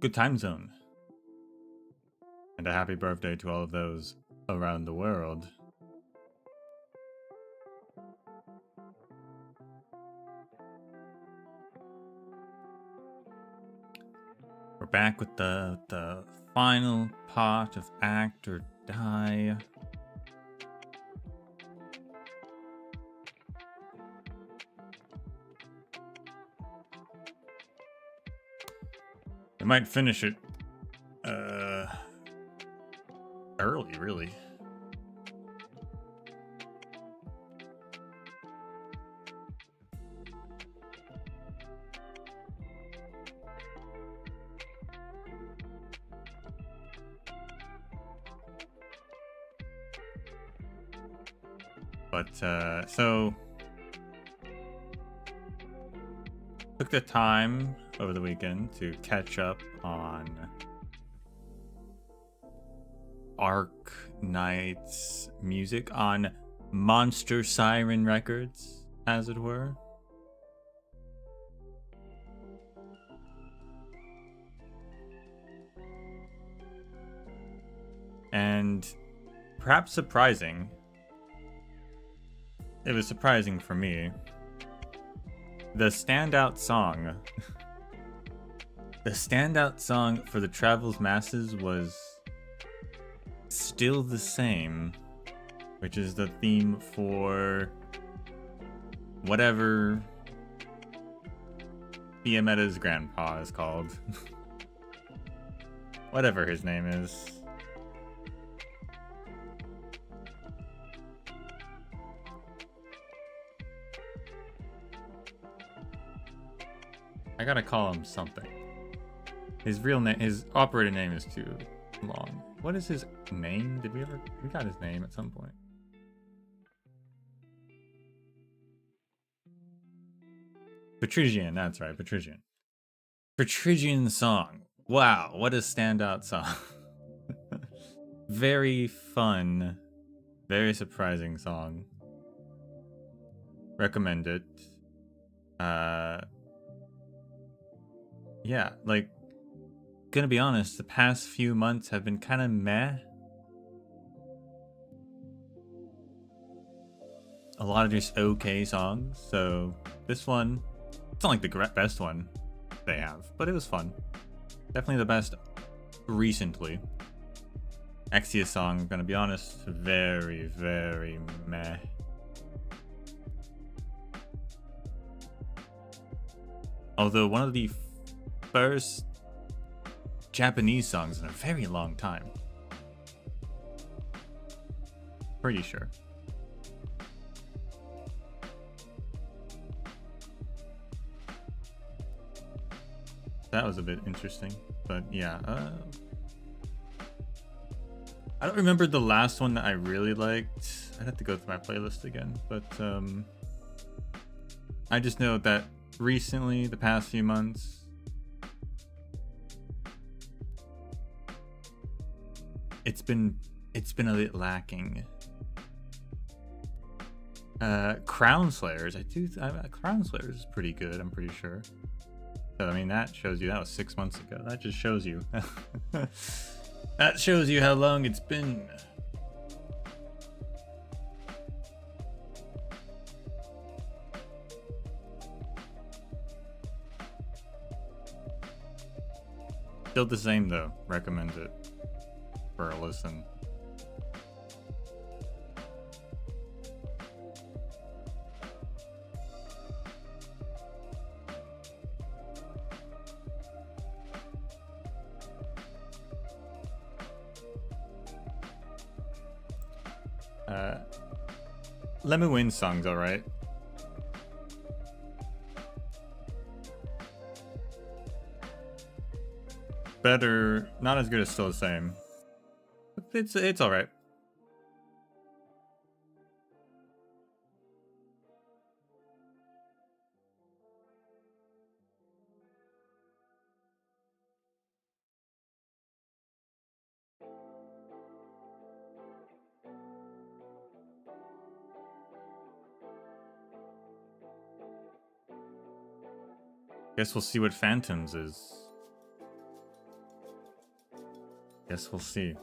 good time zone. And a happy birthday to all of those around the world. We're back with the final part of Act or Die. I might finish it early, really. But so took the time over the weekend to catch up on Arknights music on Monster Siren Records, as it were. And perhaps surprising, it was surprising for me, the standout song for the Travels Masses was still the same, which is the theme for whatever Fiametta's grandpa is called. Whatever his name is. I gotta call him something. His real name, his operator name is too long. What is his name? We got his name at some point. Patrician, that's right, Patrician. Patrician song. Wow, what a standout song. Very fun, very surprising song. Recommend it. Yeah, like, gonna be honest, the past few months have been kind of meh. A lot of just okay songs, so this one, it's not like the best one they have, but it was fun. Definitely the best recently. Exia song, I'm gonna be honest, very, very meh. Although one of the first Japanese songs in a very long time. Pretty sure. That was a bit interesting, but yeah. I don't remember the last one that I really liked. I'd have to go through my playlist again, but I just know that recently, the past few months, it's been a bit lacking. Crown Slayers, Crown Slayers is pretty good, I'm pretty sure. So I mean, that shows you that was 6 months ago. That just shows you. That shows you how long it's been. Still the same though. Recommend it for a listen. Lemon Wind song's alright. Better, not as good as Still the Same. It's alright. Guess we'll see what Phantoms is. Guess we'll see.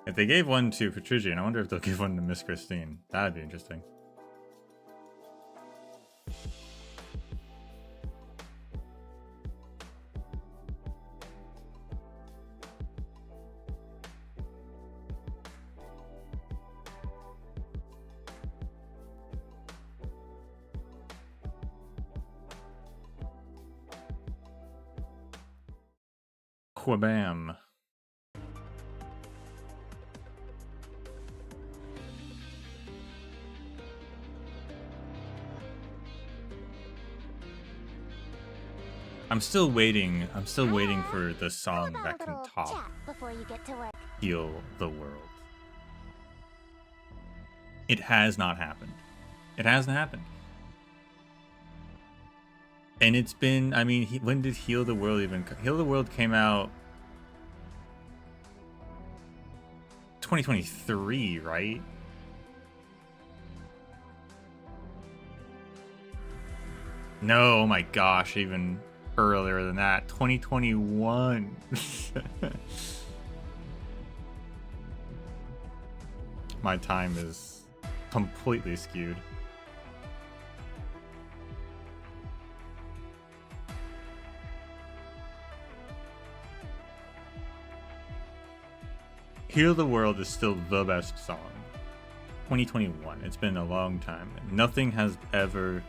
If they gave one to Patrician, I wonder if they'll give one to Miss Christine. That'd be interesting. Quabam. I'm still waiting for the song that can top Heal the World. It has not happened. It hasn't happened. And it's been, I mean, when did Heal the World even... Heal the World came out 2023, right? No, oh my gosh, even earlier than that. 2021. My time is completely skewed. Heal the World is still the best song. 2021. It's been a long time. Nothing has ever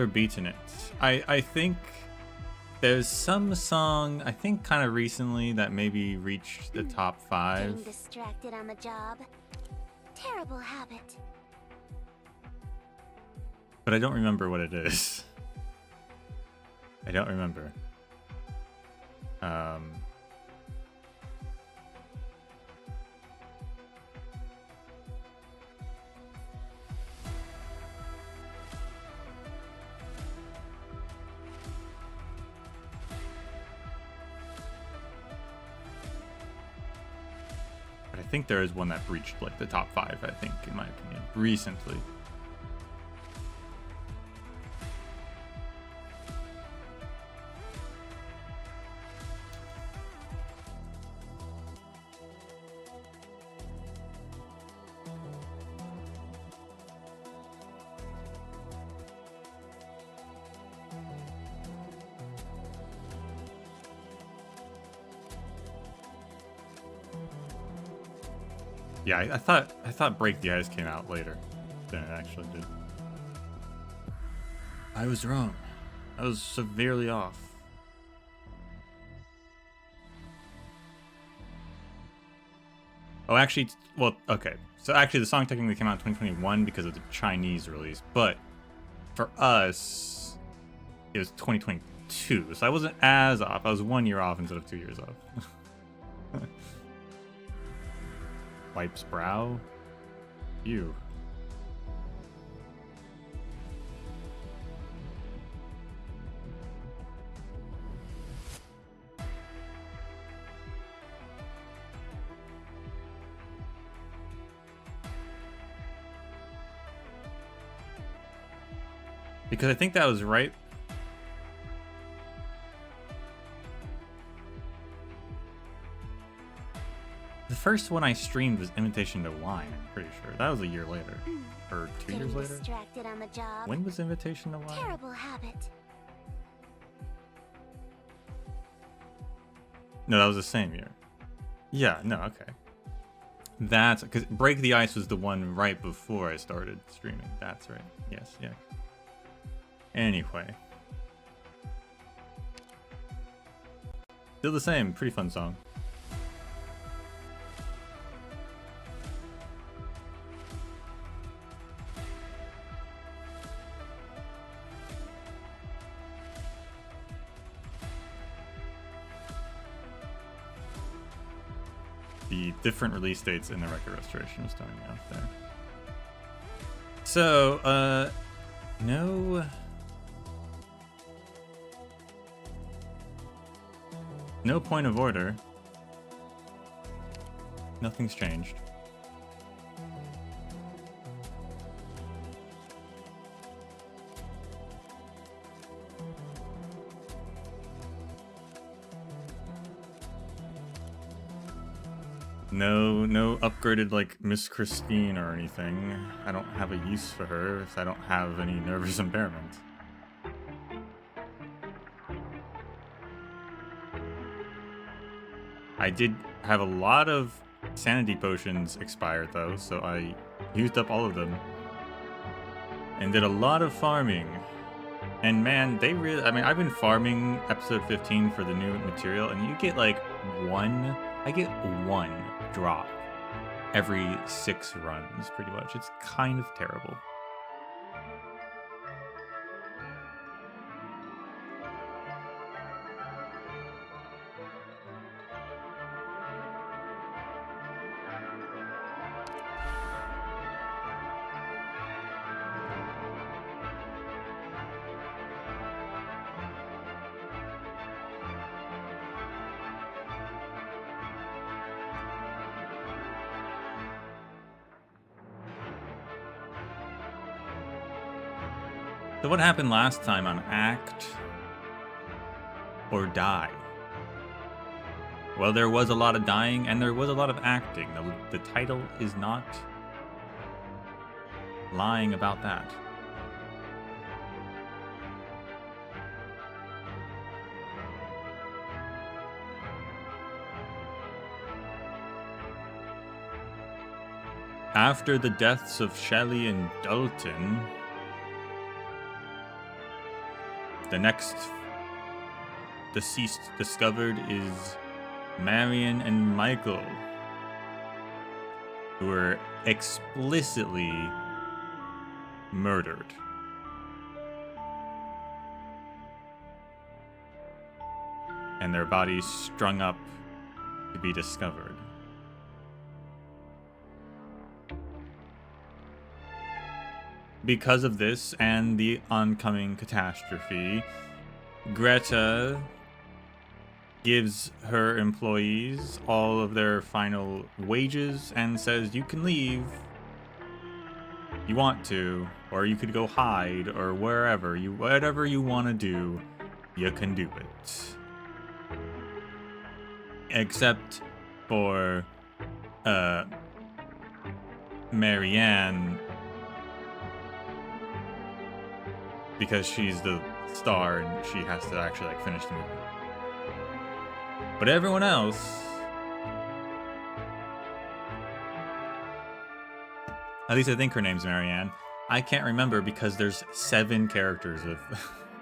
beaten it. I think there's some song, I think kind of recently, that maybe reached the top 5. Getting distracted on the job. Terrible habit. But I don't remember what it is. I don't remember. I think there is one that breached like the top 5, I think, in my opinion, recently. Yeah, I thought Break the Ice came out later than it actually did. I was wrong. I was severely off. Oh, actually, well, okay. So actually, the song technically came out in 2021 because of the Chinese release, but for us, it was 2022. So I wasn't as off. I was 1 year off instead of 2 years off. Wipes brow? You. Because I think that was right. The first one I streamed was Invitation to Wine, I'm pretty sure. That was a year later. Or 2 years later? Distracted on the job. When was Invitation to Wine? Terrible habit. No, that was the same year. Yeah, no, okay. That's because Break the Ice was the one right before I started streaming. That's right. Yes, yeah. Anyway. Still the same, pretty fun song. The different release dates in the record restoration was throwing me off there. So, no point of order. Nothing's changed. No upgraded like Miss Christine or anything. I don't have a use for her if I don't have any nervous impairment. I did have a lot of sanity potions expired though, so I used up all of them. And did a lot of farming. And man, they really, I mean, I've been farming episode 15 for the new material, and you get like I get one drop every 6 runs, pretty much. It's kind of terrible. So what happened last time on Act or Die? Well, there was a lot of dying and there was a lot of acting. The title is not lying about that. After the deaths of Shelley and Dalton, the next deceased discovered is Marion and Michael, who were explicitly murdered. And their bodies strung up to be discovered. Because of this and the oncoming catastrophe, Greta gives her employees all of their final wages and says, you can leave. You want to, or you could go hide, or wherever whatever you want to do, you can do it. Except for Marianne, because she's the star and she has to actually like finish the movie. But everyone else, at least I think her name's Marianne. I can't remember because there's 7 characters with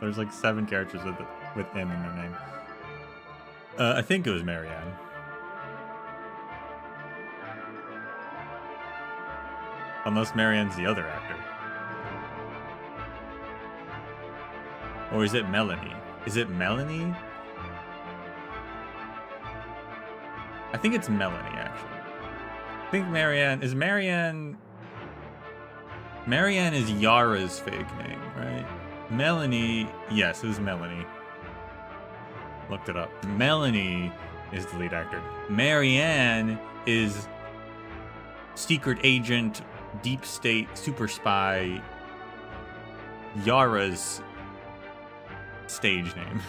there's like 7 characters with M in their name. I think it was Marianne. Unless Marianne's the other actor. Or is it Melanie? Is it Melanie? I think it's Melanie, actually. I think Marianne is Yara's fake name, right? Melanie, yes, it was Melanie. Looked it up. Melanie is the lead actor. Marianne is secret agent, deep state, super spy, Yara's stage name.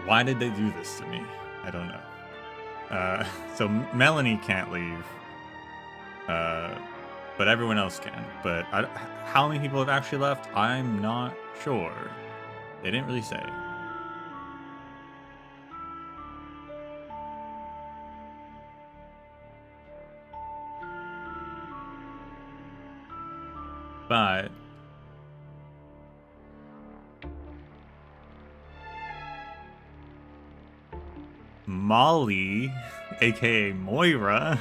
Why did they do this to me? I don't know. So Melanie can't leave, but everyone else can. But how many people have actually left? I'm not sure. They didn't really say. But Molly, aka Moira,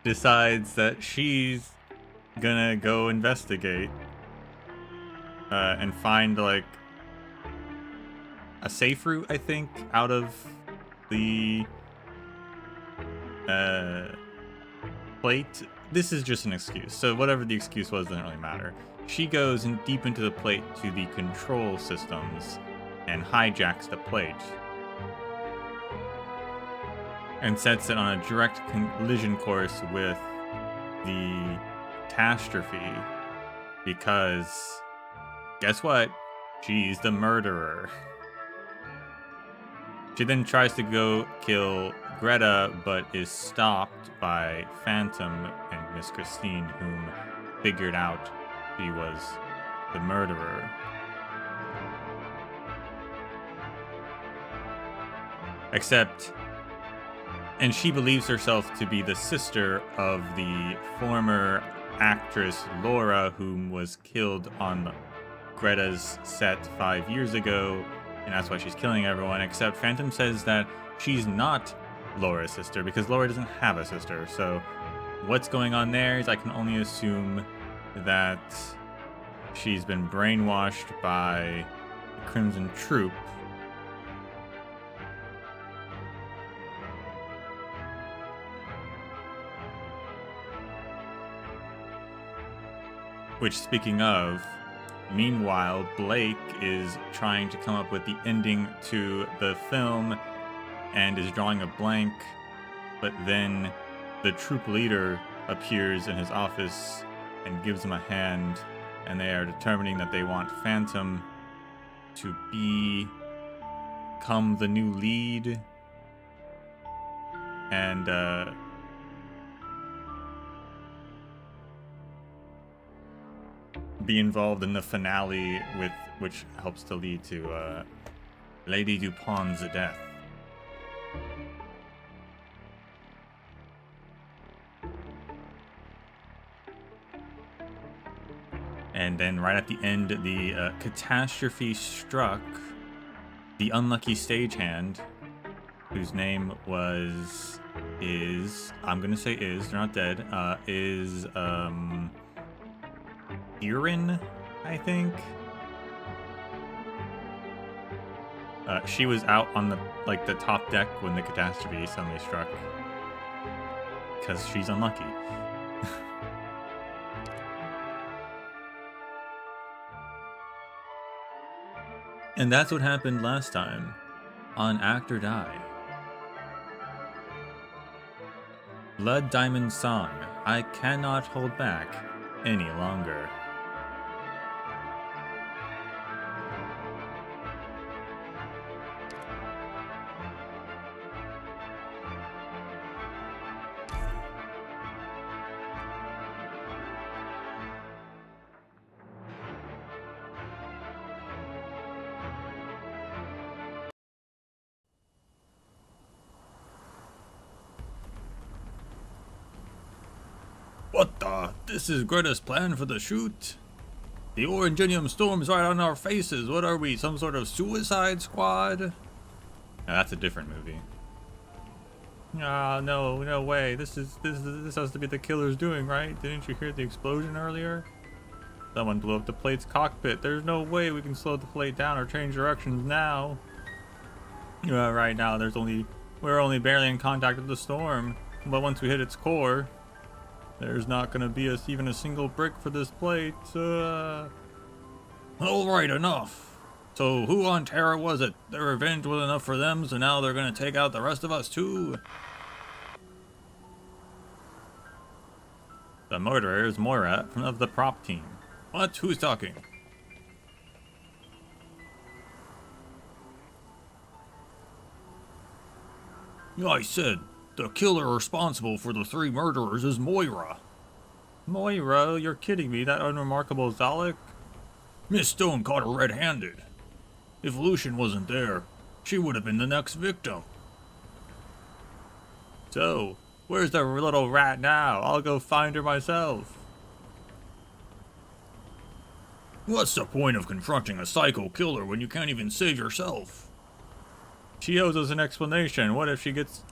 decides that she's gonna go investigate and find like a safe route, I think, out of the plate. This is just an excuse, so whatever the excuse was doesn't really matter. She goes in deep into the plate to the control systems and hijacks the plate and sets it on a direct collision course with the catastrophe because guess what? She's the murderer. She then tries to go kill Greta, but is stopped by Phantom and Miss Christine, whom figured out she was the murderer. And she believes herself to be the sister of the former actress Laura, whom was killed on Greta's set 5 years ago, and that's why she's killing everyone, except Phantom says that she's not Laura's sister because Laura doesn't have a sister. So what's going on there is I can only assume that she's been brainwashed by the Crimson Troop. Which, speaking of, meanwhile, Blake is trying to come up with the ending to the film and is drawing a blank, but then the troop leader appears in his office and gives him a hand, and they are determining that they want Phantom to become the new lead, and be involved in the finale, which helps to lead to Lady Dupin's death. And then right at the end, the catastrophe struck the unlucky stagehand, whose name I'm gonna say they're not dead, Erin, I think. She was out on the top deck when the catastrophe suddenly struck, because she's unlucky. And that's what happened last time on Act or Die. Blood Diamond Song, I cannot hold back any longer. What the? This is Greta's plan for the shoot? The Orangenium storm's right on our faces. What are we, some sort of suicide squad? Now, that's a different movie. Ah, no way. This has to be the killer's doing, right? Didn't you hear the explosion earlier? Someone blew up the plate's cockpit. There's no way we can slow the plate down or change directions now. Right now, we're only barely in contact with the storm. But once we hit its core, there's not gonna be even a single brick for this plate. Alright, enough. So who on Terra was it? Their revenge was enough for them, so now they're gonna take out the rest of us too? The murderer is Moira of the prop team. What? Who's talking? I said, the killer responsible for the 3 murderers is Moira. Moira? You're kidding me, that unremarkable Zalek? Miss Stone caught her red-handed. If Lucian wasn't there, she would have been the next victim. So, where's the little rat now? I'll go find her myself. What's the point of confronting a psycho killer when you can't even save yourself? She owes us an explanation. What if she gets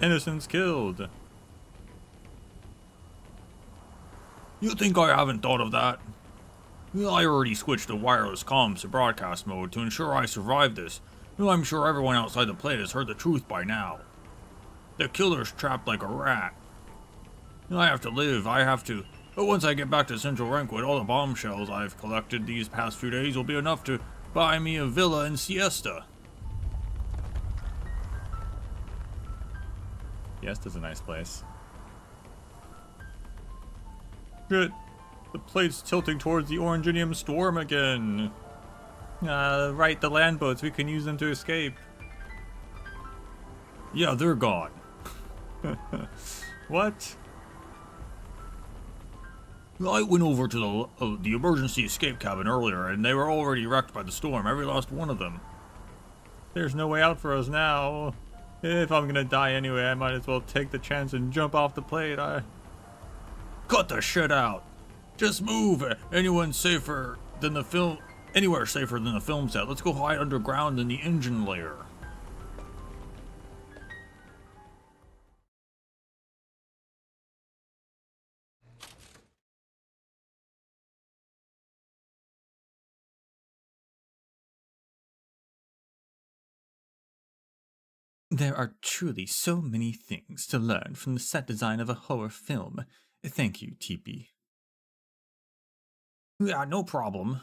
innocents killed? You think I haven't thought of that? I already switched the wireless comms to broadcast mode to ensure I survived this. I'm sure everyone outside the plate has heard the truth by now. The killer's trapped like a rat. I have to live, but once I get back to Central Rankwood, all the bombshells I've collected these past few days will be enough to buy me a villa in Siesta. Siesta's a nice place. Shit! The plate's tilting towards the Oranginium storm again. Right, the land boats. We can use them to escape. Yeah, they're gone. What? I went over to the emergency escape cabin earlier, and they were already wrecked by the storm. Every last one of them. There's no way out for us now. If I'm gonna die anyway, I might as well take the chance and jump off the plate. Cut the shit out. Just move. Anywhere safer than the film set. Let's go hide underground in the engine layer. There are truly so many things to learn from the set design of a horror film. Thank you, TP. Yeah, no problem.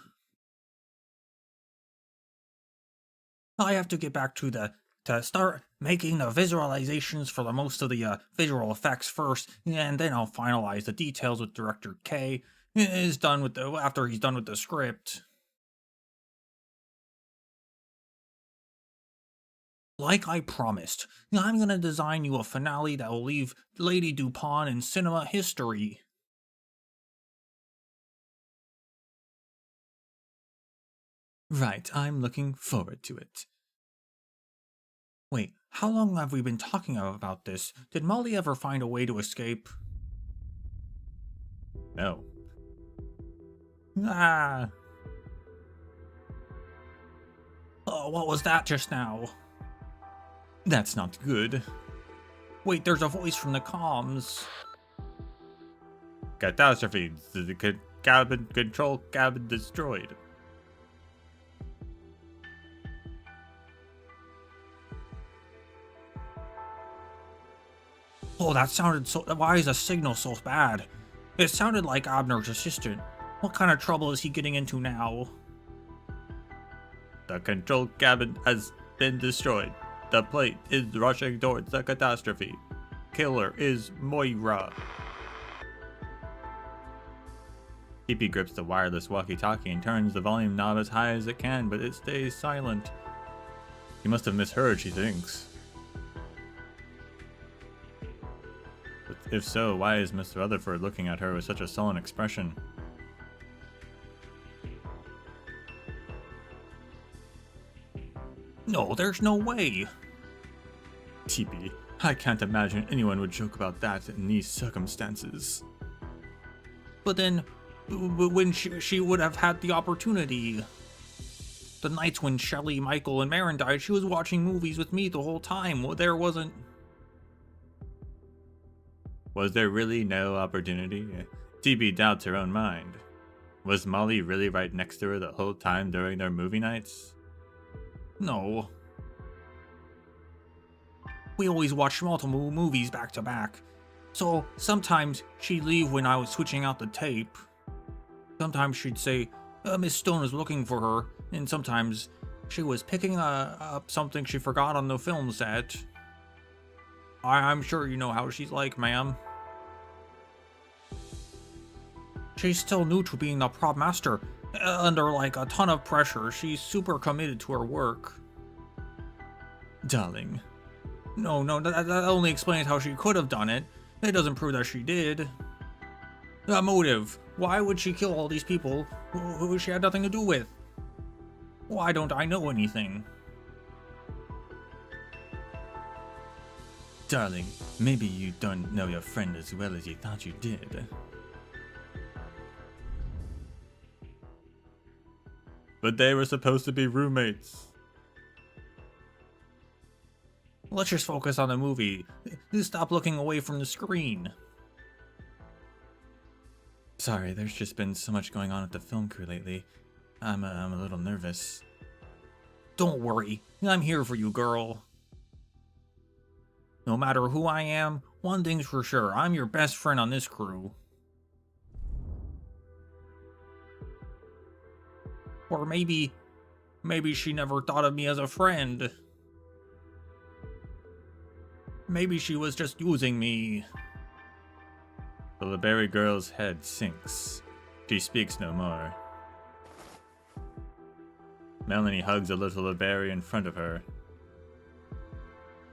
I have to get back to start making the visualizations for the most of the visual effects first, and then I'll finalize the details with Director K. After he's done with the script. Like I promised, I'm gonna design you a finale that will leave Lady Dupont in cinema history. Right, I'm looking forward to it. Wait, how long have we been talking about this? Did Molly ever find a way to escape? No. Ah. Oh, what was that just now? That's not good. Wait, there's a voice from the comms. Catastrophe. The control cabin destroyed. Oh, that sounded so... Why is the signal so bad? It sounded like Abner's assistant. What kind of trouble is he getting into now? The control cabin has been destroyed. The plate is rushing towards the catastrophe. Killer is Moira. TP grips the wireless walkie-talkie and turns the volume knob as high as it can, but it stays silent. He must have misheard, she thinks. But if so, why is Mr. Rutherford looking at her with such a sullen expression? No, there's no way. TP, I can't imagine anyone would joke about that in these circumstances. But then, when she would have had the opportunity. The nights when Shelley, Michael, and Marin died, she was watching movies with me the whole time. There wasn't... Was there really no opportunity? TP doubts her own mind. Was Molly really right next to her the whole time during their movie nights? No. We always watched multiple movies back to back. So sometimes she'd leave when I was switching out the tape. Sometimes she'd say, Miss Stone was looking for her, and sometimes she was picking up something she forgot on the film set. I'm sure you know how she's like, ma'am. She's still new to being the prop master. Under like a ton of pressure, she's super committed to her work. Darling. No, that only explains how she could have done it. It doesn't prove that she did. The motive. Why would she kill all these people who she had nothing to do with? Why don't I know anything? Darling, maybe you don't know your friend as well as you thought you did. But they were supposed to be roommates. Let's just focus on the movie. Stop looking away from the screen. Sorry, there's just been so much going on with the film crew lately. I'm a little nervous. Don't worry, I'm here for you, girl. No matter who I am, one thing's for sure, I'm your best friend on this crew. Or maybe she never thought of me as a friend. Maybe she was just using me. The The berry girl's head sinks. She speaks no more. Melanie hugs a little berry in front of her.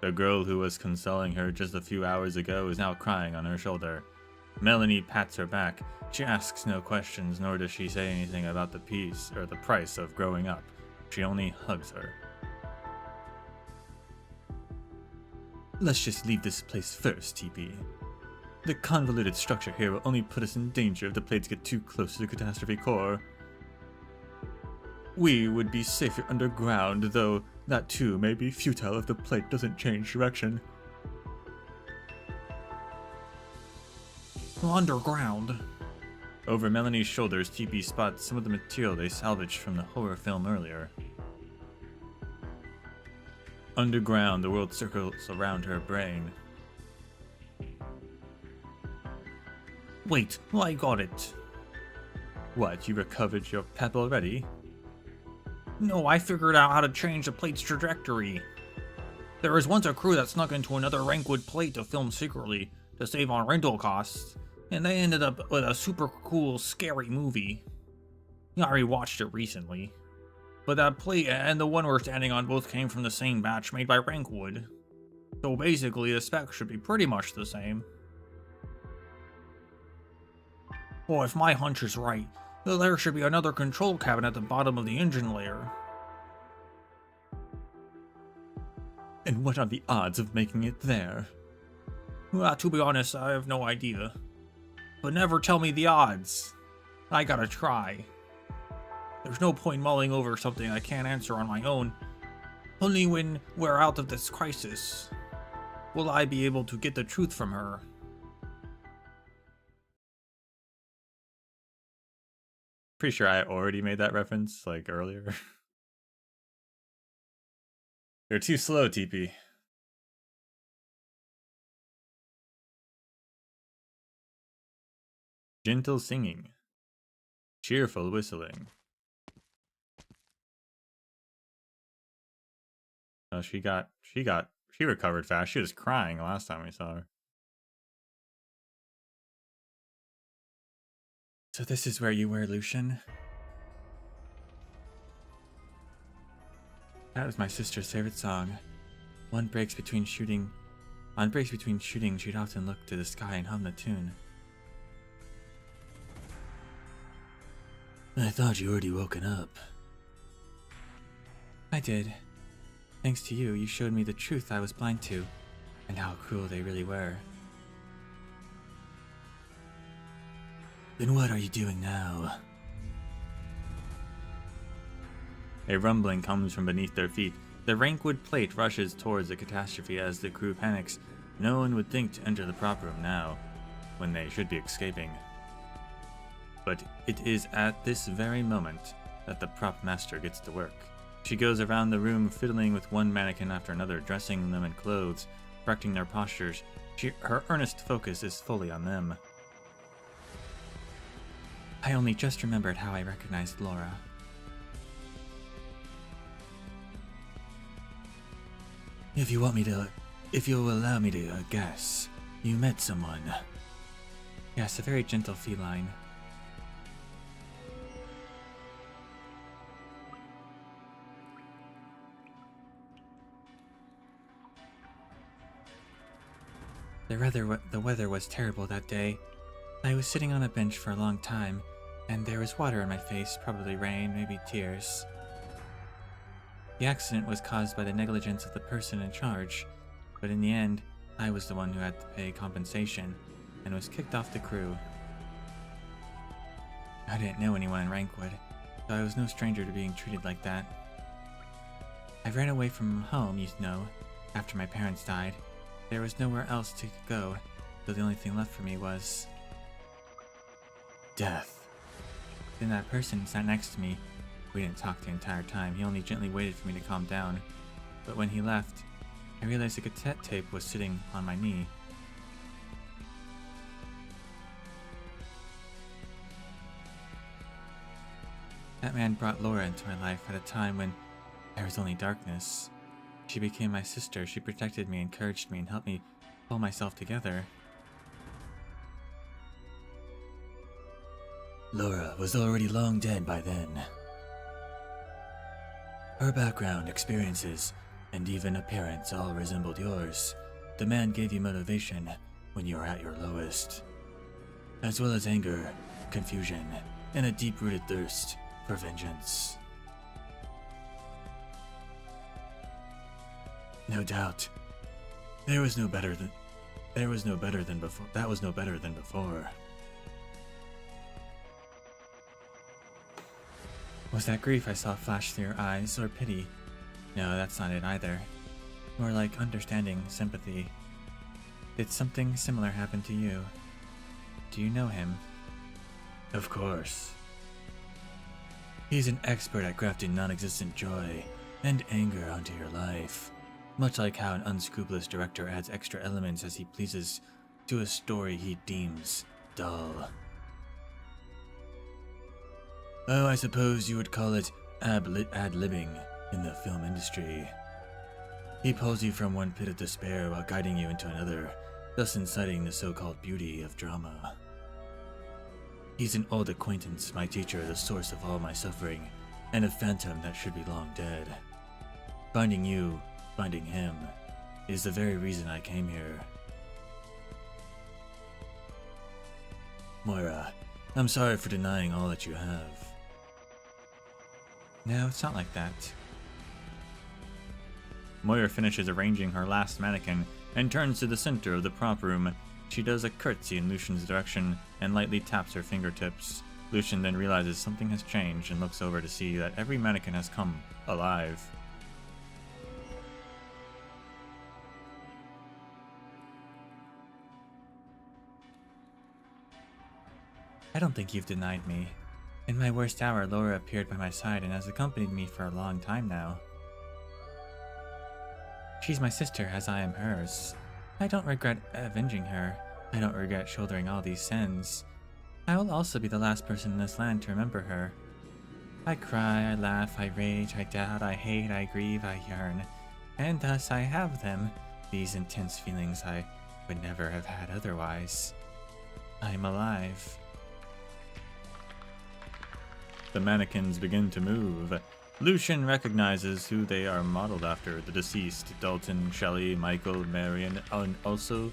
The girl who was consoling her just a few hours ago is now crying on her shoulder. Melanie pats her back. She asks no questions, nor does she say anything about the price of growing up. She only hugs her. Let's just leave this place first, TP. The convoluted structure here will only put us in danger if the plates get too close to the catastrophe core. We would be safer underground, though that too may be futile if the plate doesn't change direction. Underground. Over Melanie's shoulders, TP spots some of the material they salvaged from the horror film earlier. Underground, the world circles around her brain. Wait, I got it. What, you recovered your pep already? No, I figured out how to change the plate's trajectory. There was once a crew that snuck into another Rankwood plate to film secretly to save on rental costs, and they ended up with a super cool, scary movie. I rewatched it recently. But that plate and the one we're standing on both came from the same batch made by Rankwood. So basically, the specs should be pretty much the same. Well, if my hunch is right, there should be another control cabinet at the bottom of the engine layer. And what are the odds of making it there? Well, to be honest, I have no idea. But never tell me the odds. I gotta try. There's no point mulling over something I can't answer on my own. Only when we're out of this crisis will I be able to get the truth from her. Pretty sure I already made that reference, like, earlier. You're too slow, TP. Gentle singing. Cheerful whistling. Oh, she recovered fast. She was crying last time we saw her. So this is where you were, Lucian? That was my sister's favorite song. On breaks between shooting, she'd often look to the sky and hum the tune. I thought you already woken up. I did. Thanks to you, you showed me the truth I was blind to, and how cruel they really were. Then what are you doing now? A rumbling comes from beneath their feet. The Rankwood plate rushes towards the catastrophe as the crew panics. No one would think to enter the prop room now, when they should be escaping. But it is at this very moment that the prop master gets to work. She goes around the room fiddling with one mannequin after another, dressing them in clothes, correcting their postures. Her earnest focus is fully on them. I only just remembered how I recognized Laura. If you'll allow me to guess, you met someone. Yes, a very gentle feline. The weather was terrible that day. I was sitting on a bench for a long time, and there was water in my face, probably rain, maybe tears. The accident was caused by the negligence of the person in charge, but in the end, I was the one who had to pay compensation, and was kicked off the crew. I didn't know anyone in Rankwood, so I was no stranger to being treated like that. I ran away from home, you know, after my parents died. There was nowhere else to go, so the only thing left for me was death. Then that person sat next to me. We didn't talk the entire time. He only gently waited for me to calm down. But when he left, I realized a cassette tape was sitting on my knee. That man brought Laura into my life at a time when there was only darkness. She became my sister. She protected me, encouraged me, and helped me pull myself together. Laura was already long dead by then. Her background, experiences, and even appearance all resembled yours. The man gave you motivation when you were at your lowest, as well as anger, confusion, and a deep-rooted thirst for vengeance. No doubt, that was no better than before. Was that grief I saw flash through your eyes, or pity? No, that's not it either. More like understanding, sympathy. Did something similar happen to you? Do you know him? Of course. He's an expert at grafting non-existent joy and anger onto your life, much like how an unscrupulous director adds extra elements as he pleases to a story he deems dull. Oh, I suppose you would call it ad-libbing in the film industry. He pulls you from one pit of despair while guiding you into another, thus inciting the so-called beauty of drama. He's an old acquaintance, my teacher, the source of all my suffering, and a phantom that should be long dead. Finding you, finding him, is the very reason I came here. Moira, I'm sorry for denying all that you have. No, it's not like that. Moira finishes arranging her last mannequin and turns to the center of the prop room. She does a curtsy in Lucian's direction and lightly taps her fingertips. Lucian then realizes something has changed and looks over to see that every mannequin has come alive. I don't think you've denied me. In my worst hour, Laura appeared by my side and has accompanied me for a long time now. She's my sister, as I am hers. I don't regret avenging her. I don't regret shouldering all these sins. I will also be the last person in this land to remember her. I cry, I laugh, I rage, I doubt, I hate, I grieve, I yearn. And thus I have them, these intense feelings I would never have had otherwise. I am alive. The mannequins begin to move. Lucian recognizes who they are modeled after: the deceased, Dalton, Shelley, Michael, Marion, and also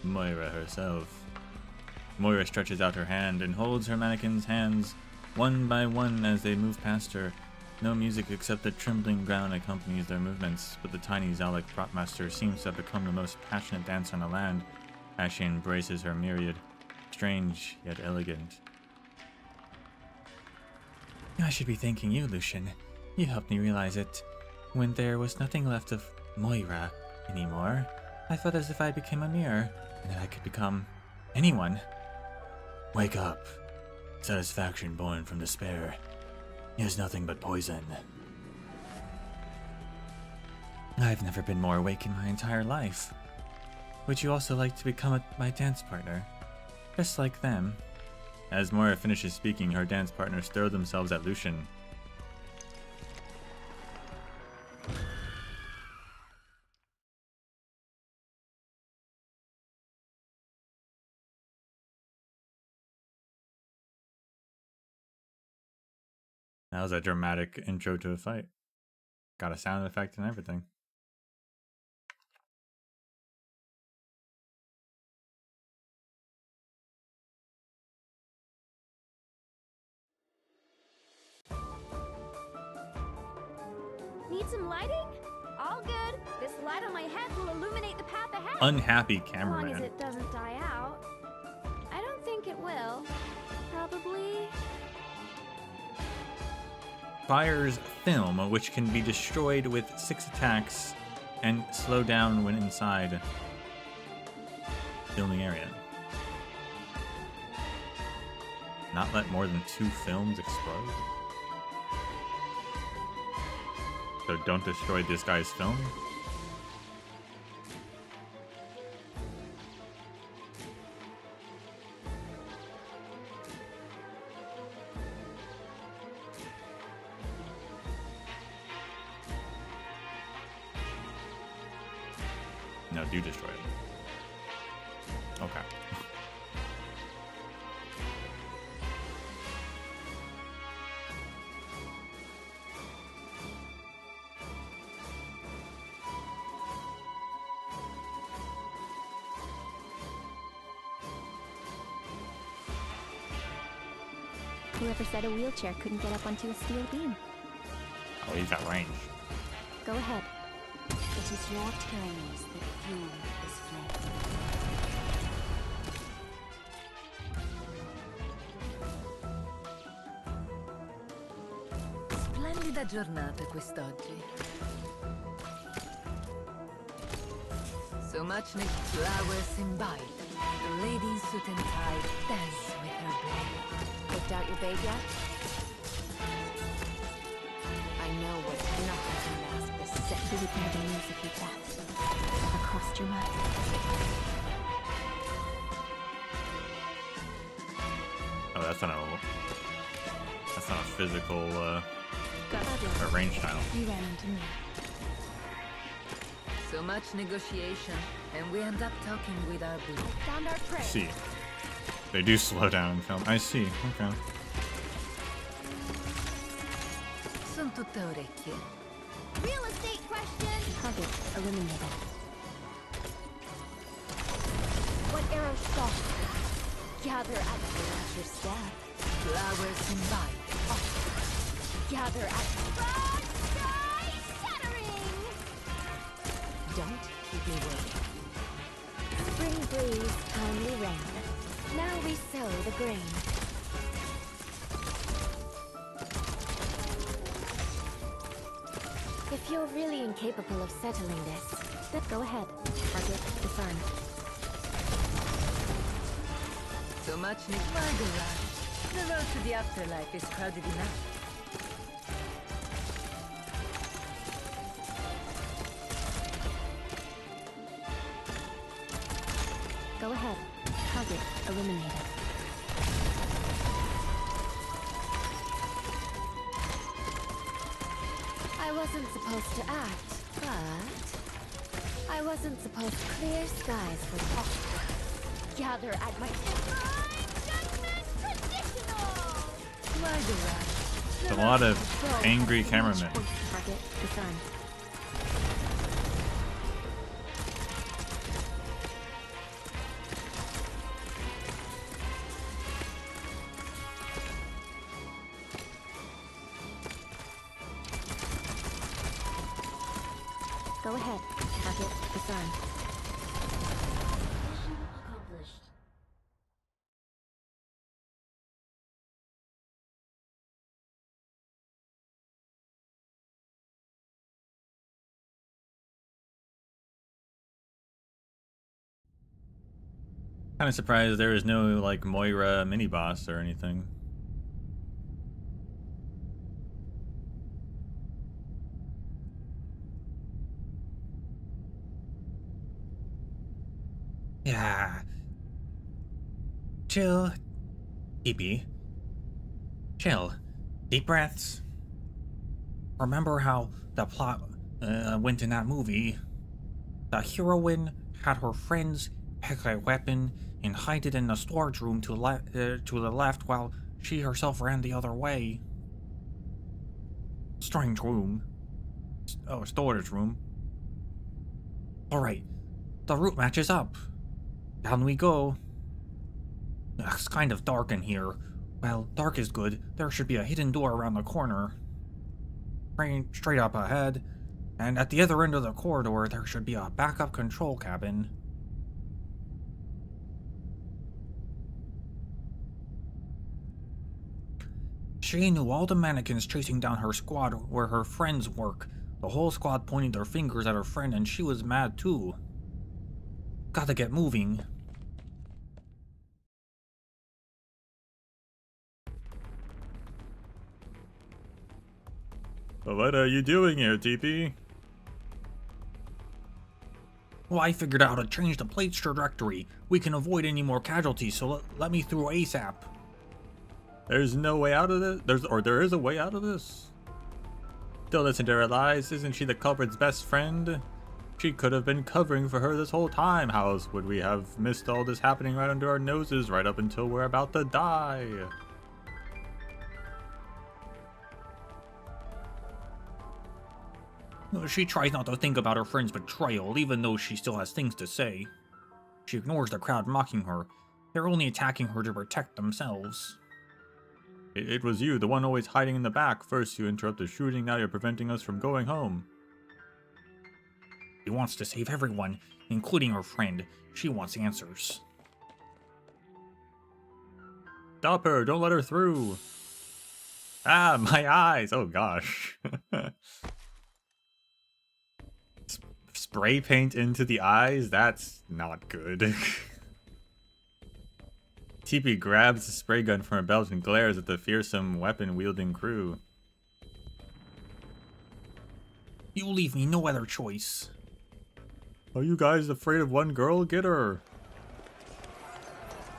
Moira herself. Moira stretches out her hand and holds her mannequins' hands one by one as they move past her. No music except the trembling ground accompanies their movements, but the tiny Zalek propmaster seems to have become the most passionate dancer on the land as she embraces her myriad, strange yet elegant. I should be thanking you, Lucian. You helped me realize it. When there was nothing left of Moira anymore, I felt as if I became a mirror, and that I could become anyone. Wake up. Satisfaction born from despair is nothing but poison. I've never been more awake in my entire life. Would you also like to become my dance partner? Just like them. As Moira finishes speaking, her dance partners throw themselves at Lucian. That was a dramatic intro to a fight. Got a sound effect and everything. Need some lighting? All good. This light on my head will illuminate the path ahead. Unhappy As long as cameraman. it doesn't die out. I don't think it will. Probably. Fires film, which can be destroyed with 6 attacks and slow down when inside filming area. Not let more than 2 films explode. So don't destroy this guy's film. No, do destroy it. Okay. Whoever said a wheelchair couldn't get up onto a steel beam? Oh, he's got range. Go ahead. It is your tyrannies that fuel this flame. Splendida giornata quest'oggi. So much neat flowers imbibe. The lady in suit and tie dance with her blade. Picked out your babe yet? I know what nothing can mask this set. Who would know the news if you left? Ever crossed your mind? Oh, that's not a physical Got range tile. You ran into me. So much negotiation, and we end up talking with our boo. Found our prey. I see. They do slow down in film. I see. Okay. Son tutte orecchie. Real estate question. Target eliminated. What arrow shot? Gather at your stab. Flowers imbibe. Gather at broad sky shattering. Don't keep me waiting. Spring breeze, timely rain. Now we sow the grain. If you're really incapable of settling this, then go ahead. Target disarmed. So much neat. My garage. The road to the afterlife is crowded enough. Go ahead. Target eliminated. I wasn't supposed to act, but I wasn't supposed to clear skies for the gather at my divine judgment traditional. My garage. There's a lot of angry cameramen. Target disarmed. Go ahead. Target disarmed. Mission accomplished. Kind of surprised there was no like Moira mini boss or anything. Yeah. Chill. DP. Chill. Deep breaths. Remember how the plot went in that movie? The heroine had her friends pick a weapon and hide it in the storage room to the left while she herself ran the other way. Strange room. Oh, storage room. Alright, the route matches up. Down we go. It's kind of dark in here. Well, dark is good. There should be a hidden door around the corner. Straight up ahead. And at the other end of the corridor, there should be a backup control cabin. She knew all the mannequins chasing down her squad where her friends work. The whole squad pointing their fingers at her friend, and she was mad too. Gotta get moving. What are you doing here, TP? Well, I figured out how to change the plate's trajectory. We can avoid any more casualties, so let me through ASAP. There's no way out of this? There is a way out of this? Don't listen to her lies. Isn't she the culprit's best friend? She could have been covering for her this whole time. How else would we have missed all this happening right under our noses right up until we're about to die? She tries not to think about her friend's betrayal, even though she still has things to say. She ignores the crowd mocking her. They're only attacking her to protect themselves. It was you, the one always hiding in the back. First you interrupt the shooting, now you're preventing us from going home. She wants to save everyone, including her friend. She wants answers. Stop her, don't let her through. Ah, my eyes, oh gosh. Spray paint into the eyes? That's not good. TP grabs the spray gun from her belt and glares at the fearsome weapon-wielding crew. You leave me no other choice. Are you guys afraid of one girl? Get her!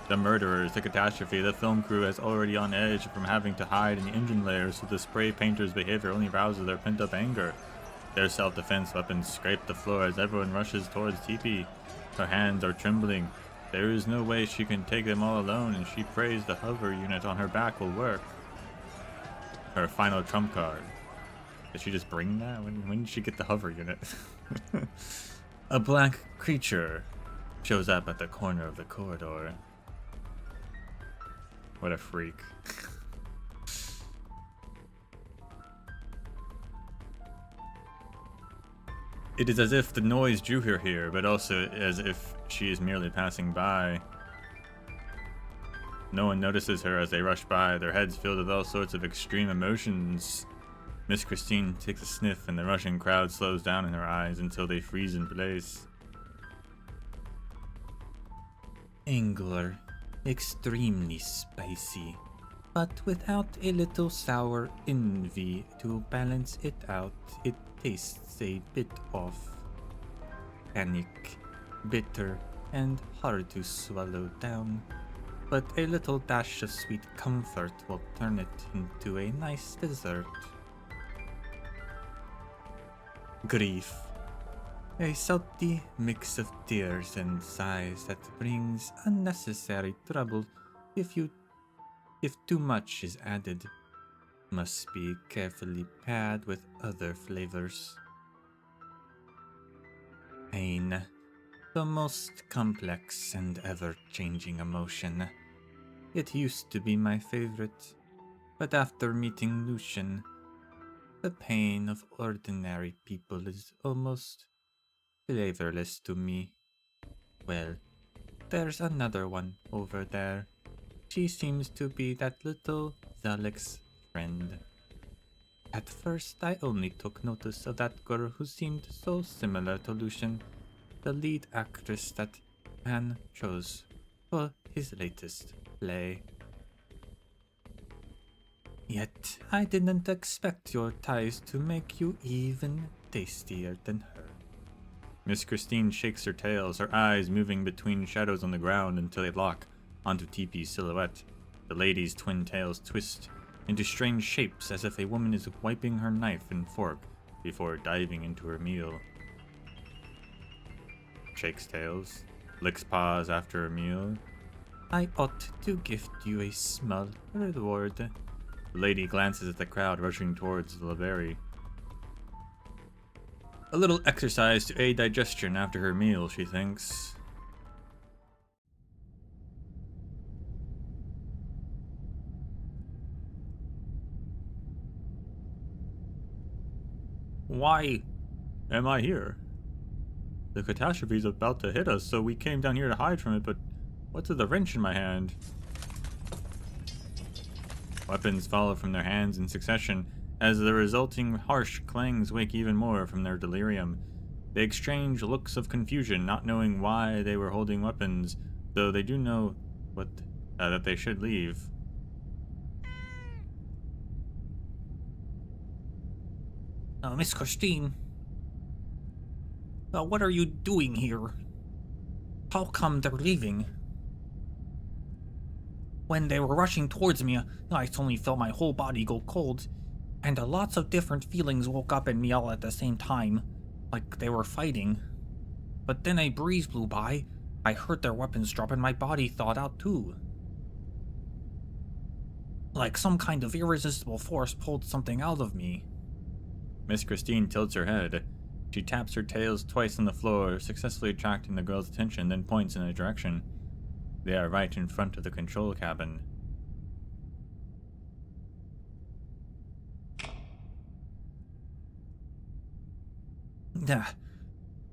The murderers, the catastrophe, the film crew is already on edge from having to hide in the engine layers, so the spray painter's behavior only rouses their pent-up anger. Their self-defense weapons scrape the floor as everyone rushes towards TP. Her hands are trembling. There is no way she can take them all alone, and she prays the hover unit on her back will work. Her final trump card. Did she just bring that? When did she get the hover unit? A black creature shows up at the corner of the corridor. What a freak. It is as if the noise drew her here, but also as if she is merely passing by. No one notices her as they rush by, their heads filled with all sorts of extreme emotions. Miss Christine takes a sniff and the rushing crowd slows down in her eyes until they freeze in place. Angler. Extremely spicy, but without a little sour envy to balance it out, it tastes a bit off. Panic, bitter and hard to swallow down, but a little dash of sweet comfort will turn it into a nice dessert. Grief. A salty mix of tears and sighs that brings unnecessary trouble if too much is added. Must be carefully paired with other flavors. Pain. The most complex and ever-changing emotion. It used to be my favorite, but after meeting Lucian, the pain of ordinary people is almost flavorless to me. Well, there's another one over there. She seems to be that little Zalek's friend. At first, I only took notice of that girl who seemed so similar to Lucian, the lead actress that Anne chose for his latest play. Yet, I didn't expect your ties to make you even tastier than her. Miss Christine shakes her tails, her eyes moving between shadows on the ground until they lock onto TP's silhouette. The lady's twin tails twist into strange shapes as if a woman is wiping her knife and fork before diving into her meal. Shakes tails, licks paws after a meal. I ought to gift you a small reward. The lady glances at the crowd rushing towards the Lavery. A little exercise to aid digestion after her meal, she thinks. Why am I here? The catastrophe's about to hit us, so we came down here to hide from it, but what's with the wrench in my hand? Weapons follow from their hands in succession, as the resulting harsh clangs wake even more from their delirium. They exchange looks of confusion, not knowing why they were holding weapons, though they do know that they should leave. Miss Christine, what are you doing here? How come they're leaving? When they were rushing towards me, I suddenly felt my whole body go cold, and lots of different feelings woke up in me all at the same time, like they were fighting. But then a breeze blew by, I heard their weapons drop and my body thawed out too. Like some kind of irresistible force pulled something out of me. Miss Christine tilts her head. She taps her tails twice on the floor, successfully attracting the girl's attention, then points in a direction. They are right in front of the control cabin.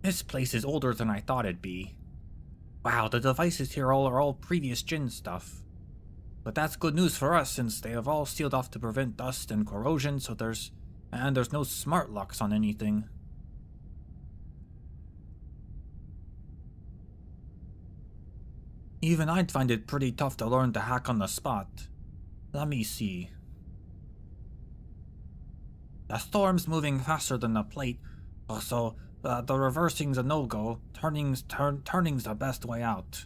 This place is older than I thought it'd be. Wow, the devices here are all previous Jin stuff. But that's good news for us since they have all sealed off to prevent dust and corrosion, so there's no smart locks on anything. Even I'd find it pretty tough to learn to hack on the spot. Let me see. The storm's moving faster than the plate, so the reversing's a no-go. Turning's the best way out.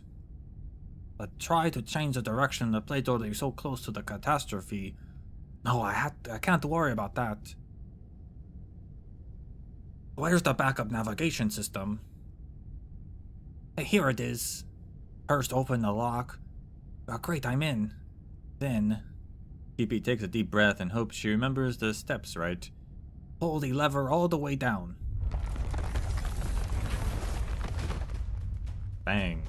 But try to change the direction of the plate or they're so close to the catastrophe. No, I can't worry about that. Where's the backup navigation system? Here it is. First open the lock. Great, I'm in. Then... TP takes a deep breath and hopes she remembers the steps right. Pull the lever all the way down. Bang.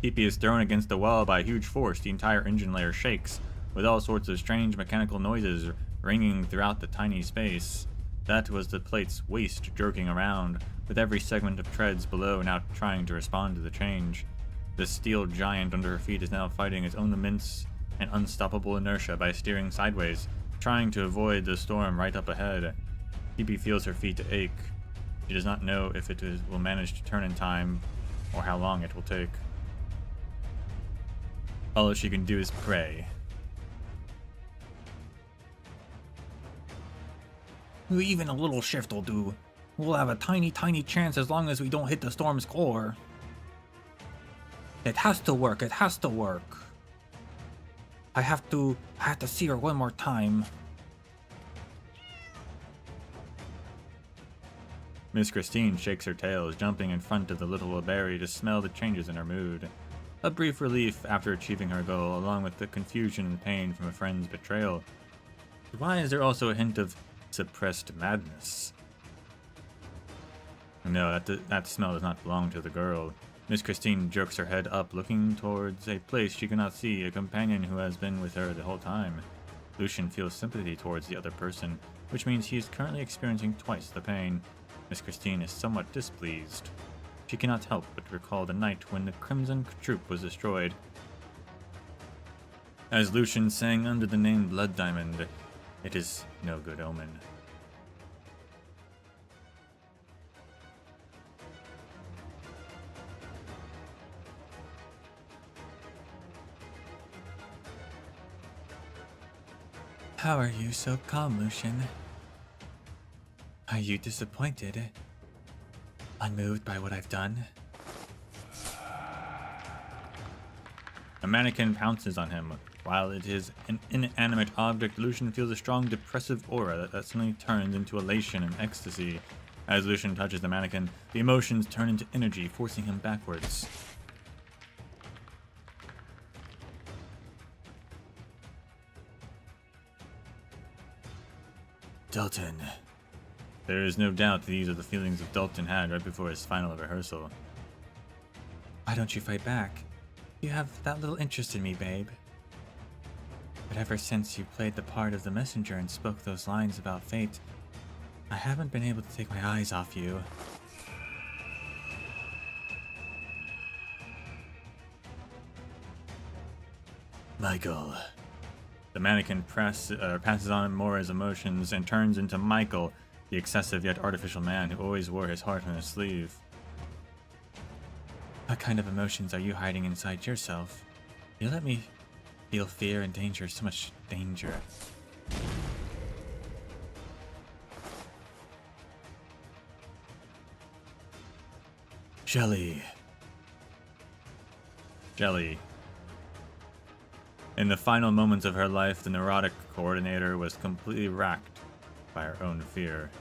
TP is thrown against the wall by huge force. The entire engine layer shakes, with all sorts of strange mechanical noises ringing throughout the tiny space. That was the plate's waist jerking around, with every segment of treads below now trying to respond to the change. The steel giant under her feet is now fighting its own immense and unstoppable inertia by steering sideways, trying to avoid the storm right up ahead. TP feels her feet ache. She does not know if will manage to turn in time, or how long it will take. All she can do is pray. Even a little shift will do. We'll have a tiny chance as long as we don't hit the storm's core. It has to work, it has to work. I have to see her one more time. Miss Christine shakes her tail, jumping in front of the little Wilberry to smell the changes in her mood. A brief relief after achieving her goal, along with the confusion and pain from a friend's betrayal. Why is there also a hint of suppressed madness? No, that smell does not belong to the girl. Miss Christine jerks her head up, looking towards a place she cannot see, a companion who has been with her the whole time. Lucian feels sympathy towards the other person, which means he is currently experiencing twice the pain. Miss Christine is somewhat displeased. She cannot help but recall the night when the Crimson Troop was destroyed. As Lucian sang under the name Blood Diamond, it is no good omen. How are you so calm, Lucian? Are you disappointed? Unmoved by what I've done? A mannequin pounces on him. While it is an inanimate object, Lucian feels a strong depressive aura that suddenly turns into elation and ecstasy. As Lucian touches the mannequin, the emotions turn into energy, forcing him backwards. Dalton. There is no doubt these are the feelings that Dalton had right before his final rehearsal. Why don't you fight back? You have that little interest in me, babe. But ever since you played the part of the messenger and spoke those lines about fate, I haven't been able to take my eyes off you. Michael. The mannequin passes on Mora's emotions and turns into Michael, the excessive yet artificial man who always wore his heart on his sleeve. What kind of emotions are you hiding inside yourself? You let me feel fear and danger, so much danger. Jelly. In the final moments of her life, the neurotic coordinator was completely racked by her own fear.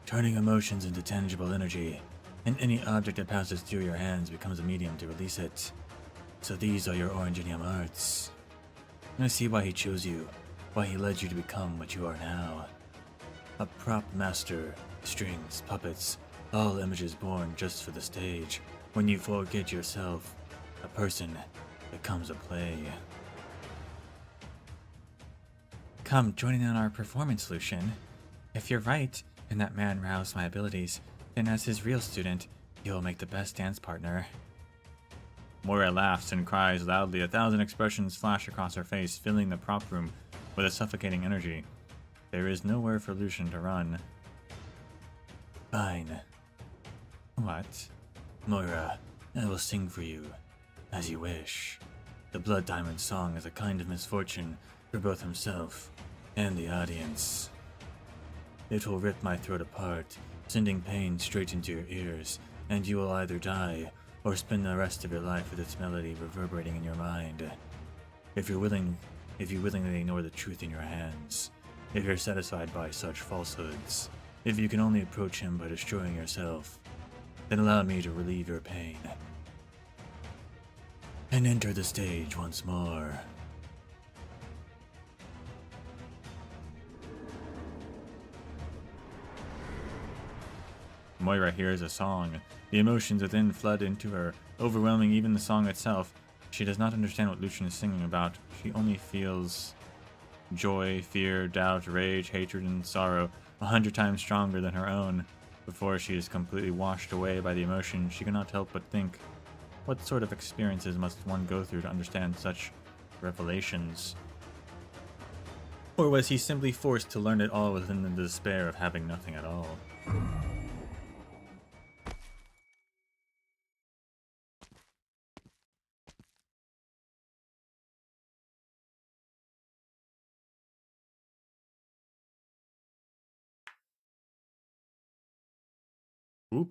Turning emotions into tangible energy, and any object that passes through your hands becomes a medium to release it. So these are your Oranginium arts. And I see why he chose you, why he led you to become what you are now. A prop master, strings, puppets, all images born just for the stage. When you forget yourself, a person becomes a play. Come, join in on our performance, Lucian. If you're right, and that man roused my abilities, then as his real student, you'll make the best dance partner. Moira laughs and cries loudly. 1,000 expressions flash across her face, filling the prop room with a suffocating energy. There is nowhere for Lucian to run. Fine. What? Moira, I will sing for you, as you wish. The Blood Diamond song is a kind of misfortune for both himself and the audience. It will rip my throat apart, sending pain straight into your ears, and you will either die or spend the rest of your life with its melody reverberating in your mind. If you willingly ignore the truth in your hands, if you're satisfied by such falsehoods, if you can only approach him by destroying yourself, then allow me to relieve your pain and enter the stage once more. Moira hears a song. The emotions within flood into her, overwhelming even the song itself. She does not understand what Lucian is singing about. She only feels joy, fear, doubt, rage, hatred, and sorrow 100 times stronger than her own. Before she is completely washed away by the emotion, she cannot help but think, what sort of experiences must one go through to understand such revelations? Or was he simply forced to learn it all within the despair of having nothing at all?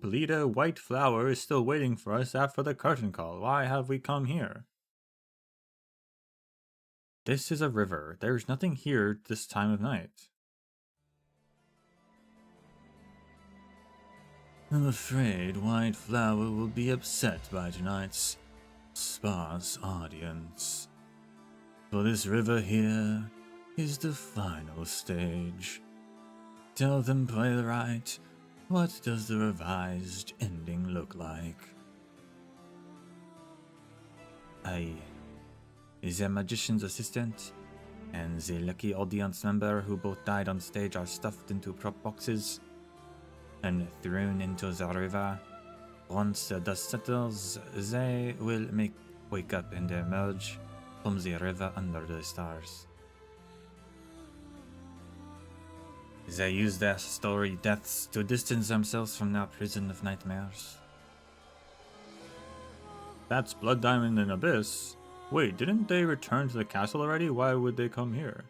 Lita, White Flower is still waiting for us after the curtain call. Why have we come here? This is a river. There's nothing here this time of night. I'm afraid White Flower will be upset by tonight's sparse audience. For this river here is the final stage. Tell them playwright, what does the revised ending look like? I, the magician's assistant, and the lucky audience member who both died on stage are stuffed into prop boxes and thrown into the river. Once the dust settles, they will wake up and emerge from the river under the stars. They use their story deaths to distance themselves from their prison of nightmares. That's Blood Diamond and Abyss. Wait, didn't they return to the castle already? Why would they come here?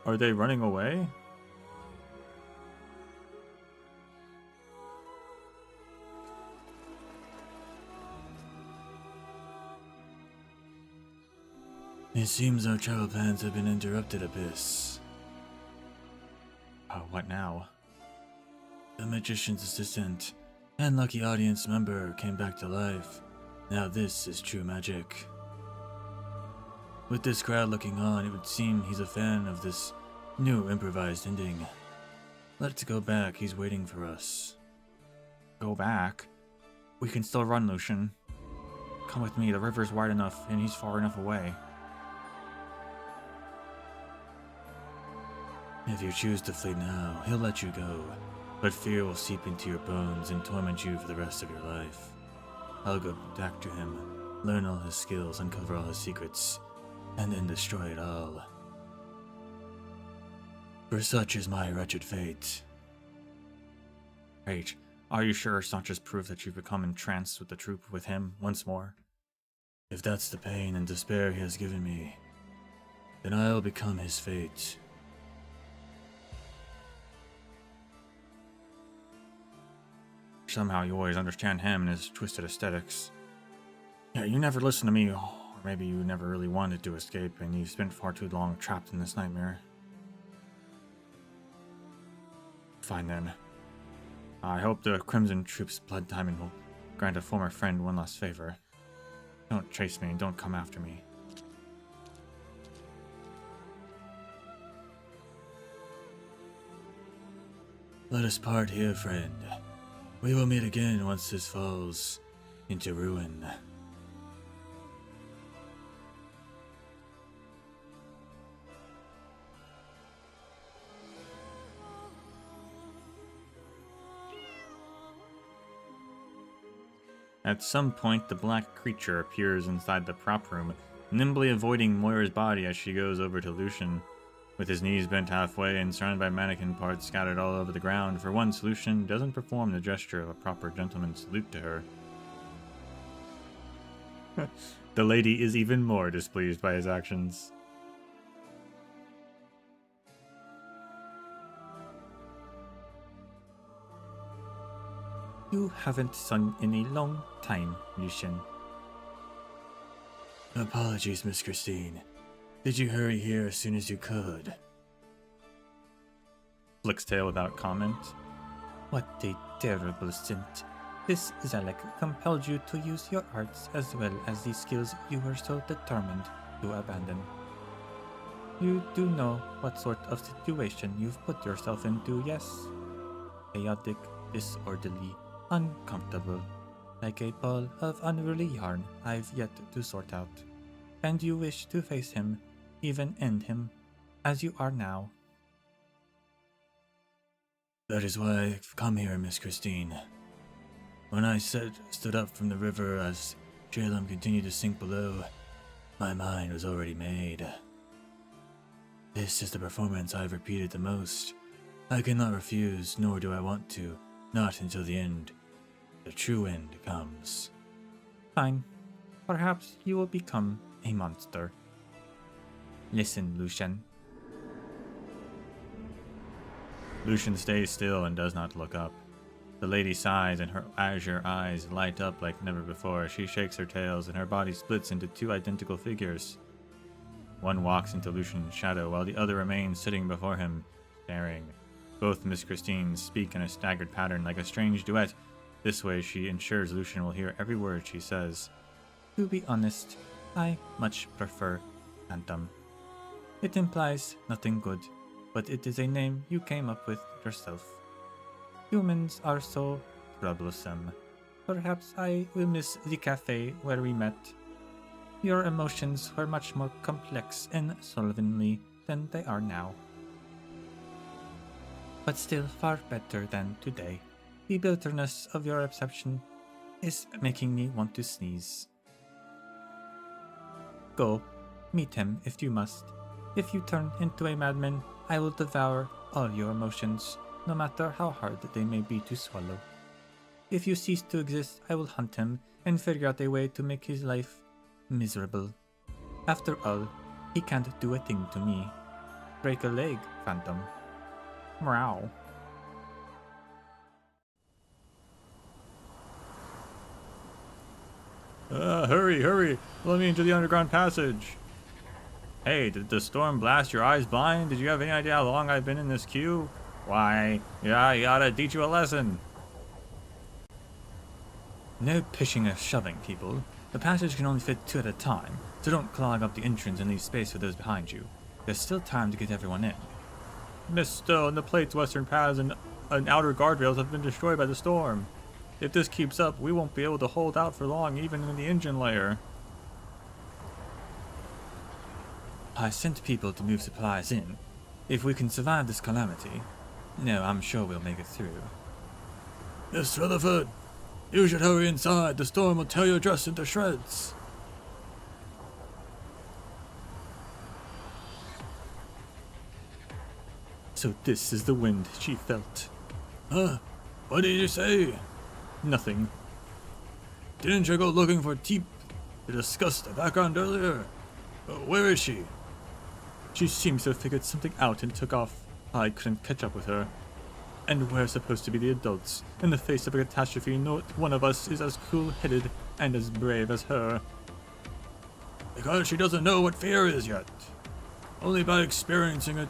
Are they running away? It seems our travel plans have been interrupted, Abyss. What now? The magician's assistant and lucky audience member came back to life. Now this is true magic. With this crowd looking on, it would seem he's a fan of this new improvised ending. Let's go back, he's waiting for us. Go back? We can still run, Lucian. Come with me, the river's wide enough and he's far enough away. If you choose to flee now, he'll let you go, but fear will seep into your bones and torment you for the rest of your life. I'll go back to him, learn all his skills, uncover all his secrets, and then destroy it all. For such is my wretched fate. Wait, are you sure it's not just proof that you've become entranced with the troop with him once more? If that's the pain and despair he has given me, then I'll become his fate. Somehow you always understand him and his twisted aesthetics. Yeah, you never listened to me, or maybe you never really wanted to escape and you spent far too long trapped in this nightmare. Fine then. I hope the Crimson Troop's Blood Diamond will grant a former friend one last favor. Don't chase me and don't come after me. Let us part here, friend. We will meet again once this falls into ruin. At some point, the black creature appears inside the prop room, nimbly avoiding Moira's body as she goes over to Lucian. With his knees bent halfway and surrounded by mannequin parts scattered all over the ground, for once Lucian doesn't perform the gesture of a proper gentleman's salute to her. The lady is even more displeased by his actions. You haven't sung in a long time, Lucian. Apologies, Miss Christine. Did you hurry here as soon as you could? Flicks tail without comment. What a terrible stint. This Zalek compelled you to use your arts as well as the skills you were so determined to abandon. You do know what sort of situation you've put yourself into, yes? Chaotic, disorderly, uncomfortable, like a ball of unruly yarn I've yet to sort out. And you wish to face him, even end him, as you are now. That is why I've come here, Miss Christine. When I stood up from the river as Jalem continued to sink below, my mind was already made. This is the performance I've repeated the most. I cannot refuse, nor do I want to, not until the end. The true end comes. Fine. Perhaps you will become a monster. Listen, Lucian. Lucian stays still and does not look up. The lady sighs and her azure eyes light up like never before. She shakes her tails and her body splits into two identical figures. One walks into Lucian's shadow while the other remains sitting before him, staring. Both Miss Christine speak in a staggered pattern like a strange duet. This way she ensures Lucian will hear every word she says. To be honest, I much prefer Phantom. It implies nothing good, but it is a name you came up with yourself. Humans are so troublesome. Perhaps I will miss the cafe where we met. Your emotions were much more complex and slovenly than they are now. But still far better than today. The bitterness of your reception is making me want to sneeze. Go, meet him if you must. If you turn into a madman, I will devour all your emotions, no matter how hard they may be to swallow. If you cease to exist, I will hunt him and figure out a way to make his life miserable. After all, he can't do a thing to me. Break a leg, Phantom. Meow. Hurry! Let me into the underground passage. Hey, did the storm blast your eyes blind? Did you have any idea how long I've been in this queue? Why, yeah, I gotta teach you a lesson. No pushing or shoving, people. The passage can only fit 2 at a time, so don't clog up the entrance and leave space for those behind you. There's still time to get everyone in. Miss Stone, the plate's western paths and outer guardrails have been destroyed by the storm. If this keeps up, we won't be able to hold out for long, even in the engine layer. I sent people to move supplies in. If we can survive this calamity, I'm sure we'll make it through. Miss Rutherford, you should hurry inside. The storm will tear your dress into shreds. So this is the wind she felt. Huh? What did you say? Nothing. Didn't you go looking for Teep to discuss the background earlier? Where is she? She seems to have figured something out and took off. I couldn't catch up with her. And we're supposed to be the adults. In the face of a catastrophe, not one of us is as cool-headed and as brave as her. Because she doesn't know what fear is yet. Only by experiencing it,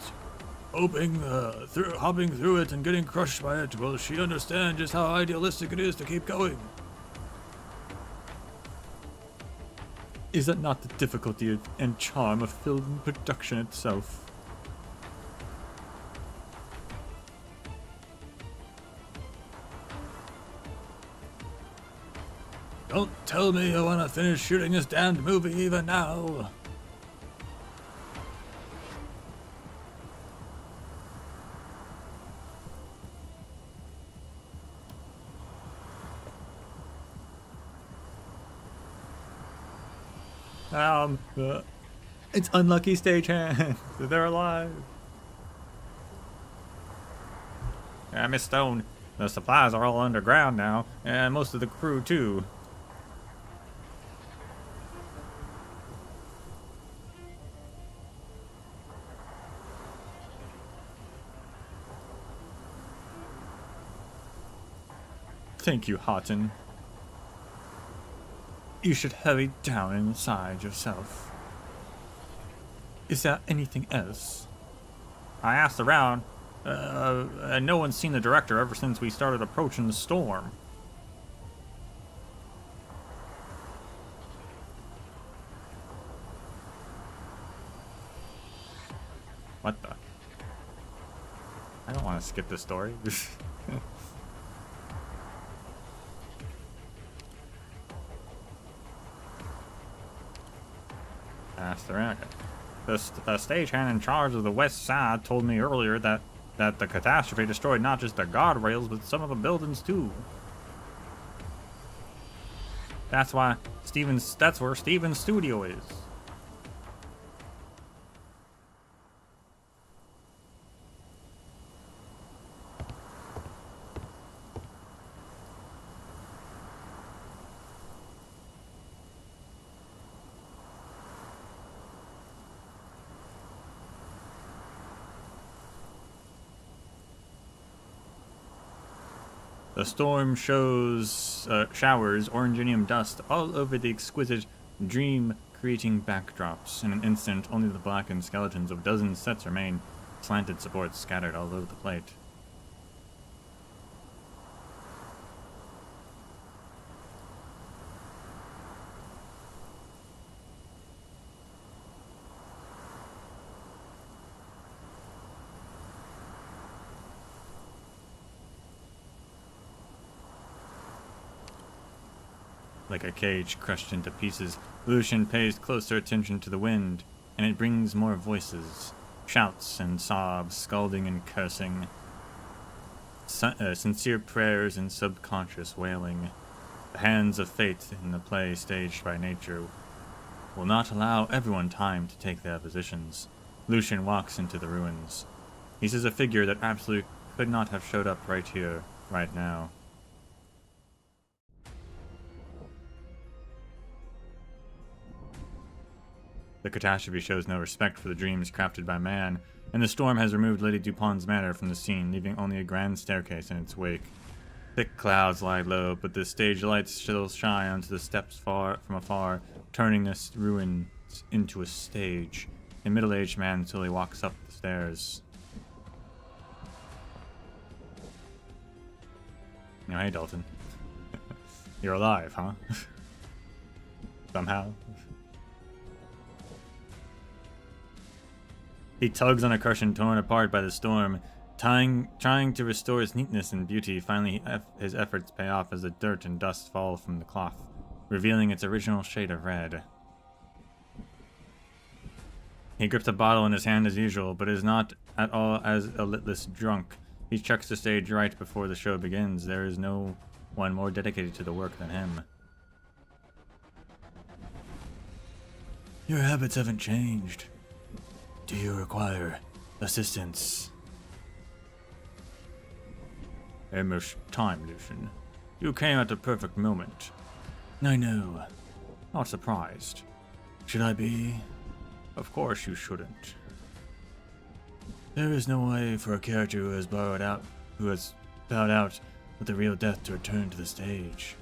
hopping through it and getting crushed by it, will she understand just how idealistic it is to keep going. Is that not the difficulty and charm of film production itself? Don't tell me you want to finish shooting this damned movie even now. It's unlucky stagehands. They're alive. Yeah, Miss Stone, the supplies are all underground now, and most of the crew too. Thank you, Houghton. You should hurry down inside yourself. Is there anything else? I asked around, and no one's seen the director ever since we started approaching the storm. What the? I don't want to skip this story. Asked around. The stagehand in charge of the west side told me earlier that the catastrophe destroyed not just the guardrails, but some of the buildings too. That's where Steven's studio is. The storm showers oranginium dust all over the exquisite, dream-creating backdrops. In an instant, only the blackened skeletons of dozens sets remain, slanted supports scattered all over the plate. Like a cage crushed into pieces, Lucian pays closer attention to the wind, and it brings more voices, shouts and sobs, scalding and cursing, sincere prayers and subconscious wailing. The hands of fate in the play staged by nature will not allow everyone time to take their positions. Lucian walks into the ruins. He sees a figure that absolutely could not have showed up right here, right now. The catastrophe shows no respect for the dreams crafted by man, and the storm has removed Lady Dupin's manor from the scene, leaving only a grand staircase in its wake. Thick clouds lie low, but the stage lights still shine onto the steps from afar, turning this ruin into a stage. A middle-aged man slowly walks up the stairs. Oh, hey, Dalton. You're alive, huh? Somehow. He tugs on a cushion torn apart by the storm, trying to restore its neatness and beauty. Finally, his efforts pay off as the dirt and dust fall from the cloth, revealing its original shade of red. He grips a bottle in his hand as usual, but is not at all as a litless drunk. He checks the stage right before the show begins. There is no one more dedicated to the work than him. Your habits haven't changed. Do you require assistance? Much time, Lucian. You came at the perfect moment. I know. Not surprised. Should I be? Of course you shouldn't. There is no way for a character who has bowed out with the real death to return to the stage.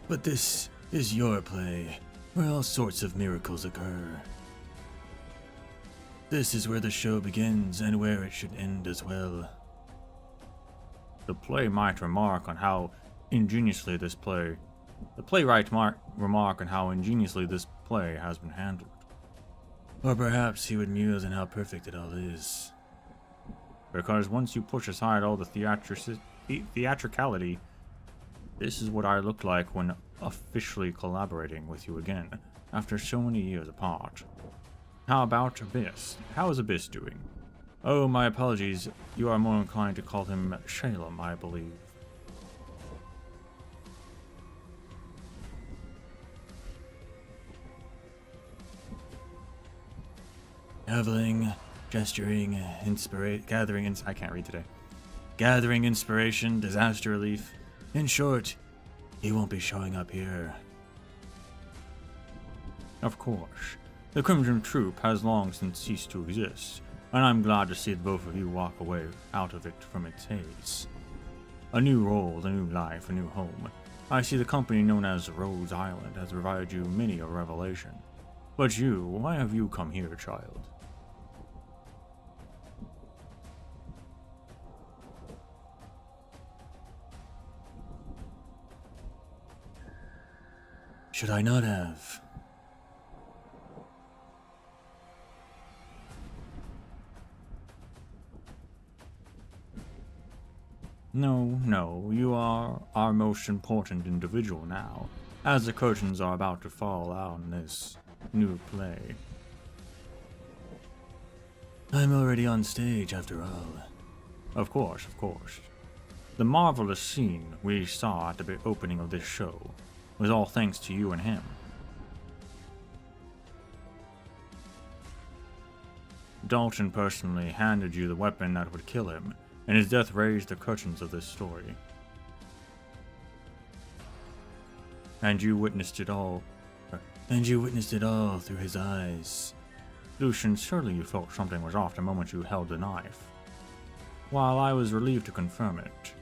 But this is your play, where all sorts of miracles occur. This is where the show begins and where it should end as well. The playwright might remark on how ingeniously this play has been handled. Or perhaps he would muse on how perfect it all is. Because once you push aside all the theatricality, this is what I look like when officially collaborating with you again, after so many years apart. How about Abyss? How is Abyss doing? Oh, my apologies. You are more inclined to call him Shalem, I believe. traveling, gesturing, I can't read today. Gathering inspiration, disaster relief. In short, he won't be showing up here. Of course. The Crimson Troop has long since ceased to exist, and I'm glad to see both of you walk away out of it from its haze. A new role, a new life, a new home. I see the company known as Rose Island has provided you many a revelation. But you, why have you come here, child? Should I not have? No, you are our most important individual now, as the curtains are about to fall on this new play. I'm already on stage, after all. Of course. The marvelous scene we saw at the opening of this show was all thanks to you and him. Dalton personally handed you the weapon that would kill him, and his death raised the curtains of this story. And you witnessed it all. Through his eyes. Lucian, surely you felt something was off the moment you held the knife. While I was relieved to confirm it,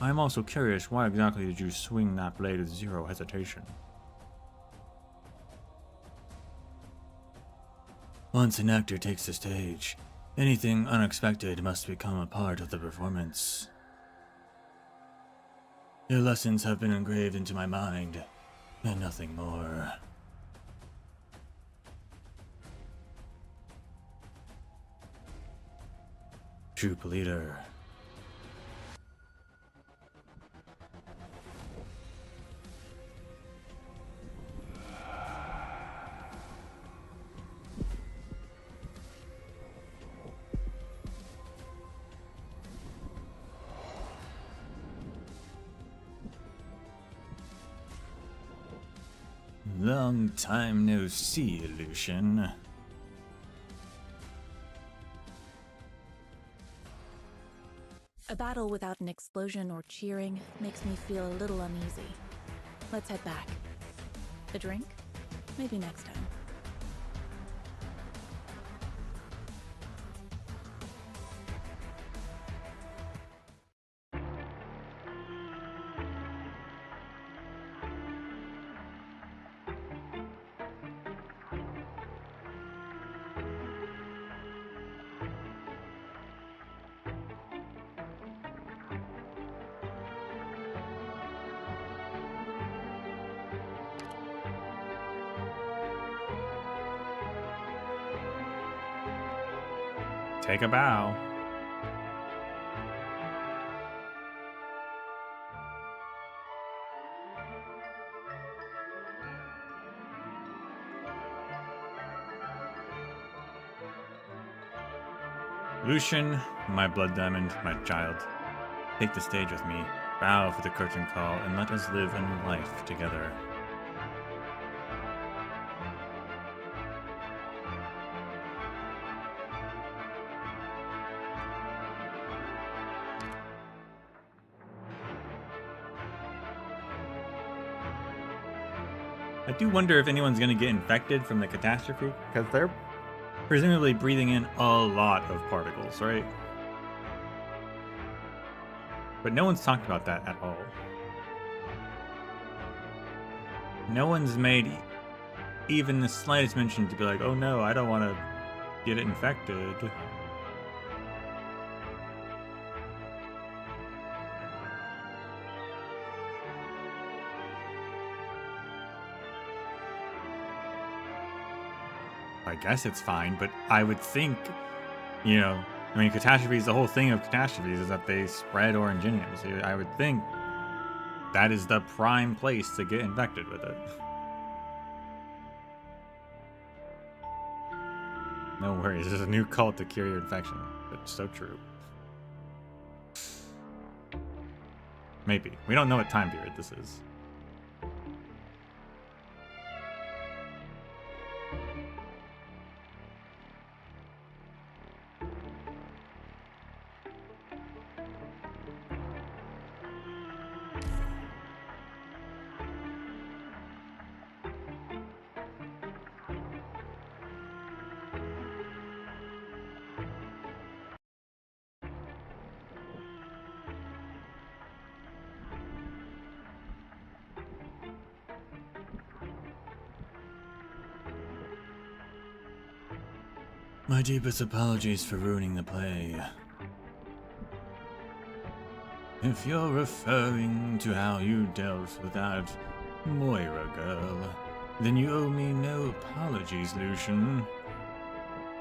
I am also curious, why exactly did you swing that blade with zero hesitation? Once an actor takes the stage, anything unexpected must become a part of the performance. Their lessons have been engraved into my mind, and nothing more. Troop leader. Long time no see, Lucian. A battle without an explosion or cheering makes me feel a little uneasy. Let's head back. A drink? Maybe next time. Take a bow. Lucian, my blood diamond, my child, take the stage with me, bow for the curtain call, and let us live a new life together. I do wonder if anyone's going to get infected from the catastrophe, because they're presumably breathing in a lot of particles, right? But no one's talked about that at all. No one's made even the slightest mention to be like, oh no, I don't want to get it infected. I guess it's fine, but I would think, you know, I mean, catastrophes, the whole thing of catastrophes is that they spread Oranginians. So I would think that is the prime place to get infected with it. No worries, there's a new cult to cure your infection. That's so true. Maybe. We don't know what time period this is. My deepest apologies for ruining the play. If you're referring to how you dealt with that Moira girl, then you owe me no apologies, Lucian.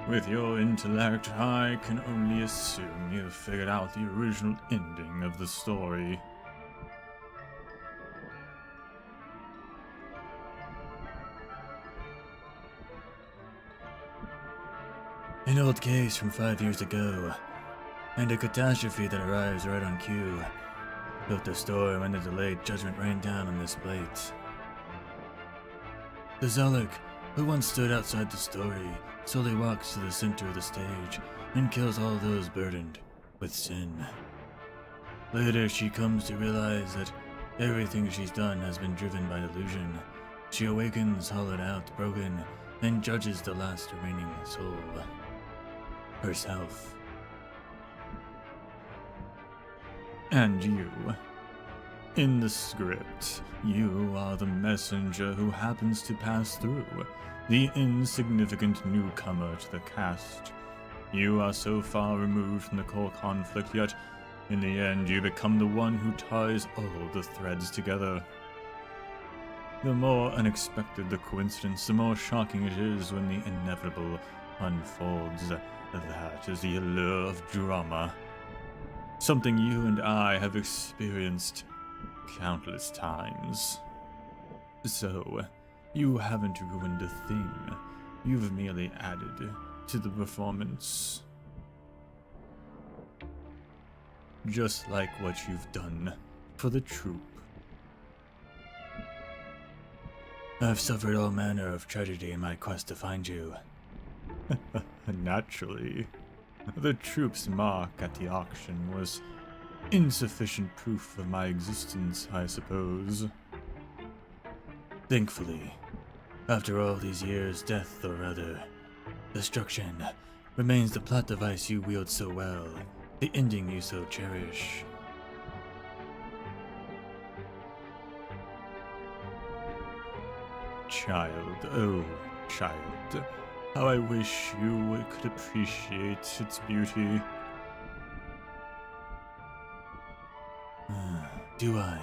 With your intellect, I can only assume you've figured out the original ending of the story. An old case from 5 years ago, and a catastrophe that arrives right on cue. Built the storm and the delayed judgment rained down on this plate. The Zolok, who once stood outside the story, slowly walks to the center of the stage and kills all those burdened with sin. Later, she comes to realize that everything she's done has been driven by delusion. She awakens, hollowed out, broken, and judges the last remaining soul. Herself. And you. In the script, you are the messenger who happens to pass through, the insignificant newcomer to the cast. You are so far removed from the core conflict, yet in the end you become the one who ties all the threads together. The more unexpected the coincidence, the more shocking it is when the inevitable unfolds. That is the allure of drama. Something you and I have experienced countless times. So, you haven't ruined a thing. You've merely added to the performance. Just like what you've done for the troupe. I've suffered all manner of tragedy in my quest to find you. Naturally. The troope's mark at the auction was insufficient proof of my existence, I suppose. Thankfully, after all these years, death, or rather, destruction, remains the plot device you wield so well, the ending you so cherish. Child, oh child, how I wish you could appreciate its beauty. Do I?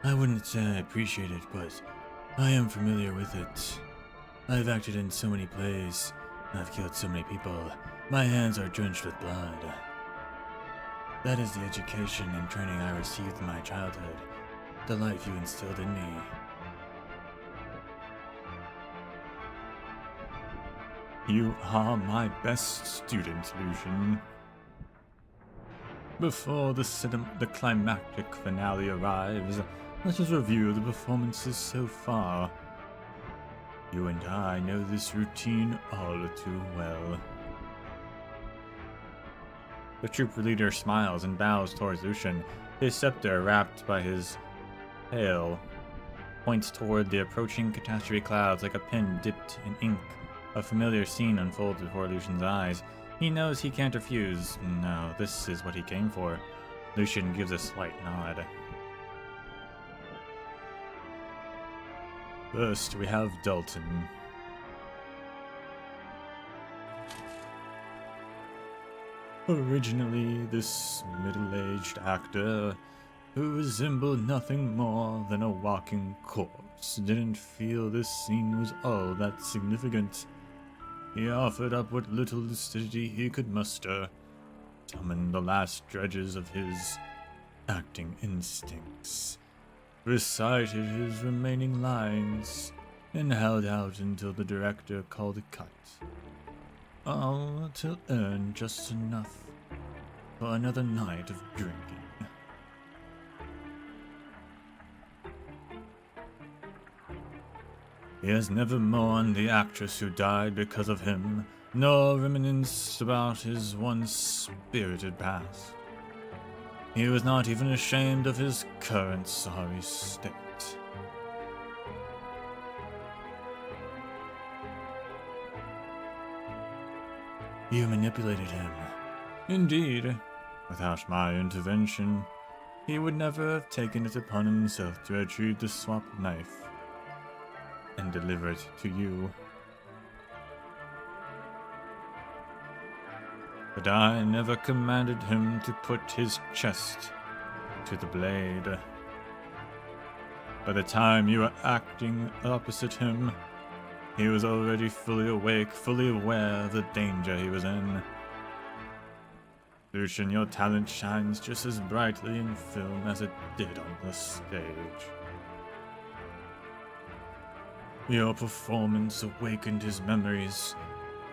I wouldn't say I appreciate it, but I am familiar with it. I've acted in so many plays, I've killed so many people, my hands are drenched with blood. That is the education and training I received in my childhood, the life you instilled in me. You are my best student, Lucian. Before the climactic finale arrives, let us review the performances so far. You and I know this routine all too well. The troop leader smiles and bows towards Lucian. His scepter, wrapped by his tail, points toward the approaching catastrophe clouds like a pen dipped in ink. A familiar scene unfolds before Lucian's eyes. He knows he can't refuse. No, this is what he came for. Lucian gives a slight nod. First, we have Dalton. Originally, this middle-aged actor, who resembled nothing more than a walking corpse, didn't feel this scene was all that significant. He offered up what little lucidity he could muster, summoned the last dredges of his acting instincts, recited his remaining lines, and held out until the director called a cut. All to earn just enough for another night of drinking. He has never mourned the actress who died because of him, nor reminisced about his once spirited past. He was not even ashamed of his current sorry state. You manipulated him. Indeed. Without my intervention, he would never have taken it upon himself to retrieve the swap knife and deliver it to you. but I never commanded him to put his chest to the blade. By the time you were acting opposite him, he was already fully awake, fully aware of the danger he was in. Lucian, your talent shines just as brightly in film as it did on the stage. Your performance awakened his memories,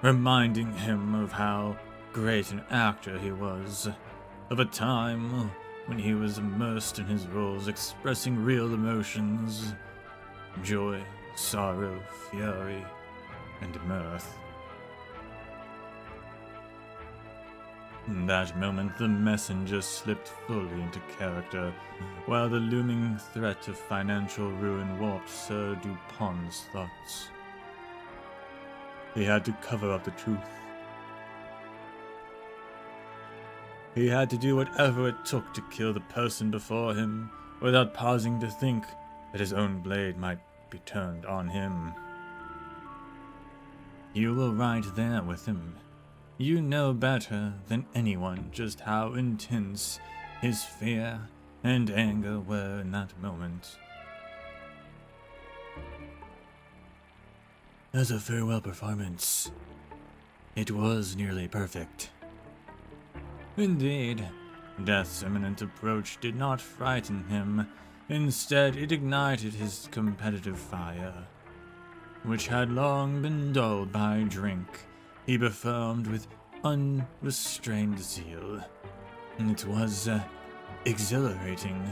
reminding him of how great an actor he was, of a time when he was immersed in his roles, expressing real emotions, joy, sorrow, fury, and mirth. In that moment, the messenger slipped fully into character, while the looming threat of financial ruin warped Sir Dupin's thoughts. He had to cover up the truth. He had to do whatever it took to kill the person before him, without pausing to think that his own blade might be turned on him. You were right there with him. You know better than anyone just how intense his fear and anger were in that moment. As a farewell performance, it was nearly perfect. Indeed, death's imminent approach did not frighten him. Instead, it ignited his competitive fire, which had long been dulled by drink. He performed with unrestrained zeal. It was exhilarating.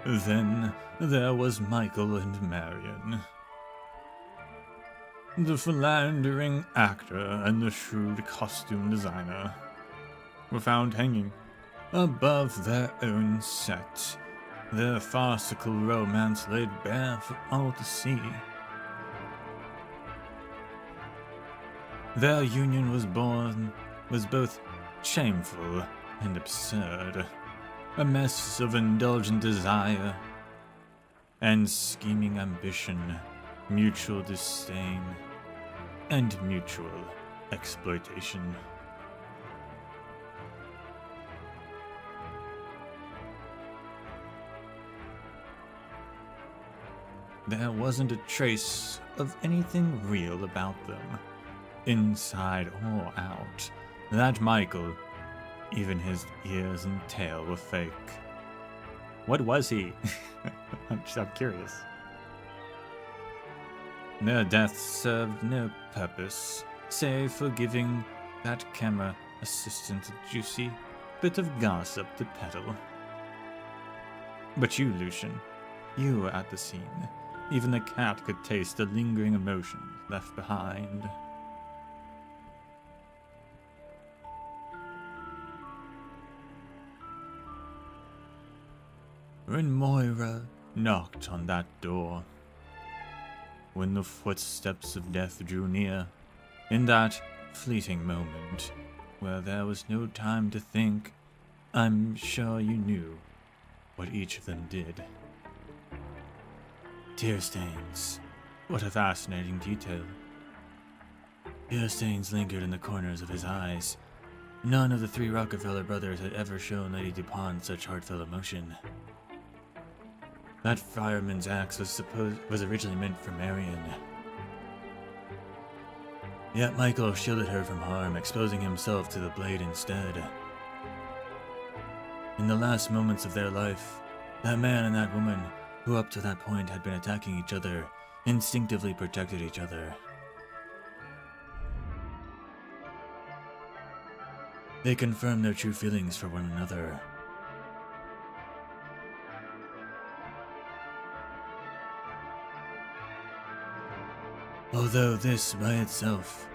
Then there was Michael and Marion. The philandering actor and the shrewd costume designer were found hanging above their own set, their farcical romance laid bare for all to see. Their union was both shameful and absurd, a mess of indulgent desire and scheming ambition, mutual disdain, and mutual exploitation. There wasn't a trace of anything real about them, inside or out. That Michael, even his ears and tail were fake. What was he? I'm curious. Their deaths served no purpose, save for giving that camera assistant a juicy bit of gossip to peddle. But you, Lucian, you were at the scene. Even the cat could taste the lingering emotions left behind. When Moira knocked on that door, when the footsteps of death drew near, in that fleeting moment where there was no time to think, I'm sure you knew what each of them did. Tear stains. What a fascinating detail. Tear stains lingered in the corners of his eyes. None of the three Rockefeller brothers had ever shown Lady Dupin such heartfelt emotion. That fireman's axe was originally meant for Marion. Yet Michael shielded her from harm, exposing himself to the blade instead. In the last moments of their life, that man and that woman, who up to that point had been attacking each other, instinctively protected each other. They confirmed their true feelings for one another. Although this by itself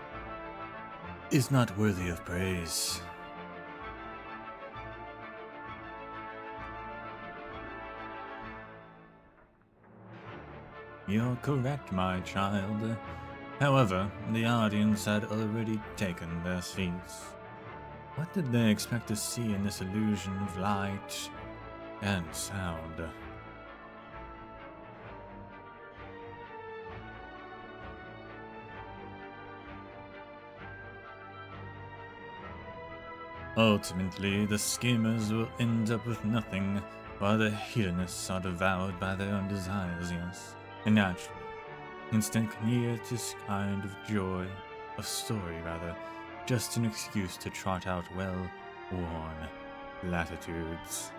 is not worthy of praise. You're correct, my child. However, the audience had already taken their seats. What did they expect to see in this illusion of light and sound? Ultimately, the schemers will end up with nothing, while the hedonists are devoured by their own desires, yes. And naturally, instantaneous kind of joy, of story rather, just an excuse to trot out well-worn latitudes.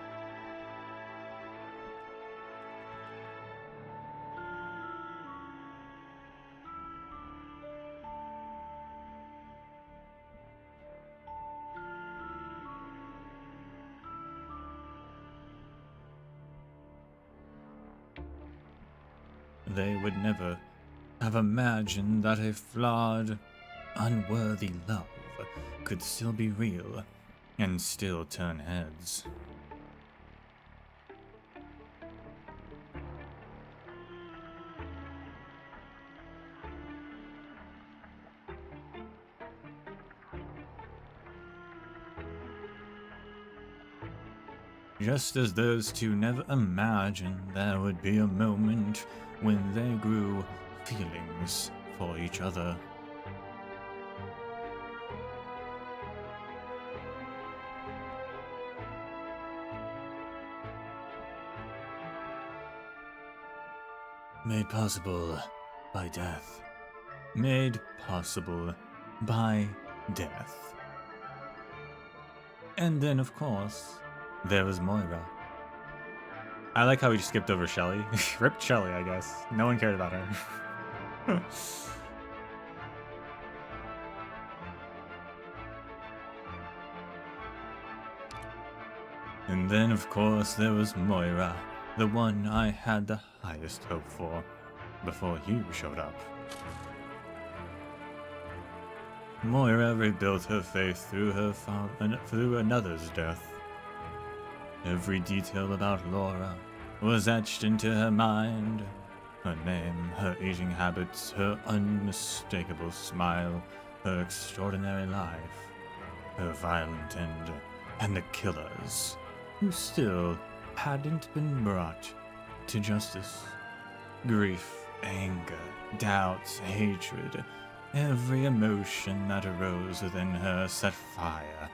They would never have imagined that a flawed, unworthy love could still be real and still turn heads. Just as those two never imagined there would be a moment when they grew feelings for each other. Made possible by death. Made possible by death. And then, of course, there was Moira. I like how we just skipped over Shelly. Ripped Shelly, I guess. No one cared about her. And then, of course, there was Moira, the one I had the highest hope for, before you showed up. Moira rebuilt her faith through another's death. Every detail about Laura was etched into her mind. Her name, her eating habits, her unmistakable smile, her extraordinary life, her violent end, and the killers, who still hadn't been brought to justice. Grief, anger, doubts, hatred, every emotion that arose within her set fire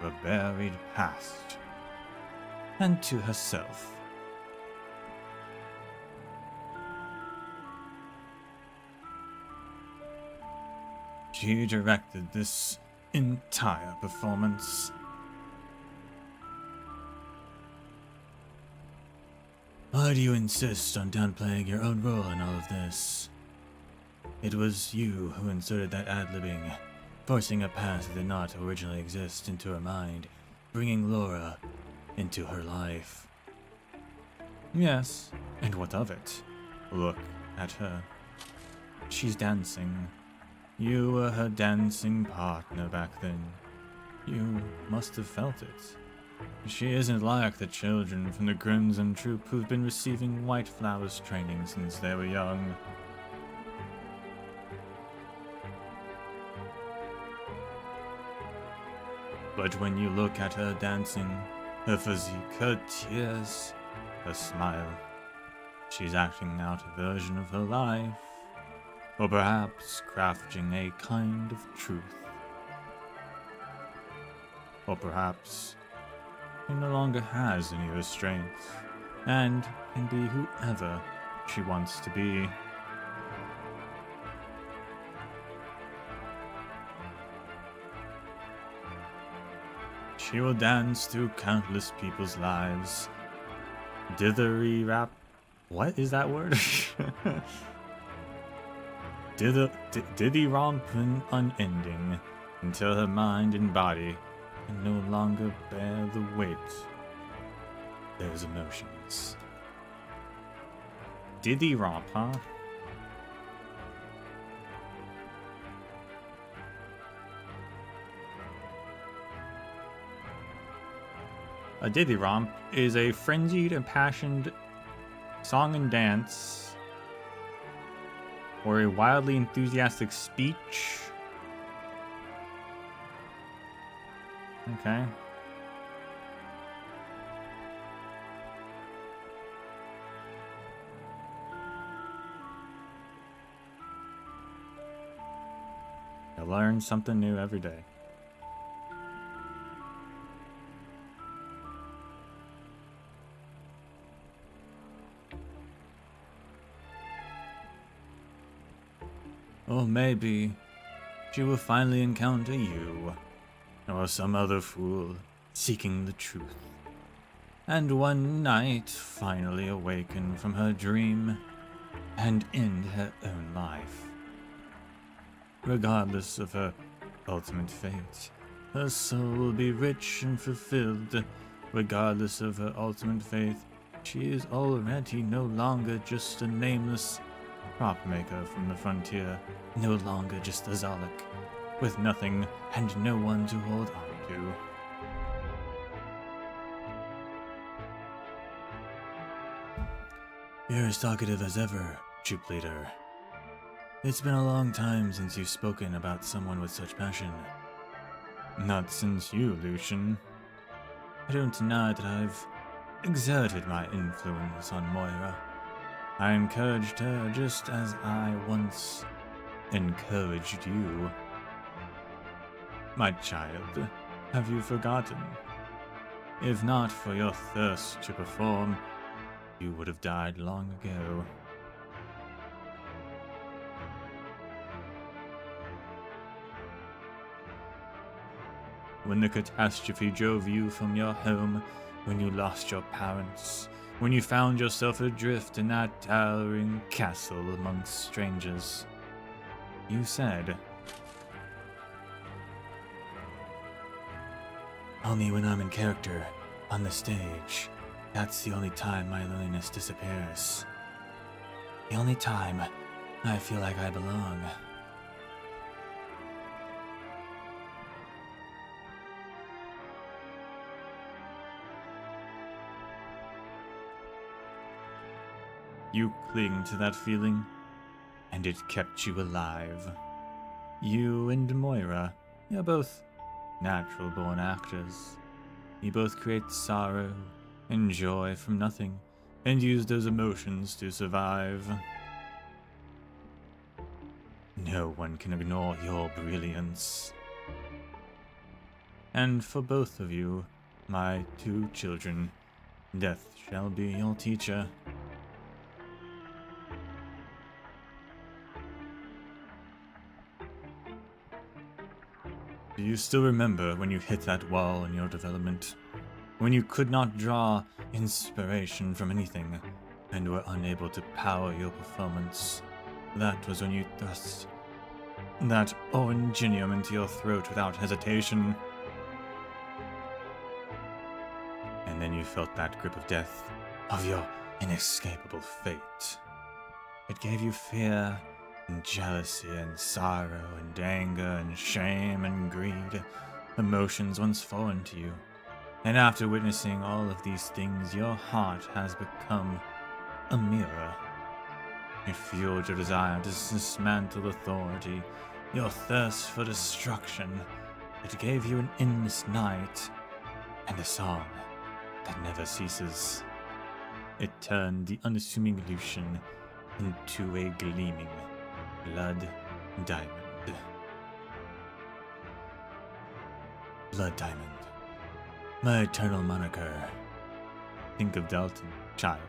to a buried past, and to herself. She directed this entire performance. Why do you insist on downplaying your own role in all of this? It was you who inserted that ad-libbing, forcing a path that did not originally exist into her mind, bringing Laura into her life. Yes, and what of it? Look at her. She's dancing. You were her dancing partner back then. You must have felt it. She isn't like the children from the Crimson Troop who've been receiving White Flowers training since they were young. But when you look at her dancing, her physique, her tears, her smile, she's acting out a version of her life, or perhaps crafting a kind of truth. Or perhaps she no longer has any restraints, and can be whoever she wants to be. She will dance through countless people's lives. Dithery rap. What is that word? Diddy romping unending, until her mind and body can no longer bear the weight of those emotions. Diddy romp, huh? A ditty romp is a frenzied, impassioned song and dance, or a wildly enthusiastic speech. Okay. I learn something new every day. Or maybe she will finally encounter you, or some other fool seeking the truth, and one night finally awaken from her dream and end her own life. Regardless of her ultimate fate, her soul will be rich and fulfilled. Regardless of her ultimate fate, she is already no longer just a nameless prop maker from the frontier, no longer just a Zolok, with nothing and no one to hold on to. You're as talkative as ever, troop leader. It's been a long time since you've spoken about someone with such passion. Not since you, Lucian. I don't deny that I've exerted my influence on Moira. I encouraged her just as I once encouraged you. My child, have you forgotten? If not for your thirst to perform, you would have died long ago. When the catastrophe drove you from your home, when you lost your parents, when you found yourself adrift in that towering castle amongst strangers, you said, "Only when I'm in character, on the stage, that's the only time my loneliness disappears. The only time I feel like I belong." You cling to that feeling, and it kept you alive. You and Moira, you're both natural-born actors. You both create sorrow and joy from nothing, and use those emotions to survive. No one can ignore your brilliance. And for both of you, my two children, death shall be your teacher. Do you still remember when you hit that wall in your development? When you could not draw inspiration from anything and were unable to power your performance? That was when you thrust that oranginium into your throat without hesitation. And then you felt that grip of death, of your inescapable fate. It gave you fear and jealousy and sorrow and anger and shame and greed, emotions once foreign to you. And after witnessing all of these things, your heart has become a mirror. It fueled your desire to dismantle authority, your thirst for destruction. It gave you an endless night and a song that never ceases. It turned the unassuming Lucian into a gleaming blood diamond. Blood Diamond, my eternal moniker. Think of Dalton, child.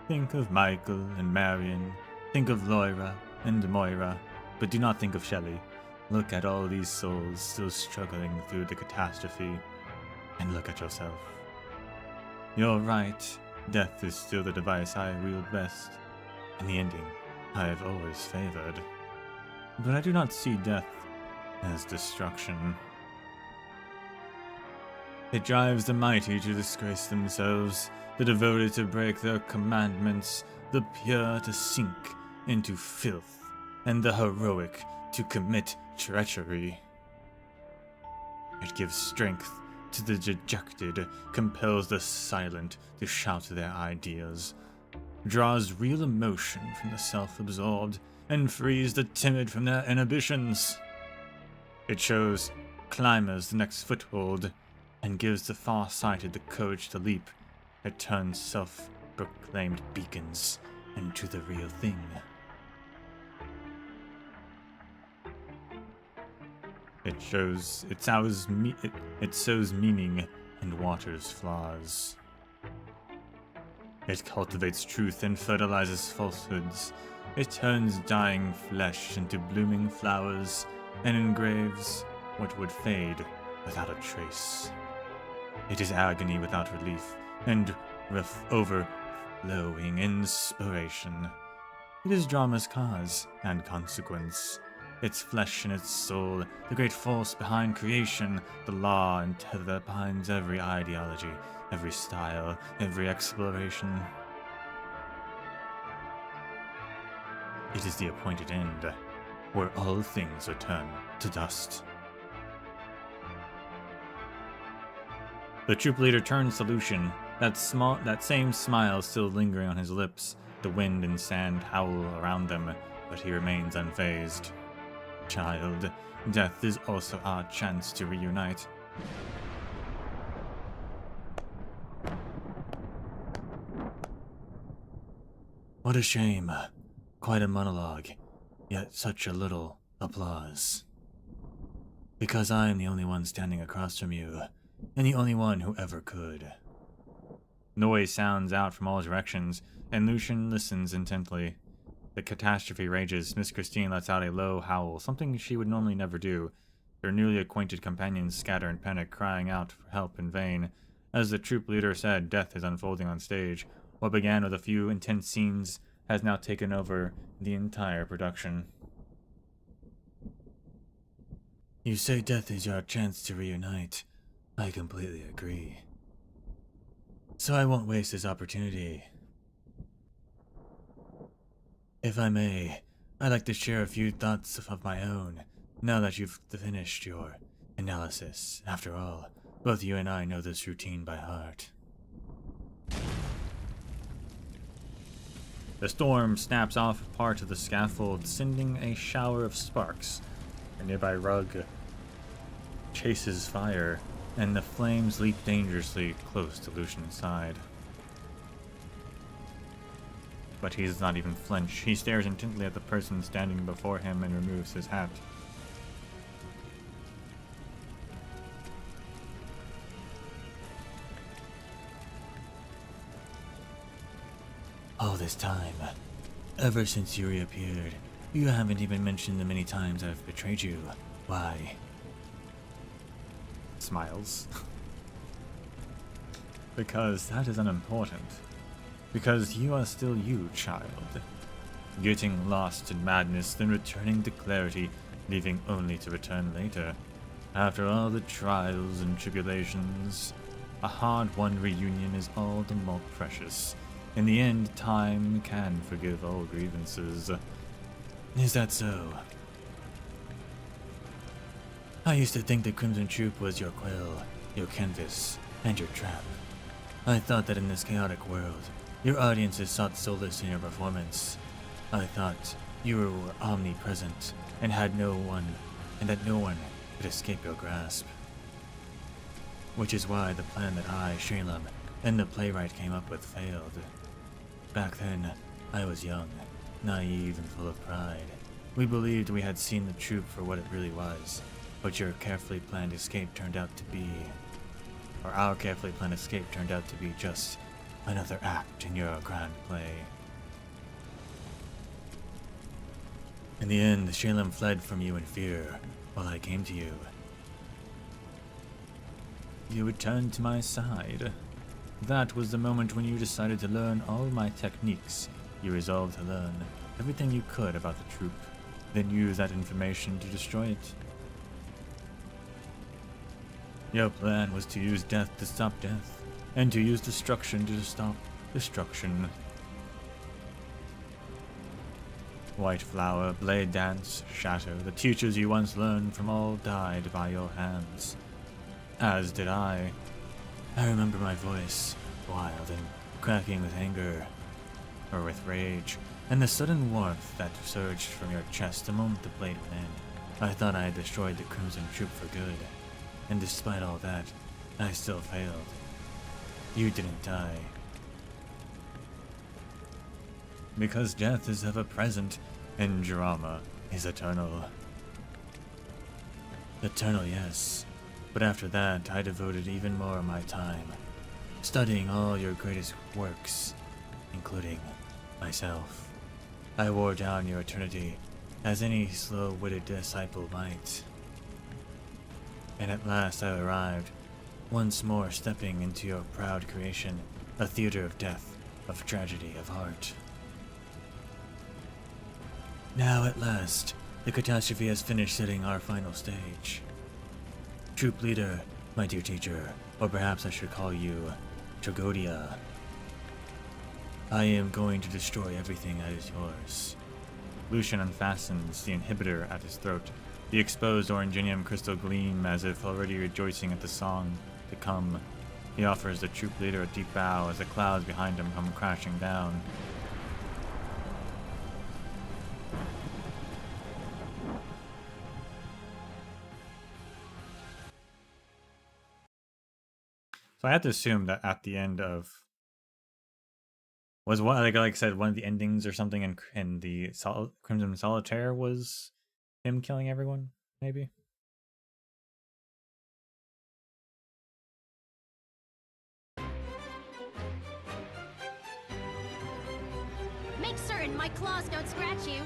Think of Michael and Marion. Think of Loira and Moira. But do not think of Shelley. Look at all these souls still struggling through the catastrophe. And look at yourself. You're right. Death is still the device I wield best. And the ending I have always favored. But I do not see death as destruction. It drives the mighty to disgrace themselves, the devoted to break their commandments, the pure to sink into filth, and the heroic to commit treachery. It gives strength to the dejected, compels the silent to shout their ideas, draws real emotion from the self-absorbed, and frees the timid from their inhibitions. It shows climbers the next foothold, and gives the far-sighted the courage to leap. It turns self-proclaimed beacons into the real thing. It sows meaning and waters flaws. It cultivates truth and fertilizes falsehoods. It turns dying flesh into blooming flowers and engraves what would fade without a trace. It is agony without relief and overflowing inspiration. It is drama's cause and consequence. Its flesh and its soul, the great force behind creation, the law and tether that binds every ideology, every style, every exploration. It is the appointed end, where all things return to dust. The troop leader turns to Lucian, that same smile still lingering on his lips. The wind and sand howl around them, but he remains unfazed. Child, death is also our chance to reunite. What a shame. Quite a monologue, yet such a little applause. Because I am the only one standing across from you, and the only one who ever could. Noise sounds out from all directions, and Lucian listens intently. The catastrophe rages. Miss Christine lets out a low howl, something she would normally never do. Her newly acquainted companions scatter in panic, crying out for help in vain. As the troop leader said, death is unfolding on stage. What began with a few intense scenes has now taken over the entire production. You say death is your chance to reunite. I completely agree. So I won't waste this opportunity. If I may, I'd like to share a few thoughts of my own, now that you've finished your analysis. After all, both you and I know this routine by heart. The storm snaps off part of the scaffold, sending a shower of sparks. A nearby rug chases fire, and the flames leap dangerously close to Lucian's side. But he does not even flinch. He stares intently at the person standing before him and removes his hat. All this time, ever since you reappeared, you haven't even mentioned the many times I've betrayed you. Why? Smiles. Because that is unimportant. Because you are still you, child. Getting lost in madness, then returning to clarity, leaving only to return later. After all the trials and tribulations, a hard-won reunion is all the more precious. In the end, time can forgive all grievances. Is that so? I used to think the Crimson Troop was your quill, your canvas, and your trap. I thought that in this chaotic world, your audiences sought solace in your performance. I thought you were omnipresent and that no one could escape your grasp. Which is why the plan that I, Shalem, and the playwright came up with failed. Back then, I was young, naive, and full of pride. We believed we had seen the troop for what it really was, but your carefully planned escape turned out to be... or our carefully planned escape turned out to be just another act in your grand play. In the end, Shalem fled from you in fear, while I came to you. You returned to my side. That was the moment when you decided to learn all my techniques. You resolved to learn everything you could about the troop, then use that information to destroy it. Your plan was to use death to stop death, and to use destruction to stop destruction. White Flower, Blade Dance, Shatter, the teachers you once learned from all died by your hands. As did I. I remember my voice, wild and cracking with anger, or with rage, and the sudden warmth that surged from your chest the moment the blade went in. I thought I had destroyed the Crimson Troop for good, and despite all that, I still failed. You didn't die. Because death is ever present, and drama is eternal. Eternal, yes. But after that, I devoted even more of my time, studying all your greatest works, including myself. I wore down your eternity, as any slow-witted disciple might. And at last I arrived, once more stepping into your proud creation, a theater of death, of tragedy, of heart. Now at last, the catastrophe has finished setting our final stage. Troop leader, my dear teacher, or perhaps I should call you Tragodia. I am going to destroy everything that is yours. Lucian unfastens the inhibitor at his throat. The exposed oranginium crystal gleam as if already rejoicing at the song to come. He offers the troop leader a deep bow as the clouds behind him come crashing down. So I have to assume that at the end of was one like I said one of the endings or something in the Crimson Solitaire was him killing everyone, maybe. Make certain my claws don't scratch you.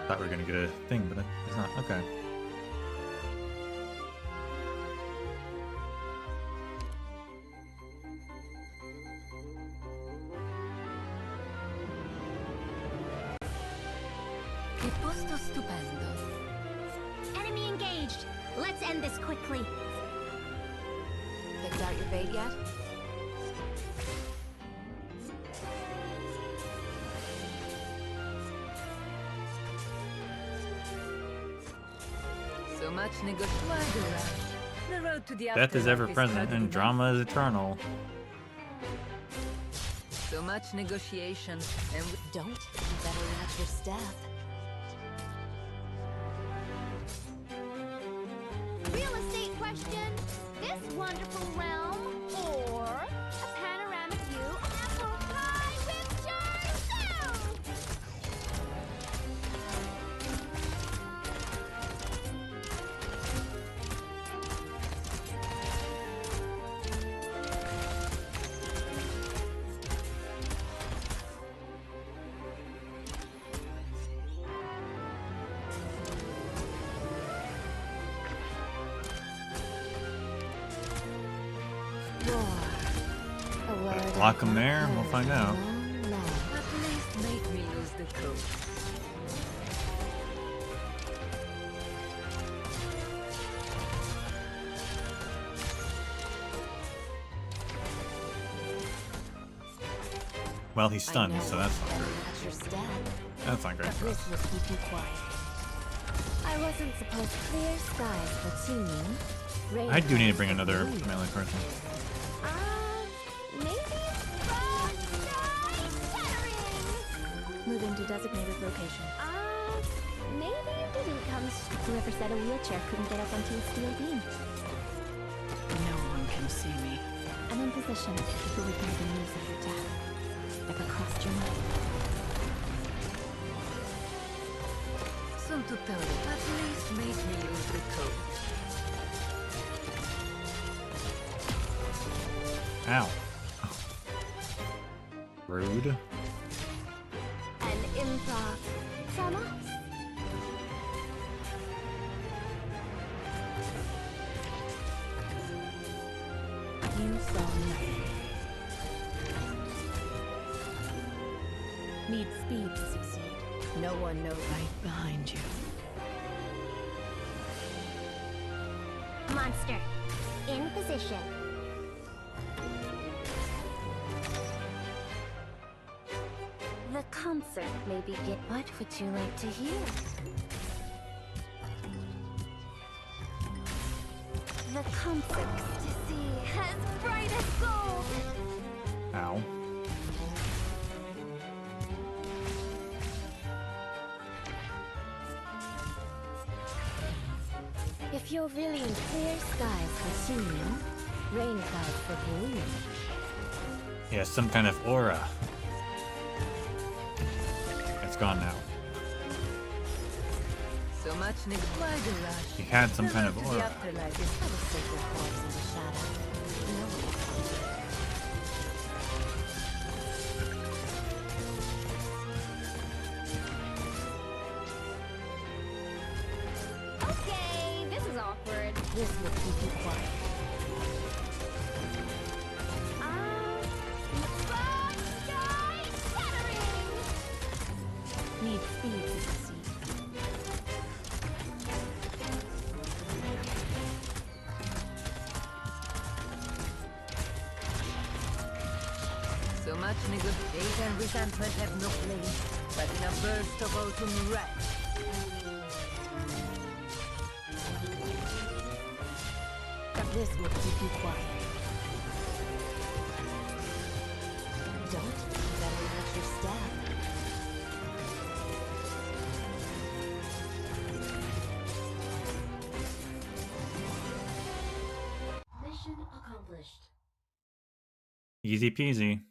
Thought we were gonna get a thing, but it's not. Okay. Che posto stupendo. Enemy engaged. Let's end this quickly. Picked out your bait yet? So much negotiation. The road to the Death is ever afterlife present crowded and with drama is eternal. So much negotiation and Don't. You better watch your step. Real estate question. This wonderful realm or a panoramic view of apple pie with yourself? Lock him there, we'll find out. at least make me lose the coat. Well, he's stunned, so that's not great. Watch your step. That's not great for This us. will keep you quiet. I wasn't supposed to clear skies for tuning. Rain I do need to bring clouds another for wind. melee person. Maybe Backseating. Moving to designated location. Maybe you didn't come. Whoever said a wheelchair couldn't get up onto a steel beam. No one can see me. I'm in position. Who would know the news of your death? Ever crossed your mind? Son tuttore, at least make me lose the coat. Ow. Rude. An improv from us. You saw nothing. Need speed to succeed. No one knows right behind you. Monster. In position. The concert may begin. What would you like to hear? The concert ecstasy as bright as gold. Ow. If you're really in clear skies for singing, rain clouds for bloom. He has some kind of aura. gone now. So much why the rush? He had some kind of The road to aura. the afterlife is Have a sacred corpse in the shadow. No one will find it. Okay, this is awkward. This will keep you quiet. Sky shattering! Need speed to succeed. So much hate and resentment have no place, but in a burst of autumn wrath. This will keep you quiet. Don't better watch your step. Mission accomplished. Easy peasy.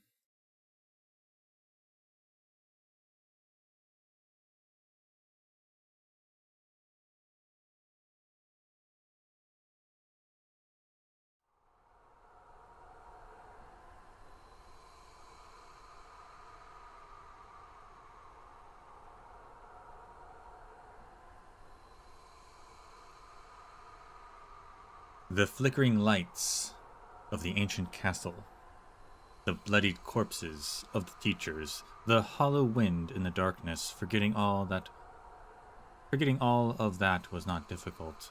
The flickering lights of the ancient castle, the bloodied corpses of the teachers, the hollow wind in the darkness, forgetting all of that was not difficult.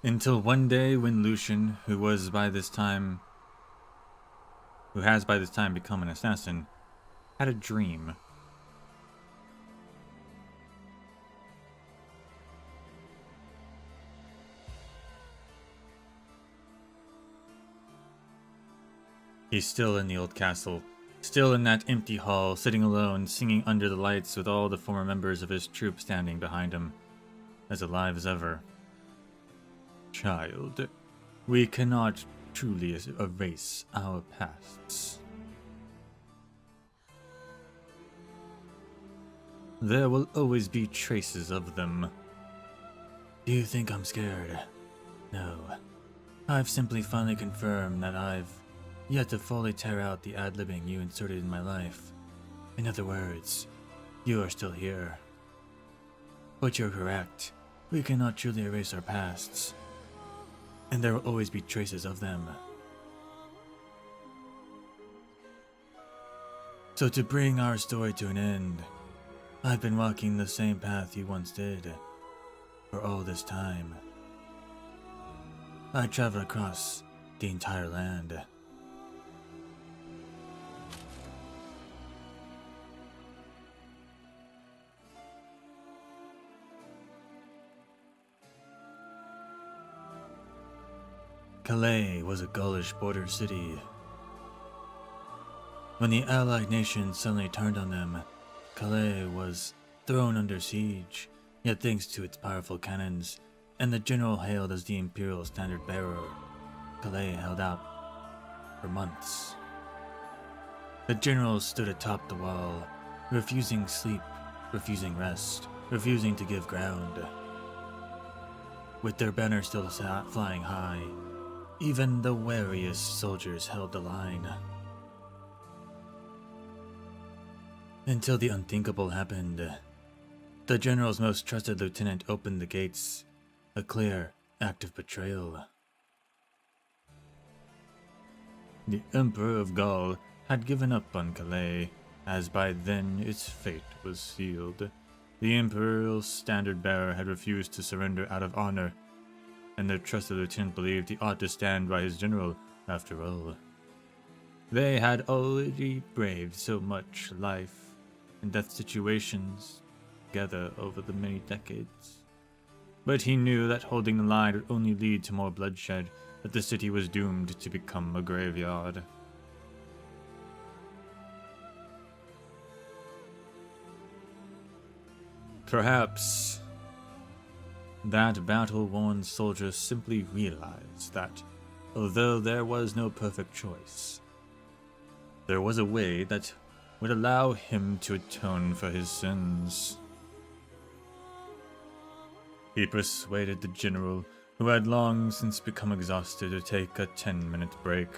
Until one day when Lucian, who has by this time become an assassin, had a dream. He's still in the old castle, still in that empty hall, sitting alone, singing under the lights with all the former members of his troop standing behind him, as alive as ever. Child, we cannot truly erase our pasts. There will always be traces of them. Do you think I'm scared? No. I've simply finally confirmed that I've yet to fully tear out the ad-libbing you inserted in my life. In other words, you are still here. But you're correct. We cannot truly erase our pasts. And there will always be traces of them. So to bring our story to an end, I've been walking the same path you once did, for all this time. I traveled across the entire land. Calais was a Gaulish border city. When the Allied nations suddenly turned on them, Calais was thrown under siege, yet thanks to its powerful cannons, and the general hailed as the Imperial standard bearer, Calais held out for months. The generals stood atop the wall, refusing sleep, refusing rest, refusing to give ground. With their banners still flying high, even the wariest soldiers held the line. Until the unthinkable happened. The general's most trusted lieutenant opened the gates, a clear act of betrayal. The Emperor of Gaul had given up on Calais, as by then its fate was sealed. The Imperial standard-bearer had refused to surrender out of honor, and their trusted lieutenant believed he ought to stand by his general, after all. They had already braved so much life and death situations together over the many decades. But he knew that holding the line would only lead to more bloodshed, that the city was doomed to become a graveyard. Perhaps that battle-worn soldier simply realized that, although there was no perfect choice, there was a way that would allow him to atone for his sins. He persuaded the general, who had long since become exhausted, to take a 10-minute break,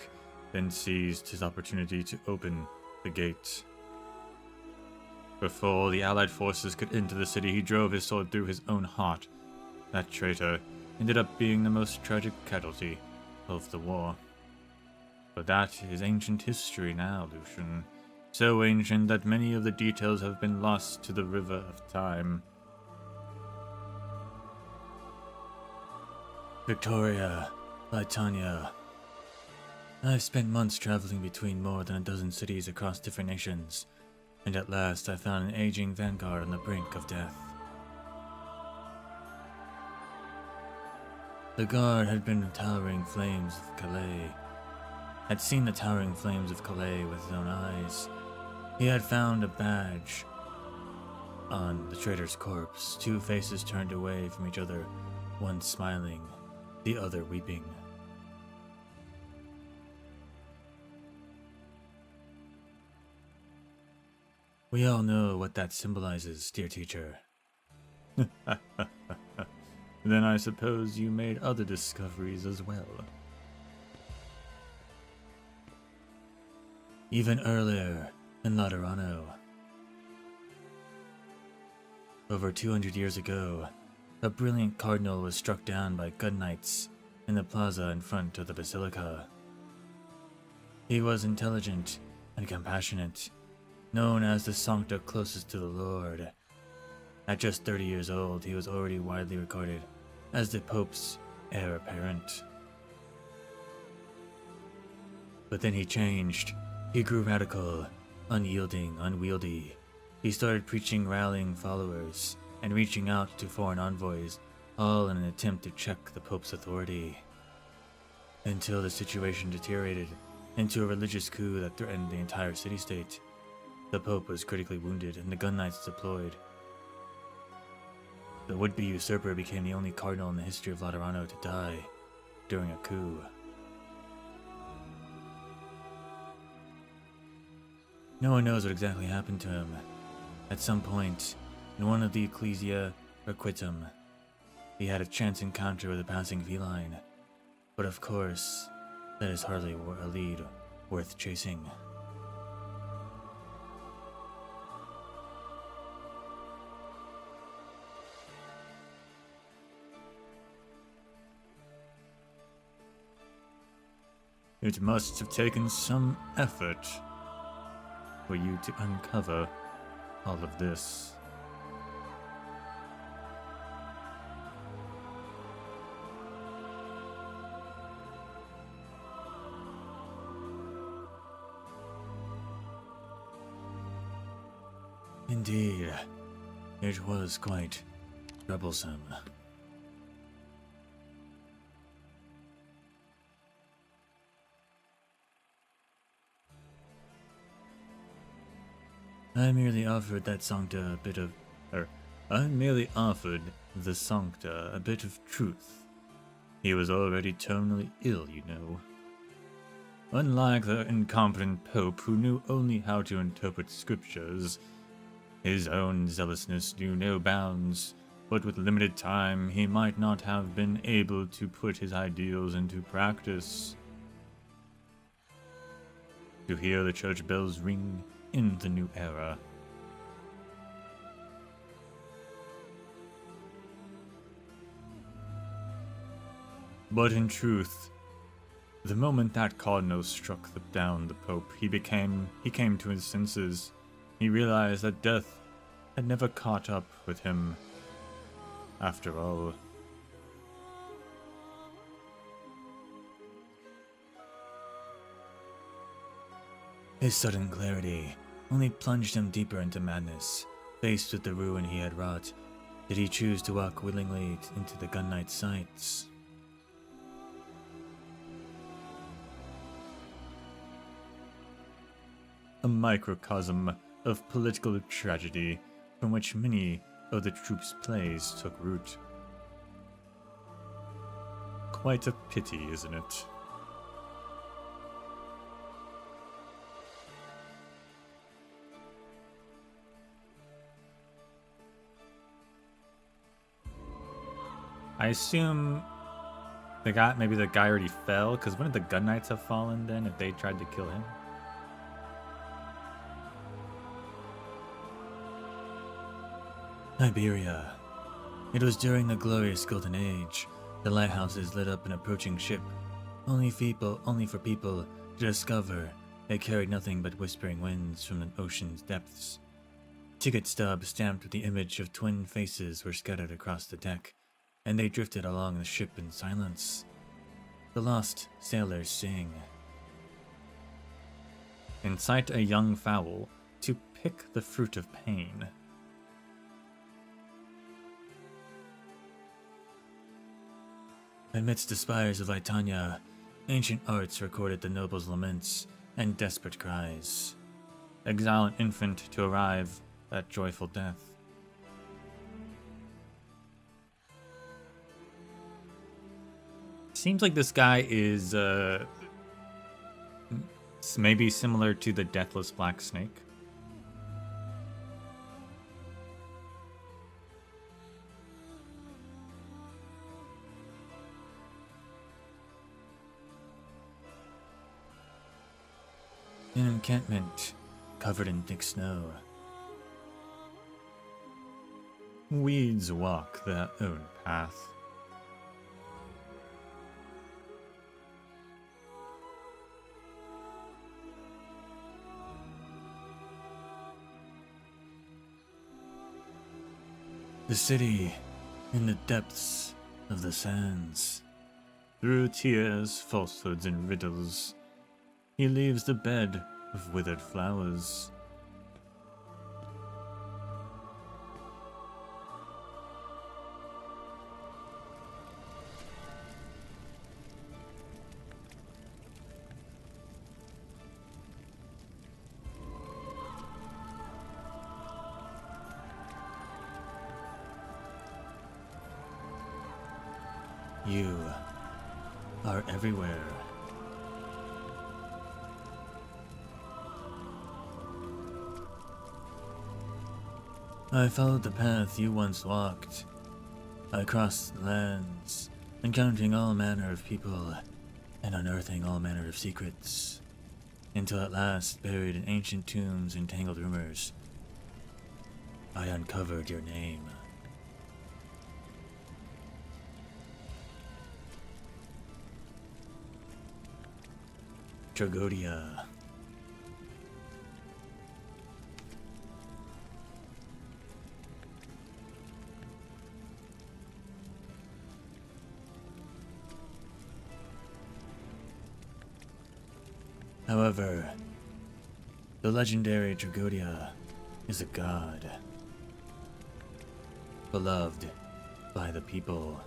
then seized his opportunity to open the gate. Before the Allied forces could enter the city, he drove his sword through his own heart. That traitor ended up being the most tragic casualty of the war. But that is ancient history now, Lucian. So ancient that many of the details have been lost to the river of time. Victoria, Litania. I've spent months traveling between more than a dozen cities across different nations, and at last I found an aging vanguard on the brink of death. The guard had been towering flames of Calais. Had seen the towering flames of Calais with his own eyes. He had found a badge on the traitor's corpse, two faces turned away from each other, one smiling, the other weeping. We all know what that symbolizes, dear teacher. Then I suppose you made other discoveries as well. Even earlier, in Laterano. Over 200 years ago, a brilliant cardinal was struck down by Arknights in the plaza in front of the basilica. He was intelligent and compassionate, known as the Sancta closest to the Lord. At just 30 years old, he was already widely regarded as the Pope's heir apparent. But then he changed. He grew radical, unyielding, unwieldy. He started preaching, rallying followers, and reaching out to foreign envoys, all in an attempt to check the Pope's authority. Until the situation deteriorated into a religious coup that threatened the entire city-state. The Pope was critically wounded and the Arknights deployed. The would-be usurper became the only cardinal in the history of Laterano to die during a coup. No one knows what exactly happened to him. At some point, in one of the Ecclesia Requitem, he had a chance encounter with a passing feline. But of course, that is hardly a lead worth chasing. It must have taken some effort for you to uncover all of this. Indeed, it was quite troublesome. I merely offered that Sancta a bit of... I merely offered the Sancta a bit of truth. He was already terminally ill, you know. Unlike the incompetent Pope who knew only how to interpret scriptures, his own zealousness knew no bounds, but with limited time he might not have been able to put his ideals into practice. To hear the church bells ring in the new era. But in truth, the moment that cardinal struck down the Pope, he came to his senses. He realized that death had never caught up with him, after all. His sudden clarity only plunged him deeper into madness. Faced with the ruin he had wrought, did he choose to walk willingly into the Arknights' sights? A microcosm of political tragedy from which many of the troops' plays took root. Quite a pity, isn't it? I assume maybe the guy already fell, because wouldn't the gun knights have fallen then if they tried to kill him? Iberia. It was during the glorious Golden Age. The lighthouses lit up an approaching ship, only for people to discover they carried nothing but whispering winds from the ocean's depths. Ticket stubs stamped with the image of twin faces were scattered across the deck, and they drifted along the ship in silence. The lost sailors sing. Incite a young fowl to pick the fruit of pain. Amidst the spires of Litania, ancient arts recorded the nobles' laments and desperate cries. Exile an infant to arrive at joyful death. Seems like this guy is maybe similar to the Deathless Black Snake. An encampment covered in thick snow. Weeds walk their own path. The city in the depths of the sands. Through tears, falsehoods, and riddles, he leaves the bed of withered flowers. You are everywhere. I followed the path you once walked. I crossed lands, encountering all manner of people and unearthing all manner of secrets, until at last, buried in ancient tombs and tangled rumors, I uncovered your name. Tragodia. However, the legendary Tragodia is a god, beloved by the people.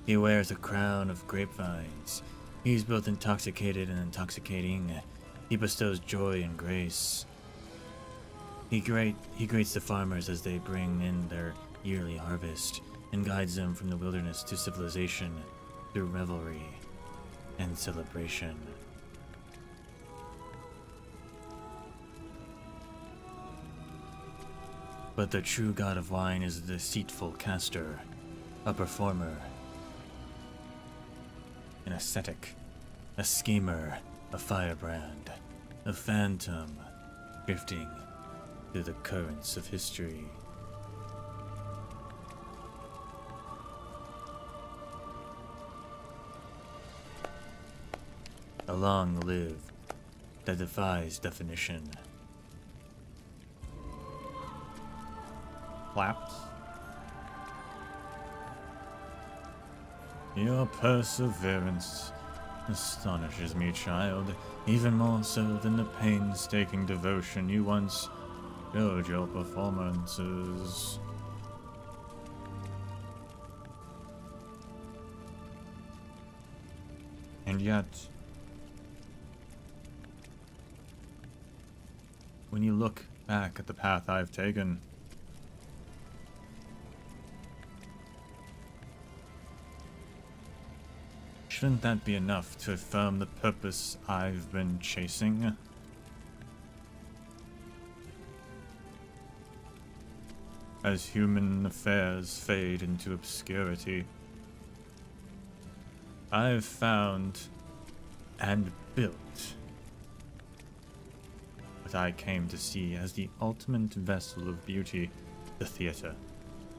He wears a crown of grapevines. He's both intoxicated and intoxicating. He bestows joy and grace. He greets the farmers as they bring in their yearly harvest and guides them from the wilderness to civilization through revelry and celebration. But the true god of wine is a deceitful caster, a performer, an ascetic, a schemer, a firebrand, a phantom drifting through the currents of history. A long-lived that defies definition. Claps. Your perseverance astonishes me, child, even more so than the painstaking devotion you once showed your performances. And yet, when you look back at the path I've taken, shouldn't that be enough to affirm the purpose I've been chasing? as human affairs fade into obscurity, I've found and built what I came to see as the ultimate vessel of beauty, the theater.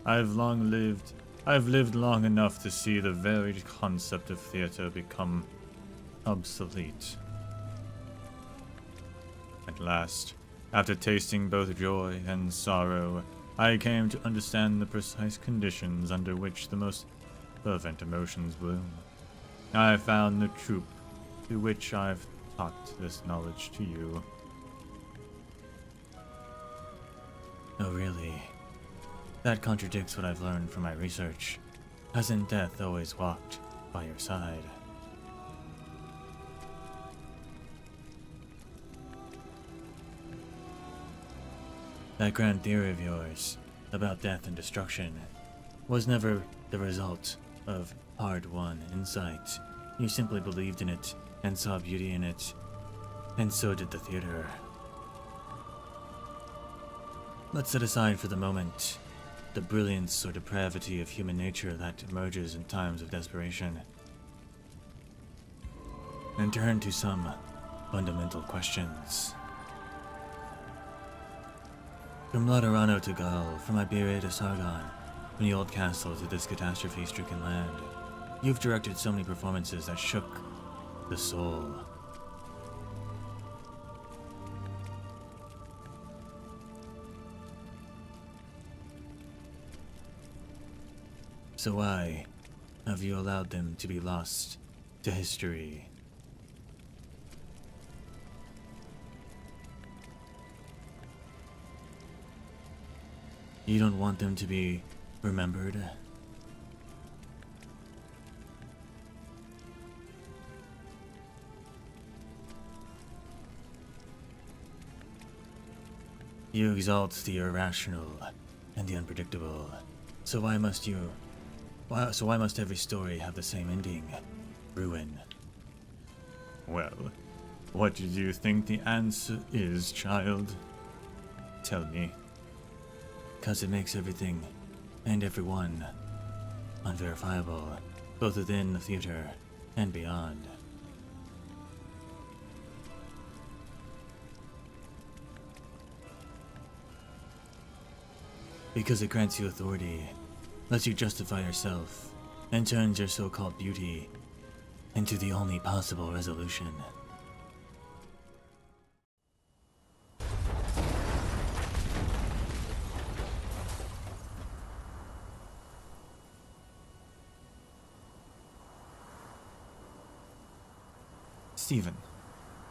I've lived long enough to see the very concept of theater become obsolete. At last, after tasting both joy and sorrow, I came to understand the precise conditions under which the most fervent emotions bloom. I found the troupe to which I've taught this knowledge to you. Oh, really? That contradicts what I've learned from my research. Hasn't death always walked by your side? That grand theory of yours about death and destruction was never the result of hard-won insight. You simply believed in it and saw beauty in it, and so did the theater. Let's set aside for the moment the brilliance or depravity of human nature that emerges in times of desperation, and turn to some fundamental questions. From Laterano to Gaul, from Iberia to Sargon, from the old castle to this catastrophe-stricken land, you've directed so many performances that shook the soul. So why have you allowed them to be lost to history? You don't want them to be remembered? You exalt the irrational and the unpredictable. So why must every story have the same ending? Ruin. Well, what do you think the answer is, child? Tell me. 'Cause it makes everything and everyone unverifiable, both within the theater and beyond. Because it grants you authority, lets you justify yourself, and turns your so-called beauty into the only possible resolution.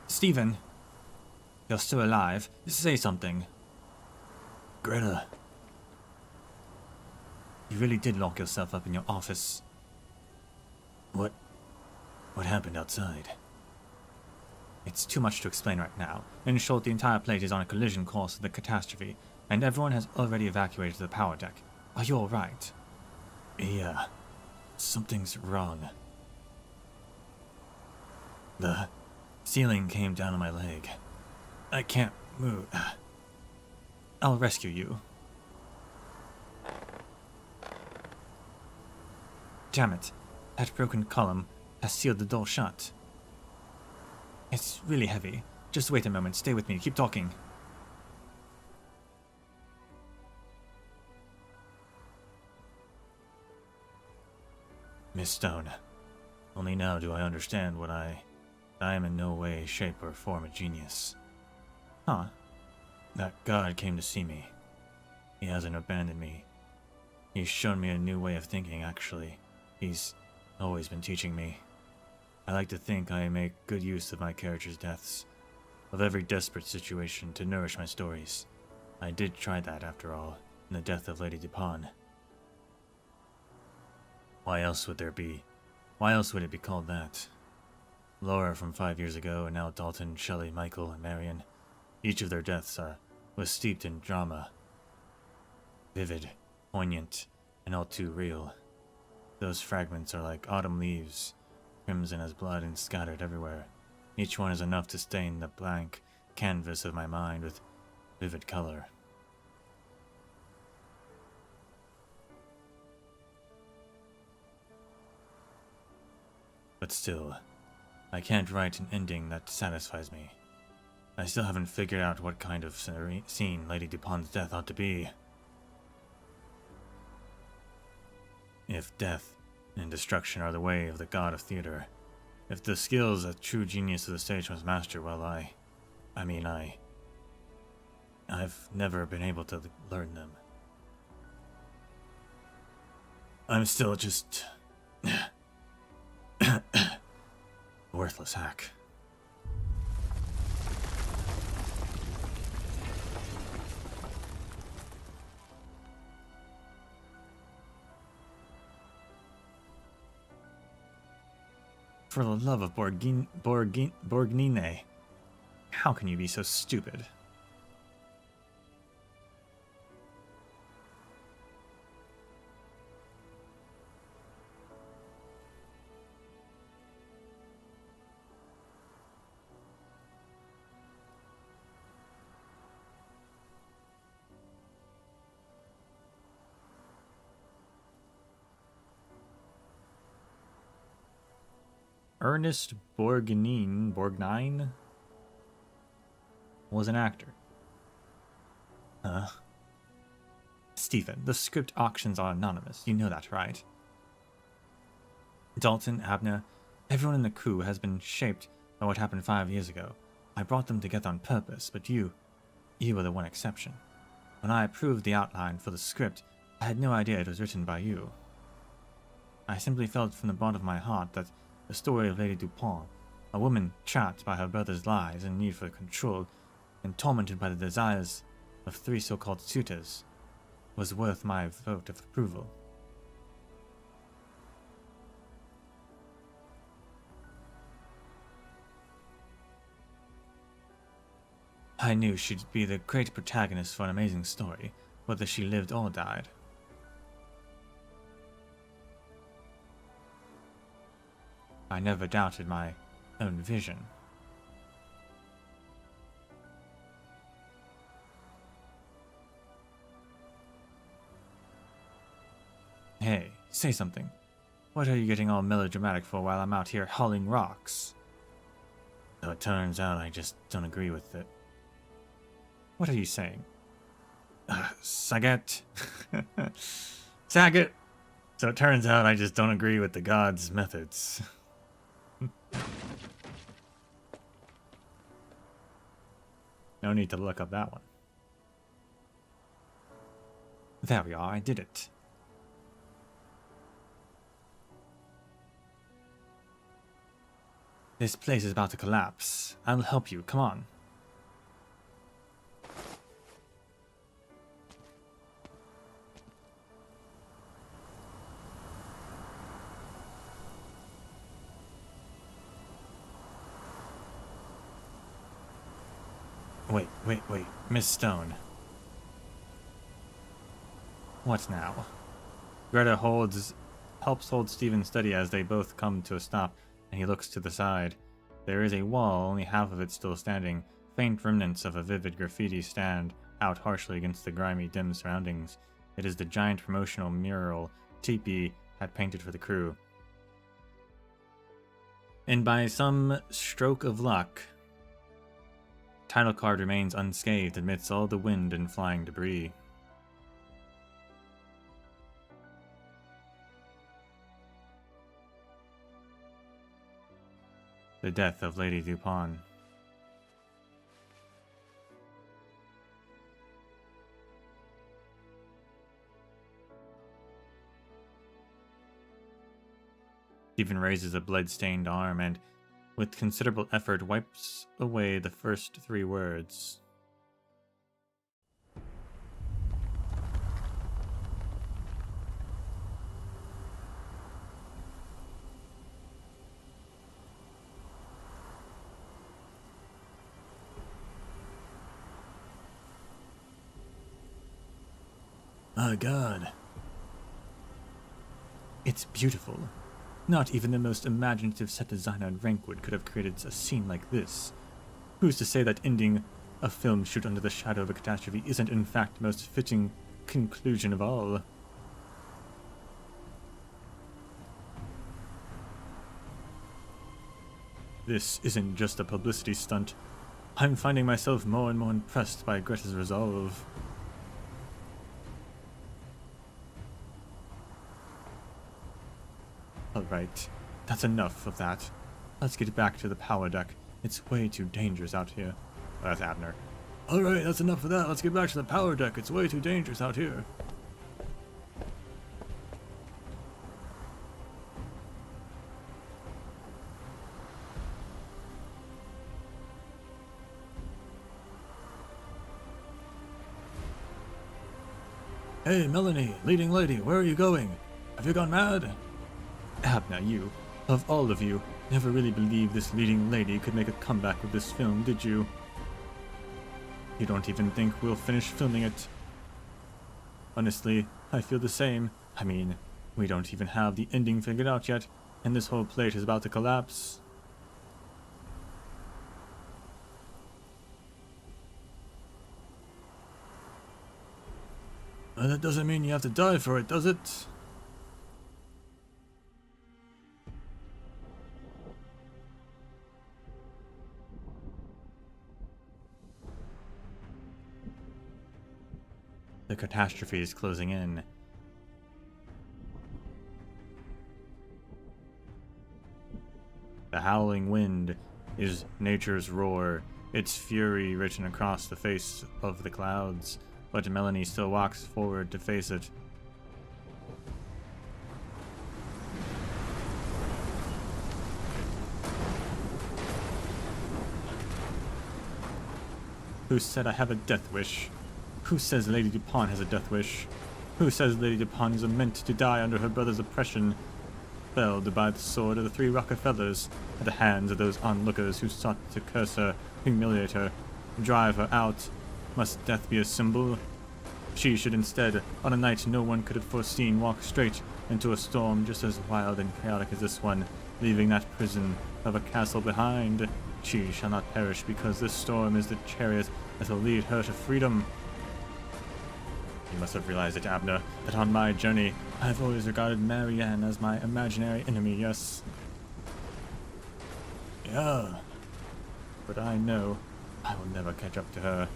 Stephen, you're still alive. Say something. Greta. You really did lock yourself up in your office. What happened outside? It's too much to explain right now. In short, the entire plate is on a collision course with the catastrophe, and everyone has already evacuated to the power deck. Are you alright? Yeah. Something's wrong. The ceiling came down on my leg. I can't move. I'll rescue you. Damn it. That broken column has sealed the door shut. It's really heavy. Just wait a moment. Stay with me. Keep talking. Miss Stone, only now do I understand what I am in no way, shape, or form a genius. Huh. That God came to see me. He hasn't abandoned me. He's shown me a new way of thinking, actually. He's always been teaching me. I like to think I make good use of my characters' deaths, of every desperate situation to nourish my stories. I did try that, after all, in the death of Lady Dupont. Why else would it be called that? Laura from 5 years ago, and now Dalton, Shelley, Michael, and Marion. Each of their deaths was steeped in drama. Vivid, poignant, and all too real. Those fragments are like autumn leaves, crimson as blood and scattered everywhere. Each one is enough to stain the blank canvas of my mind with vivid color. But still, I can't write an ending that satisfies me. I still haven't figured out what kind of scene Lady Dupon's death ought to be. If death and destruction are the way of the god of theater, if the skills a true genius of the stage must master, well, I've never been able to learn them. I'm still just worthless hack. For the love of Borgnine, how can you be so stupid? Ernest Borgnine was an actor. Stephen, the script auctions are anonymous. You know that, right? Dalton, Abner, everyone in the crew has been shaped by what happened 5 years ago. I brought them together on purpose, but you were the one exception. When I approved the outline for the script, I had no idea it was written by you. I simply felt from the bottom of my heart that the story of Lady Dupont, a woman trapped by her brother's lies and need for control, and tormented by the desires of 3 so-called suitors, was worth my vote of approval. I knew she'd be the great protagonist for an amazing story, whether she lived or died. I never doubted my own vision. Hey, say something. What are you getting all melodramatic for while I'm out here hauling rocks? So it turns out I just don't agree with it. What are you saying? Saget. Saget! So it turns out I just don't agree with the god's methods. No need to look up that one. There we are, I did it. This place is about to collapse. I'll help you, come on. Wait, Miss Stone. What now? Greta helps hold Stephen steady as they both come to a stop, and he looks to the side. There is a wall, only half of it still standing, faint remnants of a vivid graffiti stand out harshly against the grimy, dim surroundings. It is the giant promotional mural TP had painted for the crew. And by some stroke of luck, title card remains unscathed amidst all the wind and flying debris. The death of Lady Dupont. Stephen raises a blood-stained arm and, with considerable effort, wipes away the first 3 words. My God. It's beautiful. Not even the most imaginative set designer in Rankwood could have created a scene like this. Who's to say that ending a film shoot under the shadow of a catastrophe isn't in fact the most fitting conclusion of all? this isn't just a publicity stunt. I'm finding myself more and more impressed by Greta's resolve. Alright, that's enough of that. Let's get back to the power deck. It's way too dangerous out here. That's Abner. Alright, that's enough of that. Let's get back to the power deck. It's way too dangerous out here. Hey, Melanie, leading lady, where are you going? Have you gone mad? Abner, you, of all of you, never really believed this leading lady could make a comeback with this film, did you? You don't even think we'll finish filming it. Honestly, I feel the same. I mean, we don't even have the ending figured out yet, and this whole plate is about to collapse. That doesn't mean you have to die for it, does it? The catastrophe is closing in. The howling wind is nature's roar, its fury written across the face of the clouds, but Melanie still walks forward to face it. Who said I have a death wish? Who says Lady Dupont has a death wish? Who says Lady Dupont is meant to die under her brother's oppression? Felled by the sword of the three Rockefellers, at the hands of those onlookers who sought to curse her, humiliate her, drive her out. Must death be a symbol? She should instead, on a night no one could have foreseen, walk straight into a storm just as wild and chaotic as this one, leaving that prison of a castle behind. She shall not perish because this storm is the chariot that will lead her to freedom. You must have realized it, Abner, that on my journey, I've always regarded Marianne as my imaginary enemy, yes? Yeah. But I know I will never catch up to her.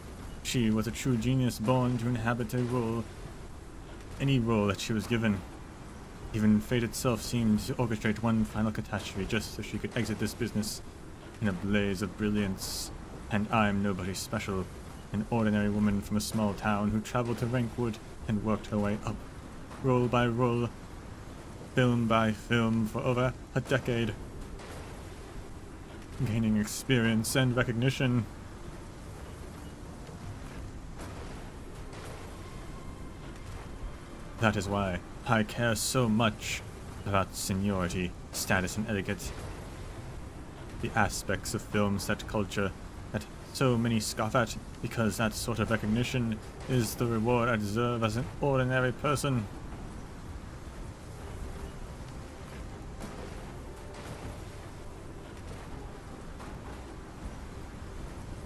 She was a true genius born to inhabit a role. Any role that she was given. Even fate itself seemed to orchestrate one final catastrophe just so she could exit this business in a blaze of brilliance. And I'm nobody special. An ordinary woman from a small town who traveled to Rankwood and worked her way up, role by role, film by film for over a decade, gaining experience and recognition. That is why I care so much about seniority, status, and etiquette. The aspects of film set culture that so many scoff at, because that sort of recognition is the reward I deserve as an ordinary person.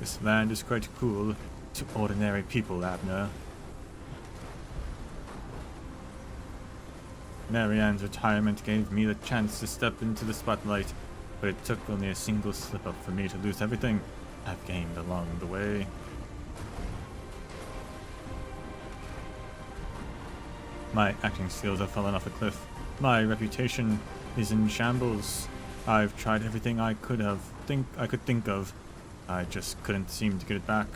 This land is quite cruel to ordinary people, Abner. Marianne's retirement gave me the chance to step into the spotlight, but it took only a single slip-up for me to lose everything I've gained along the way. My acting skills have fallen off a cliff. My reputation is in shambles. I've tried everything I could think of. I just couldn't seem to get it back.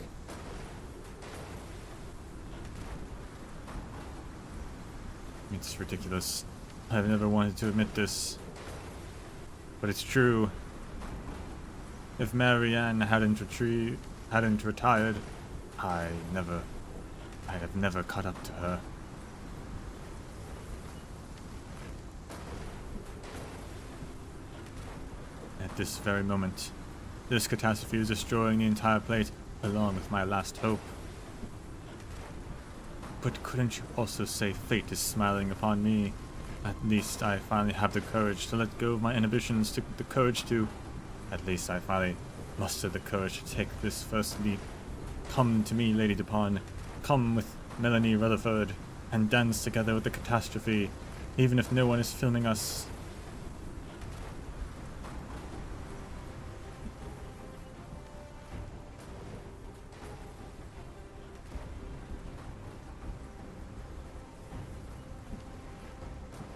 It's ridiculous. I've never wanted to admit this, but it's true. If Marianne hadn't retired, I'd have never caught up to her. At this very moment, this catastrophe is destroying the entire plate, along with my last hope. But couldn't you also say fate is smiling upon me? At least I finally have the courage to let go of my inhibitions, At least I finally mustered the courage to take this first leap. Come to me, Lady Dupont. Come with Melanie Rutherford, and dance together with the catastrophe, even if no one is filming us.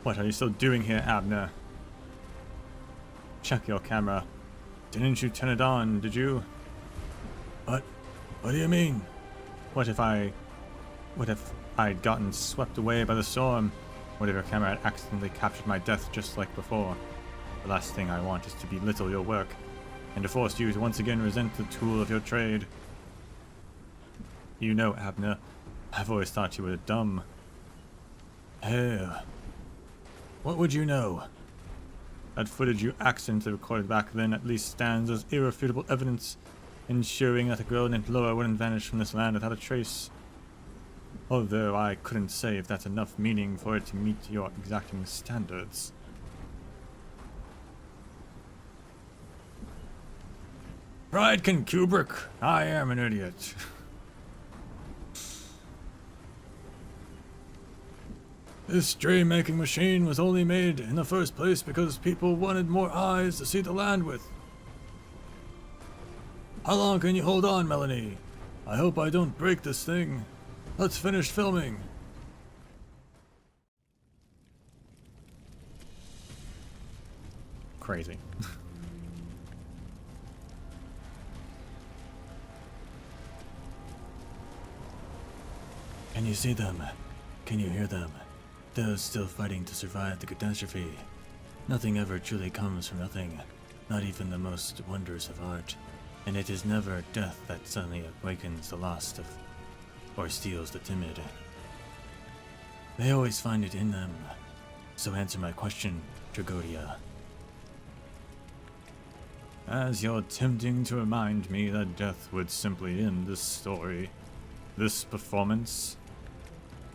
What are you still doing here, Abner? Check your camera. Didn't you turn it on, did you? What do you mean? What if I'd gotten swept away by the storm? What if your camera had accidentally captured my death just like before? The last thing I want is to belittle your work, and to force you to once again resent the tool of your trade. You know, Abner, I've always thought you were dumb. Hey, what would you know? That footage you accidentally recorded back then at least stands as irrefutable evidence, ensuring that a girl named Laura wouldn't vanish from this land without a trace. Although I couldn't say if that's enough meaning for it to meet your exacting standards. Friedkin Kubrick, I am an idiot. This dream-making machine was only made in the first place because people wanted more eyes to see the land with. How long can you hold on, Melanie? I hope I don't break this thing. Let's finish filming. Crazy. Can you see them? Can you hear them? Those still fighting to survive the catastrophe. Nothing ever truly comes from nothing, not even the most wonders of art. And it is never death that suddenly awakens the lost of, or steals the timid. They always find it in them. So answer my question, Tragodia. As you're tempting to remind me that death would simply end this story, this performance,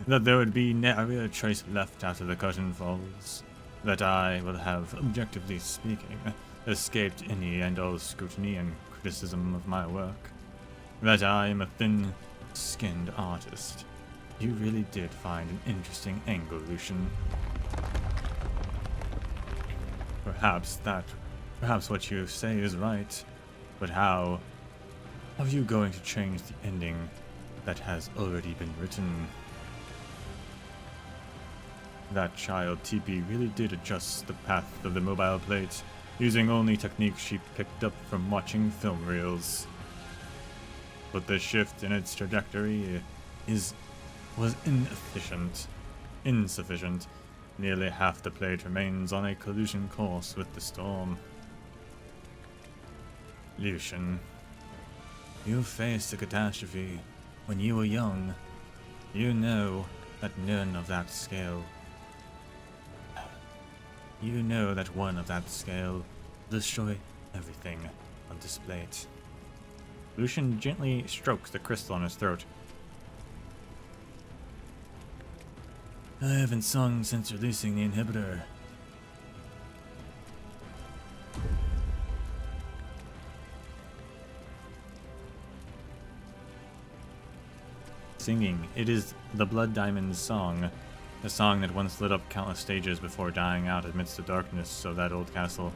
that there would be nary a trace left after the curtain falls, that I will have, objectively speaking, escaped any and all scrutiny and criticism of my work, that I am a thin-skinned artist. You really did find an interesting angle, Lucian. Perhaps what you say is right, but how are you going to change the ending that has already been written? That child TP really did adjust the path of the mobile plate, using only techniques she picked up from watching film reels. But the shift in its trajectory was insufficient. Nearly half the plate remains on a collision course with the storm. Lucian, you faced a catastrophe when you were young. You know that none of that scale. You know that one of that scale will destroy everything on this plate. Lucian gently strokes the crystal on his throat. I haven't sung since releasing the inhibitor. Singing, it is the Blood Diamond's song, a song that once lit up countless stages before dying out amidst the darkness of that old castle.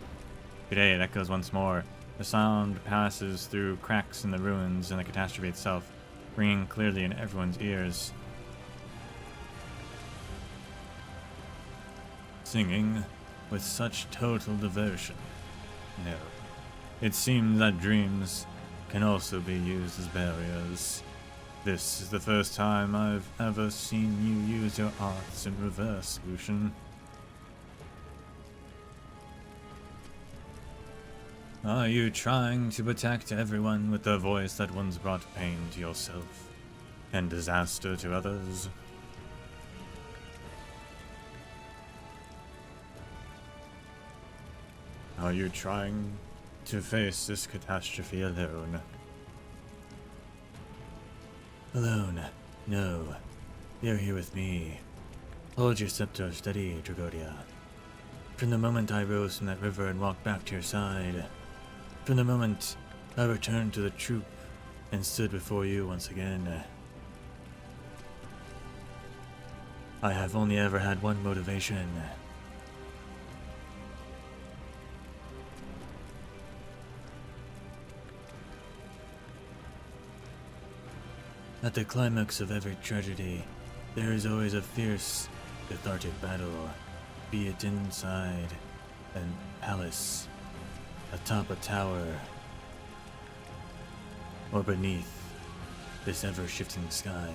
Today it echoes once more. The sound passes through cracks in the ruins and the catastrophe itself, ringing clearly in everyone's ears. Singing with such total devotion. No. It seems that dreams can also be used as barriers. This is the first time I've ever seen you use your arts in reverse, Lucian. Are you trying to protect everyone with the voice that once brought pain to yourself and disaster to others? Are you trying to face this catastrophe alone? Alone? No. You're here with me. Hold your scepter steady, Tragodia. From the moment I rose from that river and walked back to your side, from the moment I returned to the troop and stood before you once again, I have only ever had one motivation. At the climax of every tragedy, there is always a fierce, cathartic battle. be it inside a palace, atop a tower, or beneath this ever-shifting sky.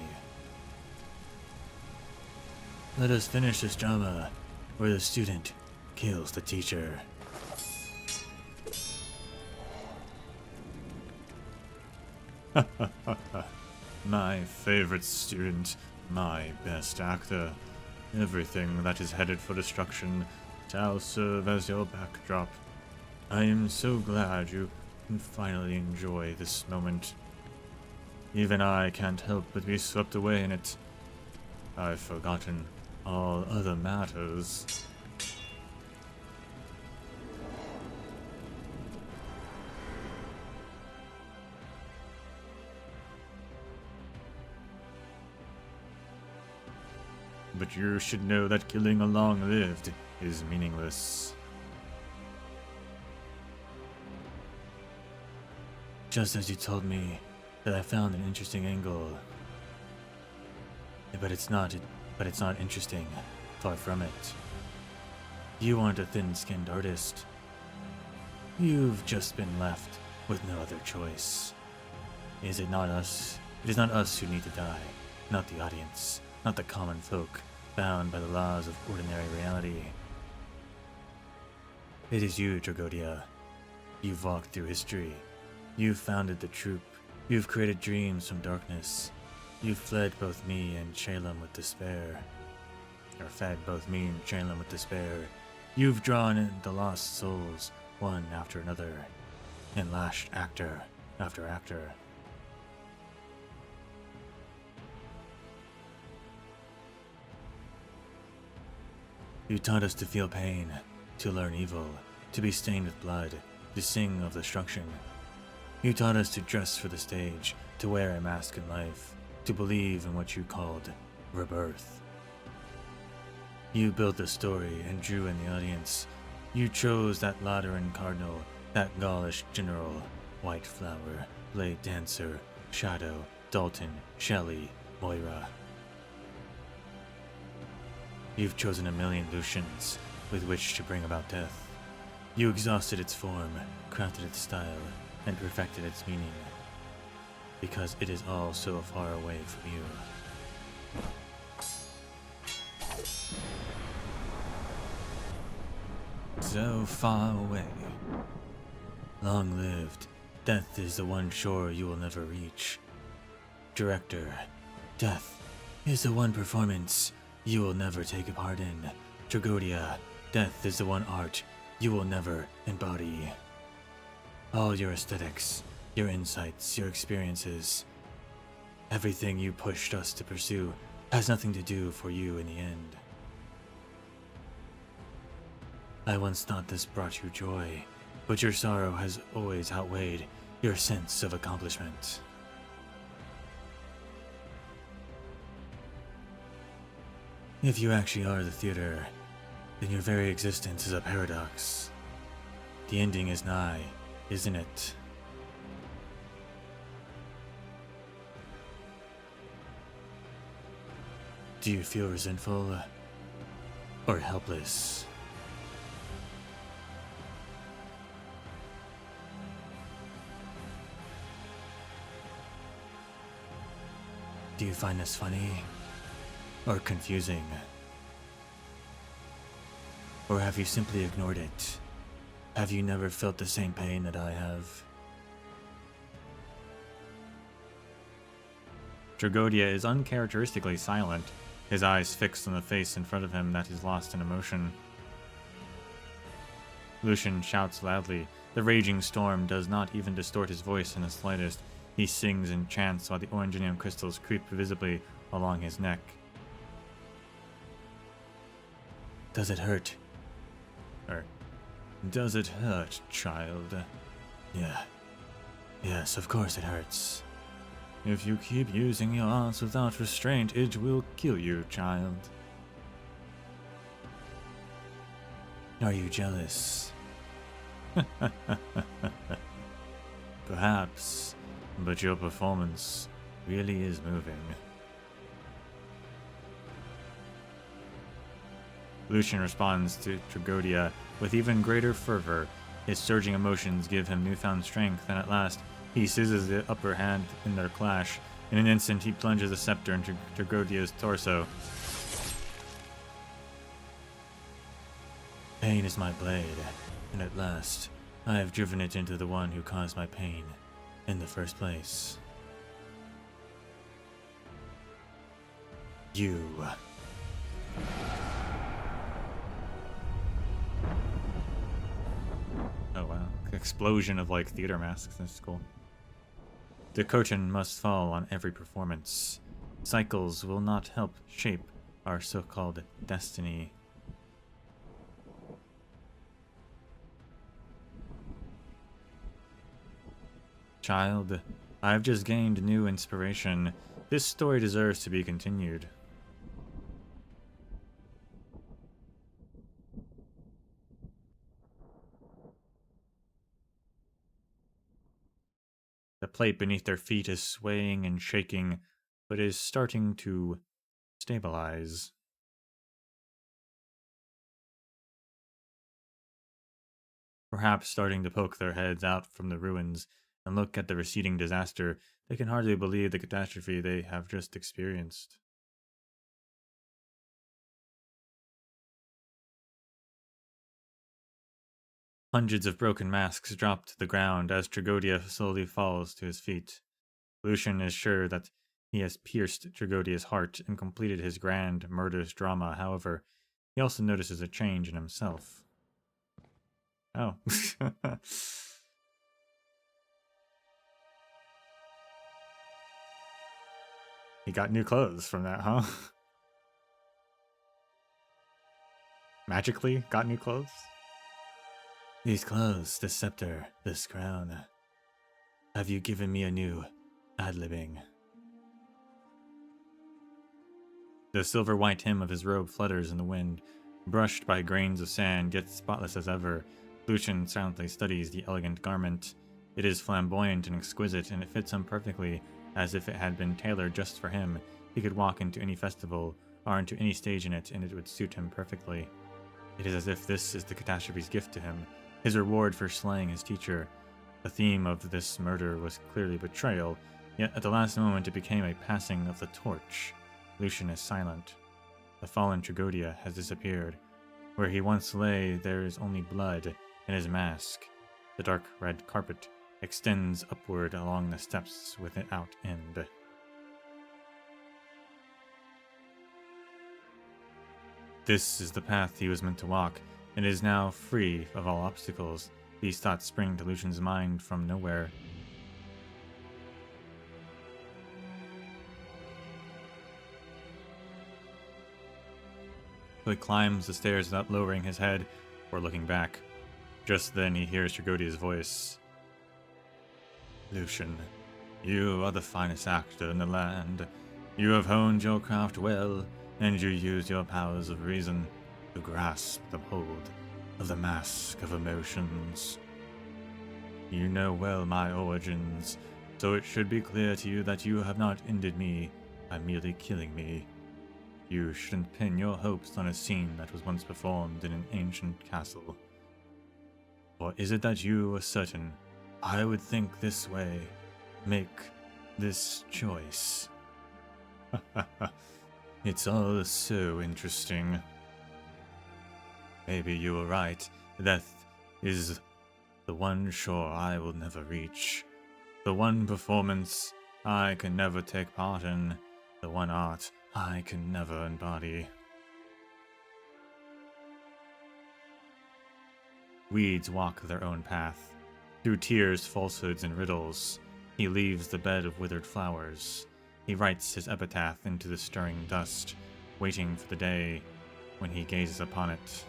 Let us finish this drama where the student kills the teacher. My favorite student, my best actor. Everything that is headed for destruction shall serve as your backdrop. I am so glad you can finally enjoy this moment. Even I can't help but be swept away in it. I've forgotten all other matters. But you should know that killing a long-lived is meaningless. Just as you told me that I found an interesting angle. But it's not interesting. Far from it. You aren't a thin-skinned artist. You've just been left with no other choice. It is not us who need to die, not the audience, not the common folk, bound by the laws of ordinary reality. It is you, Dragodia. You've walked through history. You've founded the troupe. You've created dreams from darkness. You've fled both me and Shalem with despair. Or fed both me and Shalem with despair. You've drawn in the lost souls, one after another, and lashed actor after actor. You taught us to feel pain, to learn evil, to be stained with blood, to sing of destruction. You taught us to dress for the stage, to wear a mask in life, to believe in what you called rebirth. You built the story and drew in the audience. You chose that Lateran cardinal, that Gaulish general, White Flower, Blade Dancer, Shadow, Dalton, Shelley, Moira. You've chosen a million Lucians with which to bring about death. You exhausted its form, crafted its style, and perfected its meaning, because it is all so far away from you. So far away. Long lived, death is the one shore you will never reach. Director, death is the one performance you will never take a part in. Dragodia, death is the one art you will never embody. All your aesthetics, your insights, your experiences, everything you pushed us to pursue has nothing to do for you in the end. I once thought this brought you joy, but your sorrow has always outweighed your sense of accomplishment. If you actually are the theater, then your very existence is a paradox. The ending is nigh, isn't it? Do you feel resentful or helpless? Do you find this funny or confusing? Or have you simply ignored it? Have you never felt the same pain that I have? Dragodia is uncharacteristically silent, his eyes fixed on the face in front of him that is lost in emotion. Lucian shouts loudly. The raging storm does not even distort his voice in the slightest. He sings and chants while the oranginium crystals creep visibly along his neck. Does it hurt? Does it hurt, child? Yeah. Yes, of course it hurts. If you keep using your arts without restraint, it will kill you, child. Are you jealous? Perhaps, but your performance really is moving. Lucian responds to Tragodia with even greater fervor. His surging emotions give him newfound strength, and at last he seizes the upper hand in their clash. In an instant, he plunges a scepter into Tragodia's torso. Pain is my blade, and at last I have driven it into the one who caused my pain in the first place. You. Oh wow. Explosion of like theater masks. That's cool. The curtain must fall on every performance. Cycles will not help shape our so-called destiny. Child, I have just gained new inspiration. This story deserves to be continued. The plate beneath their feet is swaying and shaking, but is starting to stabilize. Perhaps starting to poke their heads out from the ruins and look at the receding disaster, they can hardly believe the catastrophe they have just experienced. Hundreds of broken masks drop to the ground as Tragodia slowly falls to his feet. Lucian is sure that he has pierced Tragodia's heart and completed his grand, murderous drama. However, he also notices a change in himself. Oh. He got new clothes from that, huh? Magically got new clothes? These clothes, this scepter, this crown. Have you given me a new ad-libbing? The silver-white hem of his robe flutters in the wind, brushed by grains of sand, yet spotless as ever. Lucian silently studies the elegant garment. It is flamboyant and exquisite, and it fits him perfectly, as if it had been tailored just for him. He could walk into any festival, or into any stage in it, and it would suit him perfectly. It is as if this is the catastrophe's gift to him, his reward for slaying his teacher. The theme of this murder was clearly betrayal, yet at the last moment it became a passing of the torch. Lucian is silent. The fallen Tragodia has disappeared. Where he once lay, there is only blood and his mask. The dark red carpet extends upward along the steps without end. This is the path he was meant to walk, and is now free of all obstacles. These thoughts spring to Lucian's mind from nowhere. So he climbs the stairs without lowering his head or looking back. Just then he hears Tragodia's voice. Lucian, you are the finest actor in the land. You have honed your craft well, and you used your powers of reason to grasp the hold of the mask of emotions. You know well my origins, so it should be clear to you that you have not ended me by merely killing me. You shouldn't pin your hopes on a scene that was once performed in an ancient castle. Or is it that you are certain I would think this way, make this choice? It's all so interesting. Maybe you were right. Death is the one shore I will never reach. The one performance I can never take part in. The one art I can never embody. Weeds walk their own path. Through tears, falsehoods, and riddles, he leaves the bed of withered flowers. He writes his epitaph into the stirring dust, waiting for the day when he gazes upon it.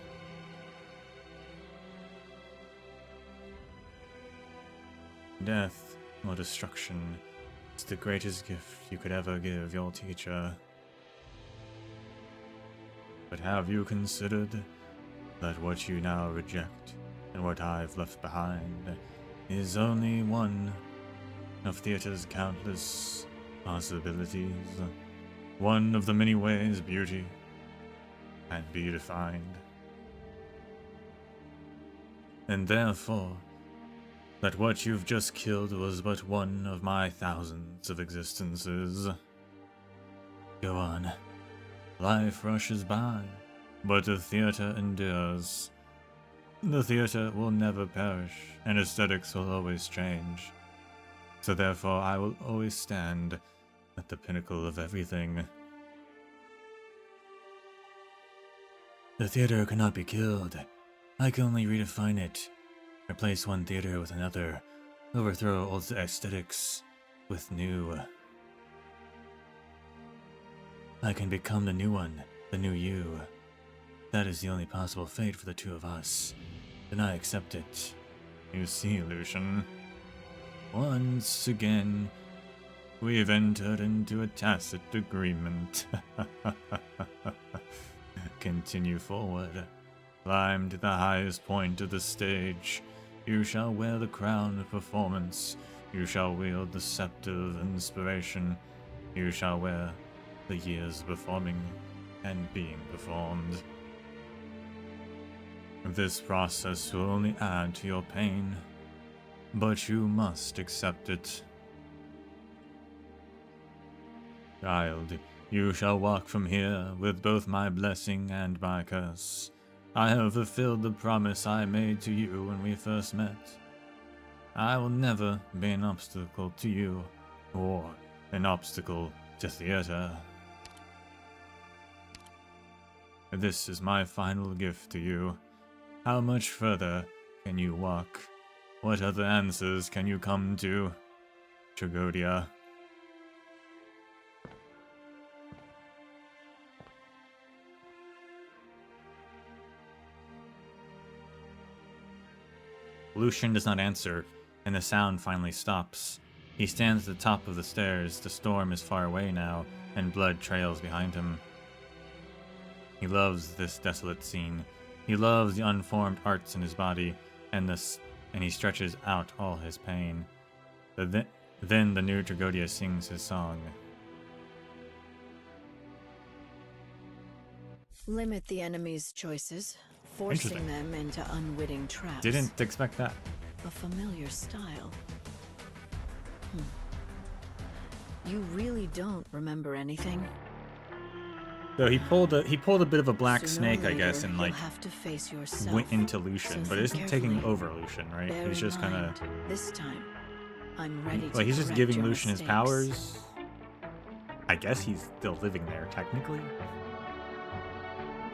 Death or destruction is the greatest gift you could ever give your teacher. But have you considered that what you now reject and what I've left behind is only one of theater's countless possibilities? One of the many ways beauty and be defined. And therefore, that what you've just killed was but one of my thousands of existences. Go on. Life rushes by, but the theater endures. The theater will never perish, and aesthetics will always change. So therefore I will always stand at the pinnacle of everything. The theater cannot be killed. I can only redefine it. Replace one theater with another. Overthrow old aesthetics with new. I can become the new one, the new you. That is the only possible fate for the two of us. Then I accept it. You see, Lucian, Once again, we've entered into a tacit agreement. continue forward. Climb to the highest point of the stage. You shall wear the crown of performance. You shall wield the scepter of inspiration. You shall wear the years performing and being performed. This process will only add to your pain, but you must accept it. Child, you shall walk from here with both my blessing and my curse. I have fulfilled the promise I made to you when we first met. I will never be an obstacle to you, or an obstacle to theater. This is my final gift to you. How much further can you walk? What other answers can you come to, Tragodia? Lucian does not answer, and the sound finally stops. He stands at the top of the stairs. The storm is far away now, and blood trails behind him. He loves this desolate scene. He loves the unformed arts in his body, and he stretches out all his pain. Then the new Tragodia sings his song. Limit the enemy's choices, forcing them into unwitting traps. Didn't expect that. A familiar style. You really don't remember anything? So he pulled a bit of a black Sooner or snake, I guess, later, and you'll like have to face yourself. went into Lucian, So but think isn't taking carefully. over Lucian, right? Bear He's in just kind of mind, this time, I'm ready to like he's just correct giving your Lucian his mistakes. powers. I guess he's still living there technically,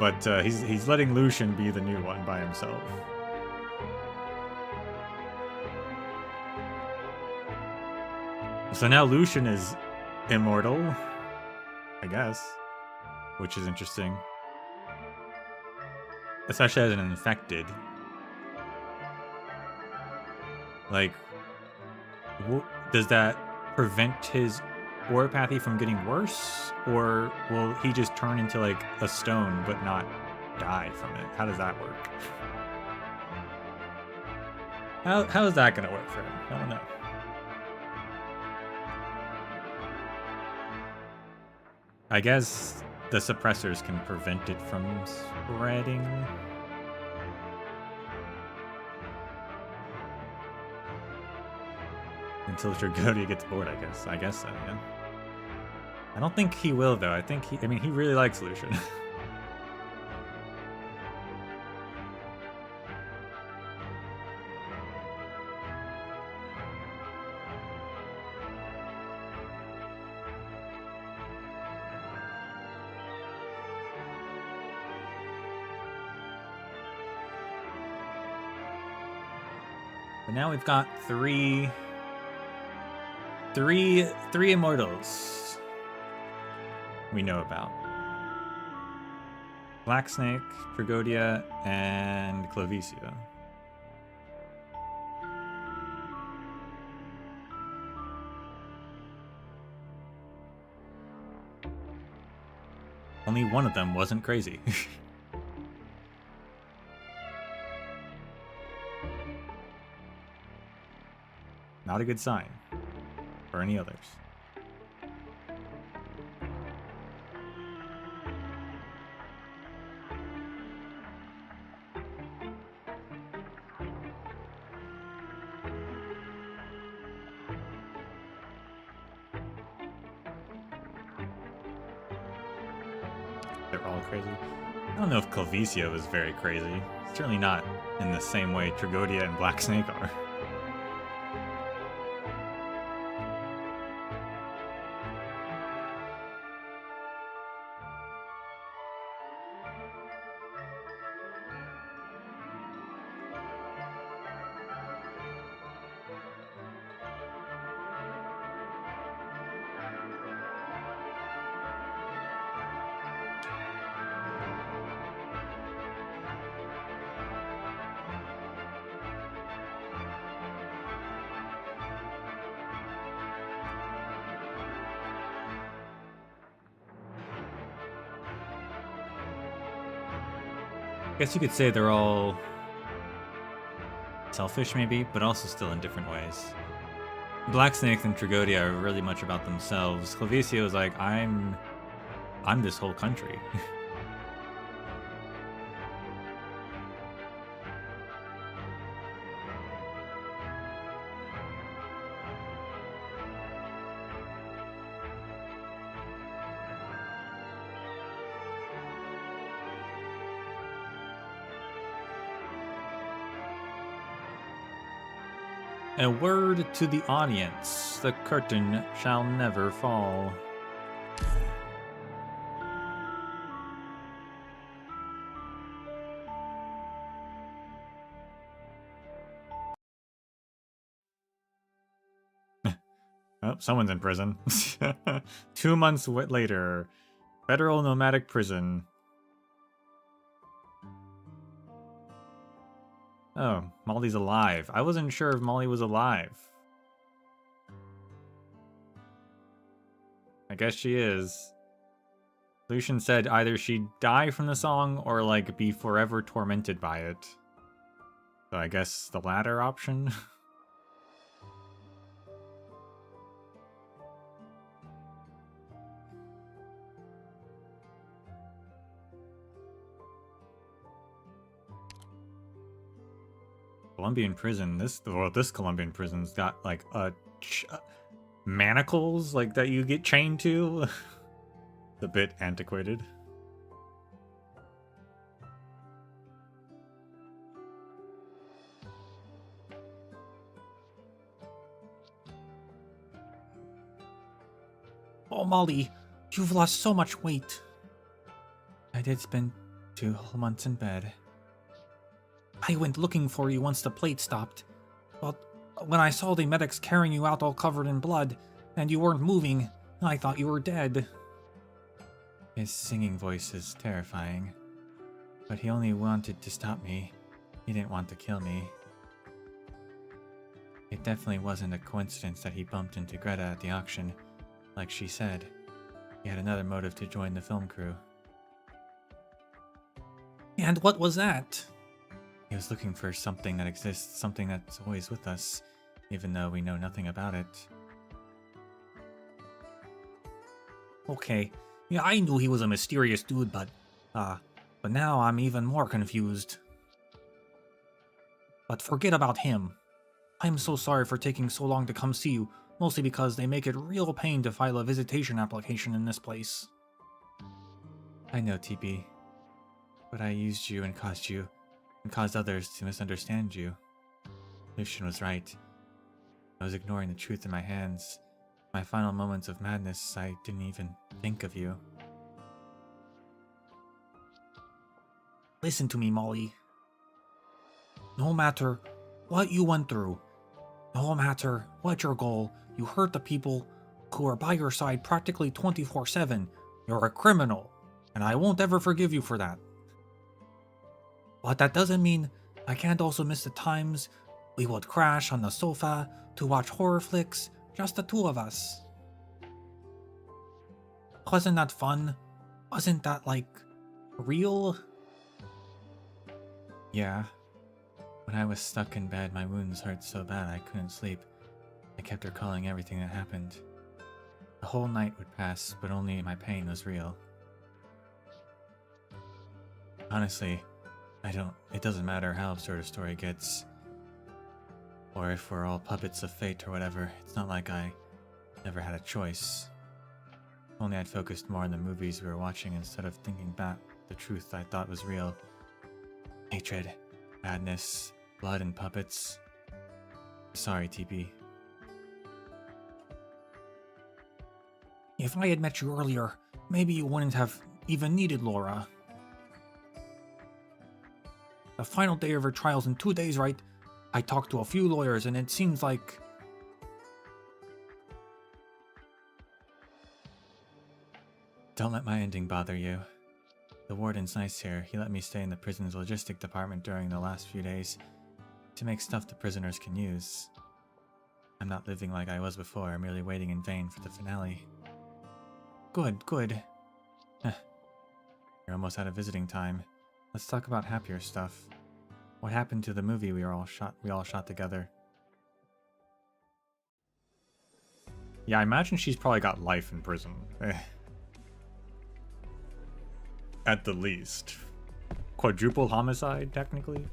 but he's letting Lucian be the new one by himself. So now Lucian is immortal, I guess, which is interesting. Especially as an infected. Like, does that prevent his oropathy from getting worse? Or will he just turn into like a stone but not die from it? How does that work? How is that gonna work for him? I don't know. I guess the suppressors can prevent it from spreading. Until Tragodia gets bored, I guess. I guess so, yeah. I don't think he will, though. I mean, he really likes Lucian. But now we've got three immortals we know about. Black Snake, Tragodia, and Clovicia. Only one of them wasn't crazy. Not a good sign for any others. crazy. I don't know if Calvicio is very crazy. Certainly not in the same way Tragodia and Black Snake are. I guess you could say they're all selfish, maybe, but also still in different ways. Black Snake and Tragodia are really much about themselves. Clavicio is like, I'm this whole country. A word to the audience, the curtain shall never fall. Oh, someone's in prison. 2 months later, federal nomadic prison. Oh, Molly's alive. I wasn't sure if Molly was alive. I guess she is. Lucian said either she'd die from the song or, like, be forever tormented by it. So I guess the latter option? Colombian prison. This Colombian prison's got like manacles like that you get chained to. It's a bit antiquated. Oh, Molly, you've lost so much weight. I did spend 2 whole months in bed. I went looking for you once the plate stopped. But when I saw the medics carrying you out all covered in blood, and you weren't moving, I thought you were dead. His singing voice is terrifying. But he only wanted to stop me. He didn't want to kill me. It definitely wasn't a coincidence that he bumped into Greta at the auction. Like she said, he had another motive to join the film crew. And what was that? He was looking for something that exists, something that's always with us, even though we know nothing about it. Okay, yeah, I knew he was a mysterious dude, but now I'm even more confused. But forget about him. I'm so sorry for taking so long to come see you, mostly because they make it real pain to file a visitation application in this place. I know, TP, but I used you and caused others to misunderstand you. Lucian was right. I was ignoring the truth in my hands. My final moments of madness, I didn't even think of you. Listen to me, Molly. No matter what you went through, no matter what your goal, you hurt the people who are by your side practically 24/7. You're a criminal, and I won't ever forgive you for that. But that doesn't mean I can't also miss the times we would crash on the sofa to watch horror flicks, just the two of us. Wasn't that fun? Wasn't that, like, real? Yeah. When I was stuck in bed, my wounds hurt so bad I couldn't sleep. I kept recalling everything that happened. The whole night would pass, but only my pain was real. Honestly, it doesn't matter how absurd a story gets, or if we're all puppets of fate or whatever. It's not like I never had a choice. Only I'd focused more on the movies we were watching instead of thinking the truth I thought was real. Hatred, madness, blood, and puppets. Sorry, TP. If I had met you earlier, maybe you wouldn't have even needed Laura. The final day of her trial's in 2 days, right? I talked to a few lawyers and it seems like... Don't let my ending bother you. The warden's nice here. He let me stay in the prison's logistic department during the last few days to make stuff the prisoners can use. I'm not living like I was before, merely waiting in vain for the finale. Good, good. You're almost out of visiting time. Let's talk about happier stuff. What happened to the movie we all shot together? Yeah, I imagine she's probably got life in prison. At the least. Quadruple homicide, technically.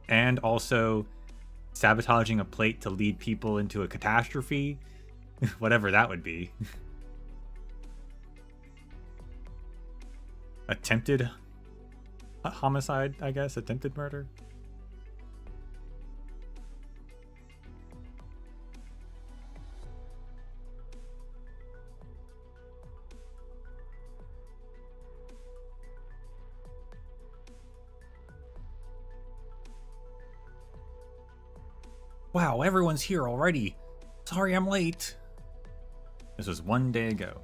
And also sabotaging a plate to lead people into a catastrophe. Whatever that would be. Attempted homicide, I guess. Attempted murder. Wow, everyone's here already. Sorry I'm late. This was 1 day ago.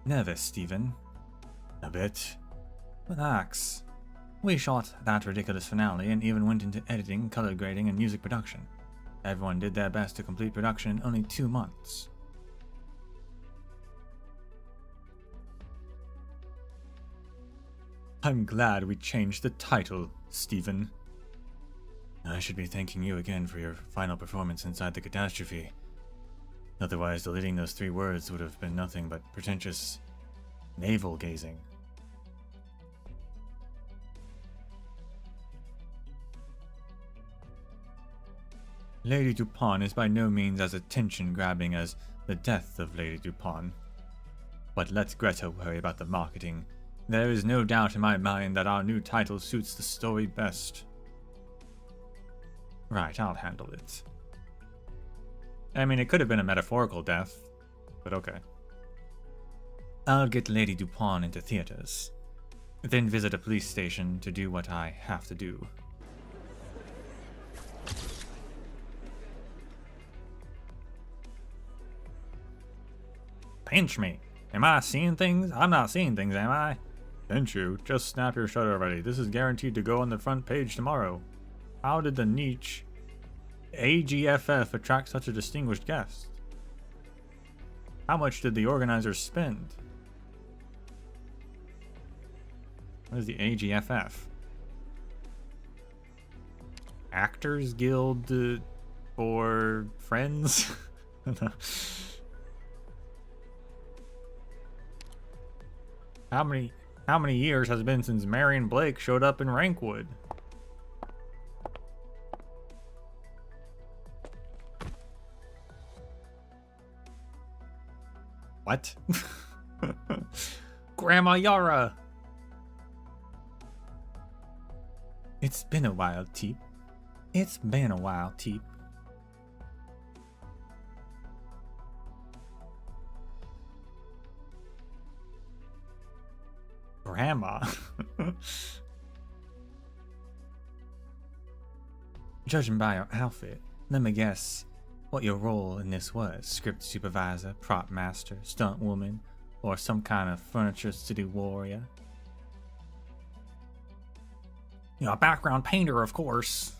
Nervous, Stephen? A bit. Relax. We shot that ridiculous finale and even went into editing, color grading, and music production. Everyone did their best to complete production in only 2 months. I'm glad we changed the title, Stephen. I should be thanking you again for your final performance inside the catastrophe. Otherwise, deleting those 3 words would have been nothing but pretentious navel-gazing. Lady Dupont is by no means as attention-grabbing as the death of Lady Dupont. But let Greta worry about the marketing. There is no doubt in my mind that our new title suits the story best. Right, I'll handle it. I mean, it could have been a metaphorical death, but okay. I'll get Lady Dupont into theaters, then visit a police station to do what I have to do. Pinch me. Am I seeing things? I'm not seeing things, am I? Pinch you. Just snap your shutter already. This is guaranteed to go on the front page tomorrow. How did the niche AGFF attract such a distinguished guest? How much did the organizers spend? What is the AGFF? Actors Guild for Friends? How many years has it been since Marion Blake showed up in Rankwood? What? Grandma Yara! It's been a while, Teep. It's been a while, Teep. Grandma? Judging by your outfit, let me guess what your role in this was. Script supervisor, prop master, stunt woman, or some kind of furniture city warrior? You know, a background painter, of course.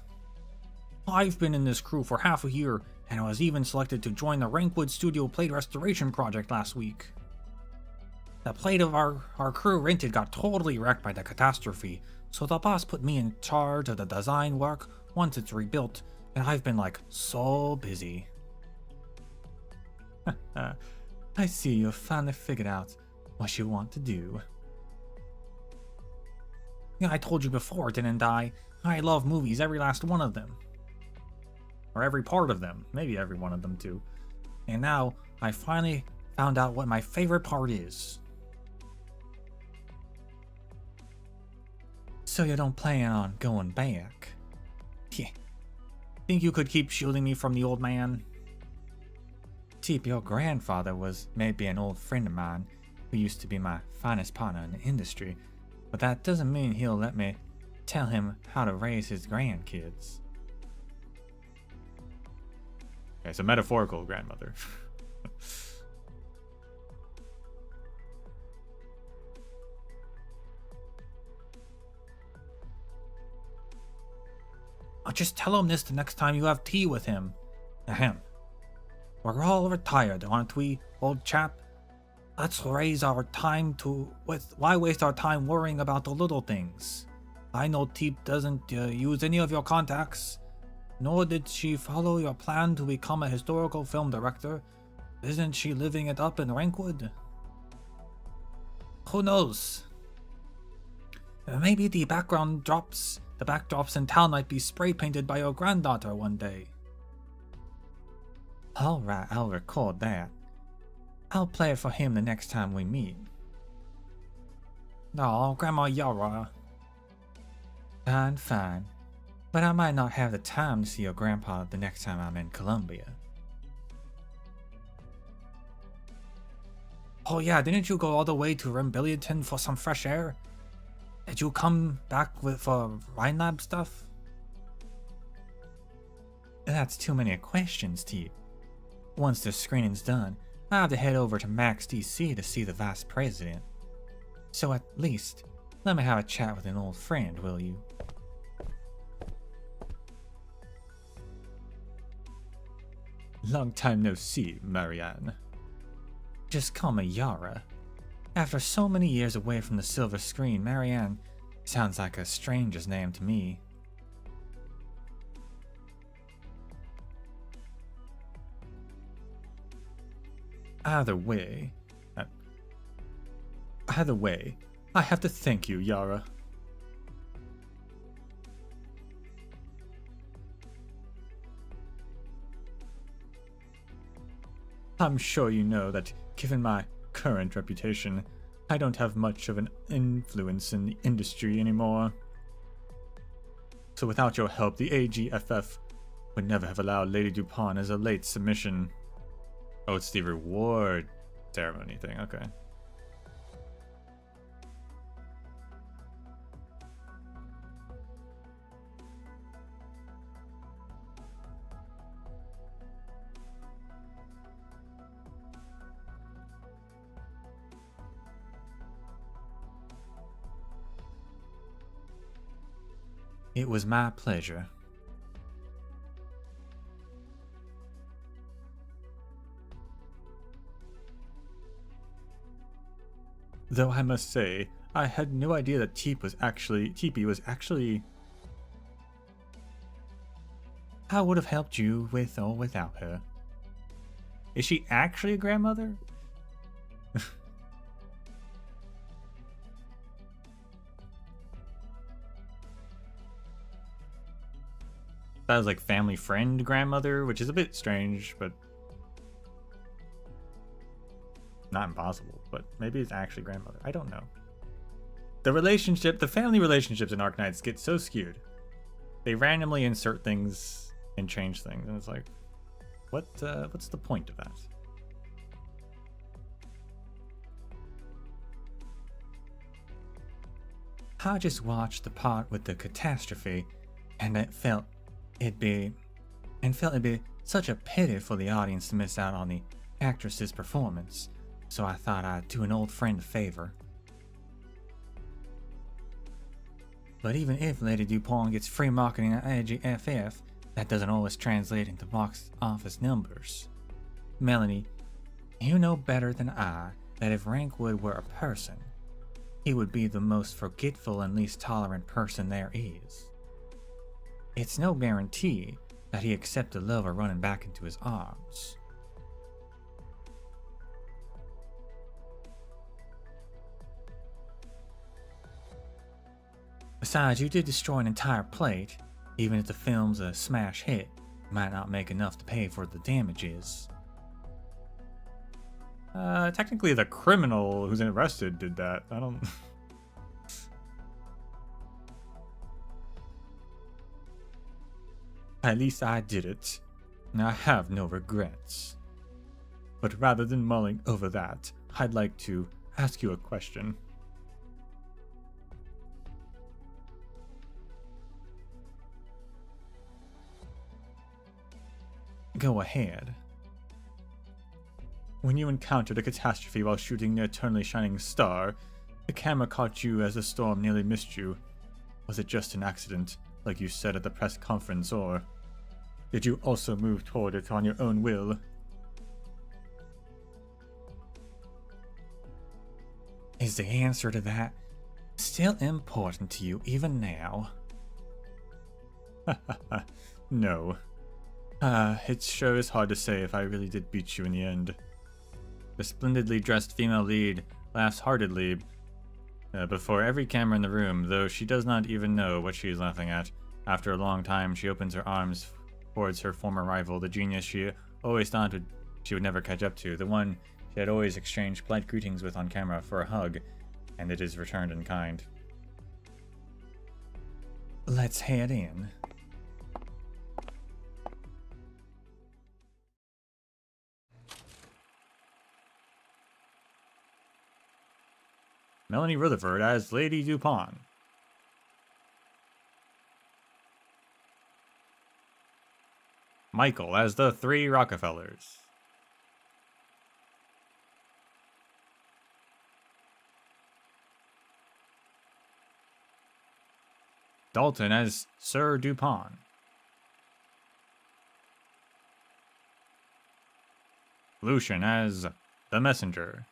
I've been in this crew for half a year, and I was even selected to join the Rankwood Studio plate restoration project last week. The plate of our crew rented got totally wrecked by the catastrophe, so the boss put me in charge of the design work once it's rebuilt, and I've been like so busy. I see you've finally figured out what you want to do. Yeah, I told you before, didn't I? I love movies, every last one of them. Or every part of them. Maybe every one of them, too. And now, I finally found out what my favorite part is. So you don't plan on going back? Yeah. Think you could keep shielding me from the old man? Teep, your grandfather was maybe an old friend of mine who used to be my finest partner in the industry, but that doesn't mean he'll let me tell him how to raise his grandkids. Okay, so metaphorical grandmother. I'll just tell him this the next time you have tea with him. Ahem. We're all retired, aren't we, old chap? Let's raise our time why waste our time worrying about the little things? I know Teep doesn't use any of your contacts, nor did she follow your plan to become a historical film director. Isn't she living it up in Rankwood? Who knows? Maybe the backdrops in town might be spray painted by your granddaughter one day. Alright, I'll record that. I'll play it for him the next time we meet. Oh, Grandma Yara. Fine. But I might not have the time to see your grandpa the next time I'm in Columbia. Oh yeah, didn't you go all the way to Rembilliton for some fresh air? Did you come back for Rhine Lab stuff? That's too many questions, Teep. Once the screening's done, I have to head over to Max DC to see the Vice President. So at least, let me have a chat with an old friend, will you? Long time no see, Marianne. Just call me Yara. After so many years away from the silver screen, Marianne sounds like a stranger's name to me. Either way, I have to thank you, Yara. I'm sure you know that, given my current reputation, I don't have much of an influence in the industry anymore. So without your help, the AGFF would never have allowed Lady Dupont as a late submission. Oh, it's the reward ceremony thing, okay. It was my pleasure. Though I must say, I had no idea that Teepee was actually... I would have helped you with or without her. Is she actually a grandmother? That was like family friend grandmother, which is a bit strange, but not impossible. But maybe it's actually grandmother. I don't know. The family relationships in Arknights get so skewed. They randomly insert things and change things, and it's like, what's the point of that? I just watched the part with the catastrophe, and felt it'd be such a pity for the audience to miss out on the actress's performance, so I thought I'd do an old friend a favor. But even if Lady Dupont gets free marketing at AGFF, that doesn't always translate into box office numbers. Melanie, you know better than I that if Rankwood were a person, he would be the most forgetful and least tolerant person there is. It's no guarantee that he accepts a lover running back into his arms. Besides, you did destroy an entire plate. Even if the film's a smash hit, it might not make enough to pay for the damages. Technically the criminal who's arrested did that. I don't... At least I did it, and I have no regrets. But rather than mulling over that, I'd like to ask you a question. Go ahead. When you encountered a catastrophe while shooting the eternally shining star, the camera caught you as the storm nearly missed you. Was it just an accident, like you said at the press conference, or did you also move toward it on your own will? Is the answer to that still important to you even now? No. It sure is hard to say if I really did beat you in the end. The splendidly dressed female lead laughs heartedly before every camera in the room, though she does not even know what she is laughing at. After a long time, she opens her arms towards her former rival, the genius she always thought she would never catch up to, the one she had always exchanged polite greetings with on camera, for a hug, and it is returned in kind. Let's head in. Melanie Rutherford as Lady Dupont. Michael as the Three Rockefellers. Dalton as Sir Dupont. Lucian as the Messenger.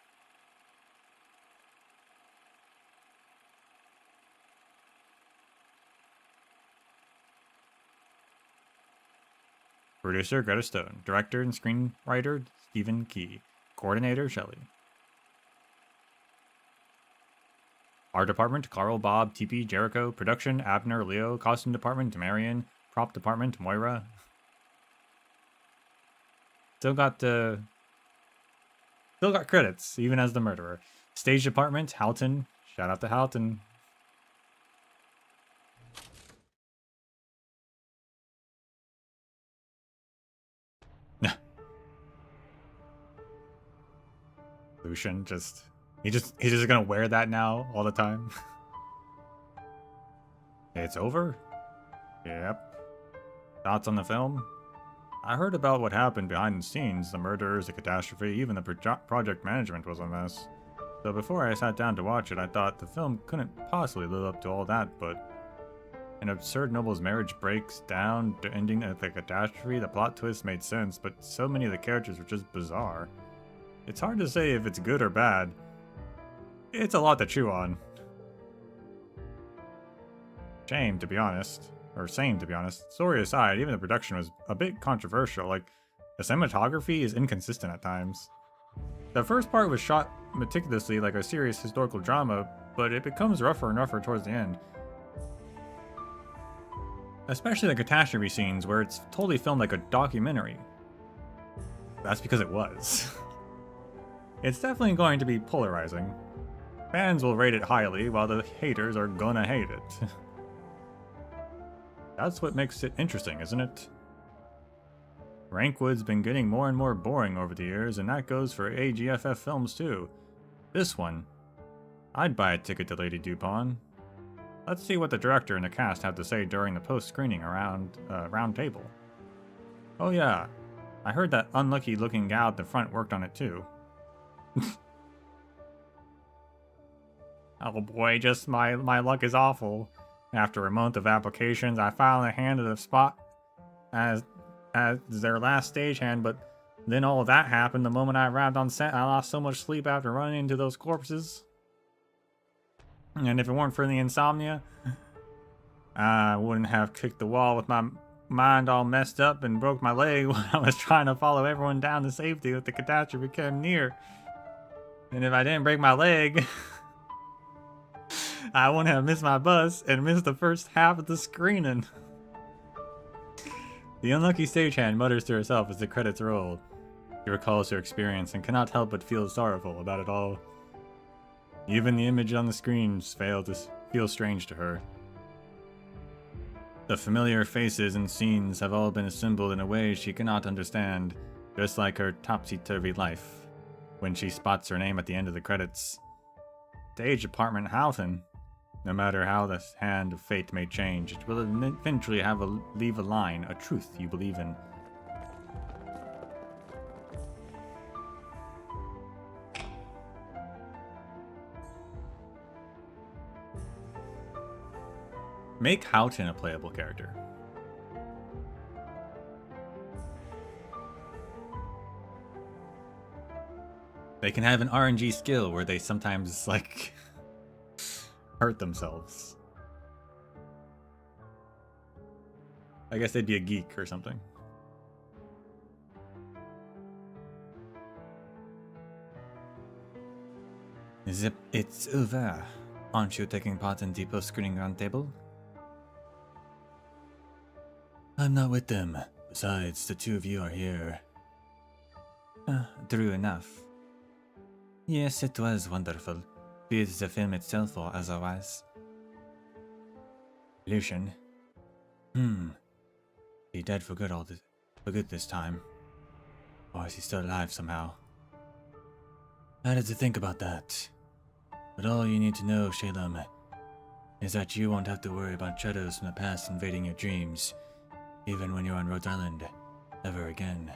Producer Greta Stone. Director and screenwriter Stephen Key. Coordinator Shelley. Art department Carl, Bob, TP, Jericho. Production Abner, Leo. Costume department Marion. Prop department Moira. Still got credits, even as the murderer. Stage department Halton. Shout out to Halton. Lucian he's just gonna wear that now all the time. It's over? Yep. Thoughts on the film? I heard about what happened behind the scenes, the murders, the catastrophe, even the project management was a mess. So before I sat down to watch it, I thought the film couldn't possibly live up to all that, but an absurd noble's marriage breaks down, ending at the catastrophe. The plot twist made sense, but so many of the characters were just bizarre. It's hard to say if it's good or bad. It's a lot to chew on. Shame, to be honest. Or same, to be honest. Story aside, even the production was a bit controversial. Like, the cinematography is inconsistent at times. The first part was shot meticulously like a serious historical drama, but it becomes rougher and rougher towards the end. Especially the catastrophe scenes, where it's totally filmed like a documentary. That's because it was. It's definitely going to be polarizing. Fans will rate it highly, while the haters are gonna hate it. That's what makes it interesting, isn't it? Rankwood's been getting more and more boring over the years, and that goes for AGFF films too. This one, I'd buy a ticket to Lady Dupont. Let's see what the director and the cast have to say during the post-screening round table. Oh yeah, I heard that unlucky-looking gal at the front worked on it too. Oh boy, just my luck is awful. After a month of applications, I finally handed a spot as their last stagehand, but then all of that happened the moment I arrived on set. I lost so much sleep after running into those corpses. And if it weren't for the insomnia, I wouldn't have kicked the wall with my mind all messed up and broke my leg when I was trying to follow everyone down to safety if the catastrophe came near. And if I didn't break my leg, I wouldn't have missed my bus and missed the first half of the screening. The unlucky stagehand mutters to herself as the credits roll. She recalls her experience and cannot help but feel sorrowful about it all. Even the image on the screens fail to feel strange to her. The familiar faces and scenes have all been assembled in a way she cannot understand, just like her topsy-turvy life. When she spots her name at the end of the credits. Stage apartment Halton. No matter how the hand of fate may change, it will eventually leave a line, a truth you believe in. Make Houghton a playable character. They can have an RNG skill where they sometimes, like, hurt themselves. I guess they'd be a geek or something. Zip, it's over. Aren't you taking part in the post-screening roundtable? I'm not with them. Besides, the two of you are here. True enough. Yes, it was wonderful, be it the film itself or otherwise. Lucian. He dead for good this time. Or is he still alive somehow? I had to think about that. But all you need to know, Shalem, is that you won't have to worry about shadows from the past invading your dreams, even when you're on Rhode Island, ever again.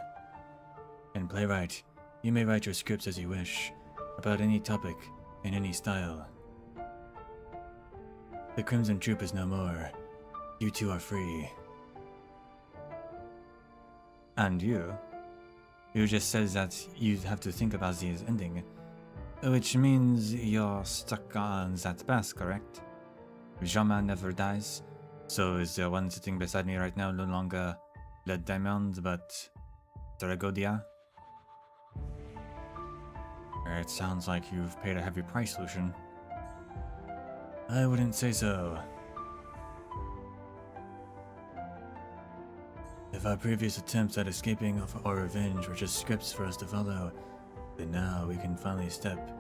And playwright, you may write your scripts as you wish, about any topic, in any style. The Crimson Troop is no more. You two are free. And you? You just said that you'd have to think about the ending. Which means you're stuck on that path, correct? Jean-Man never dies, so is the one sitting beside me right now no longer Blood Diamond, but Dragodia? It sounds like you've paid a heavy price, Lucian. I wouldn't say so. If our previous attempts at escaping or revenge were just scripts for us to follow, then now we can finally step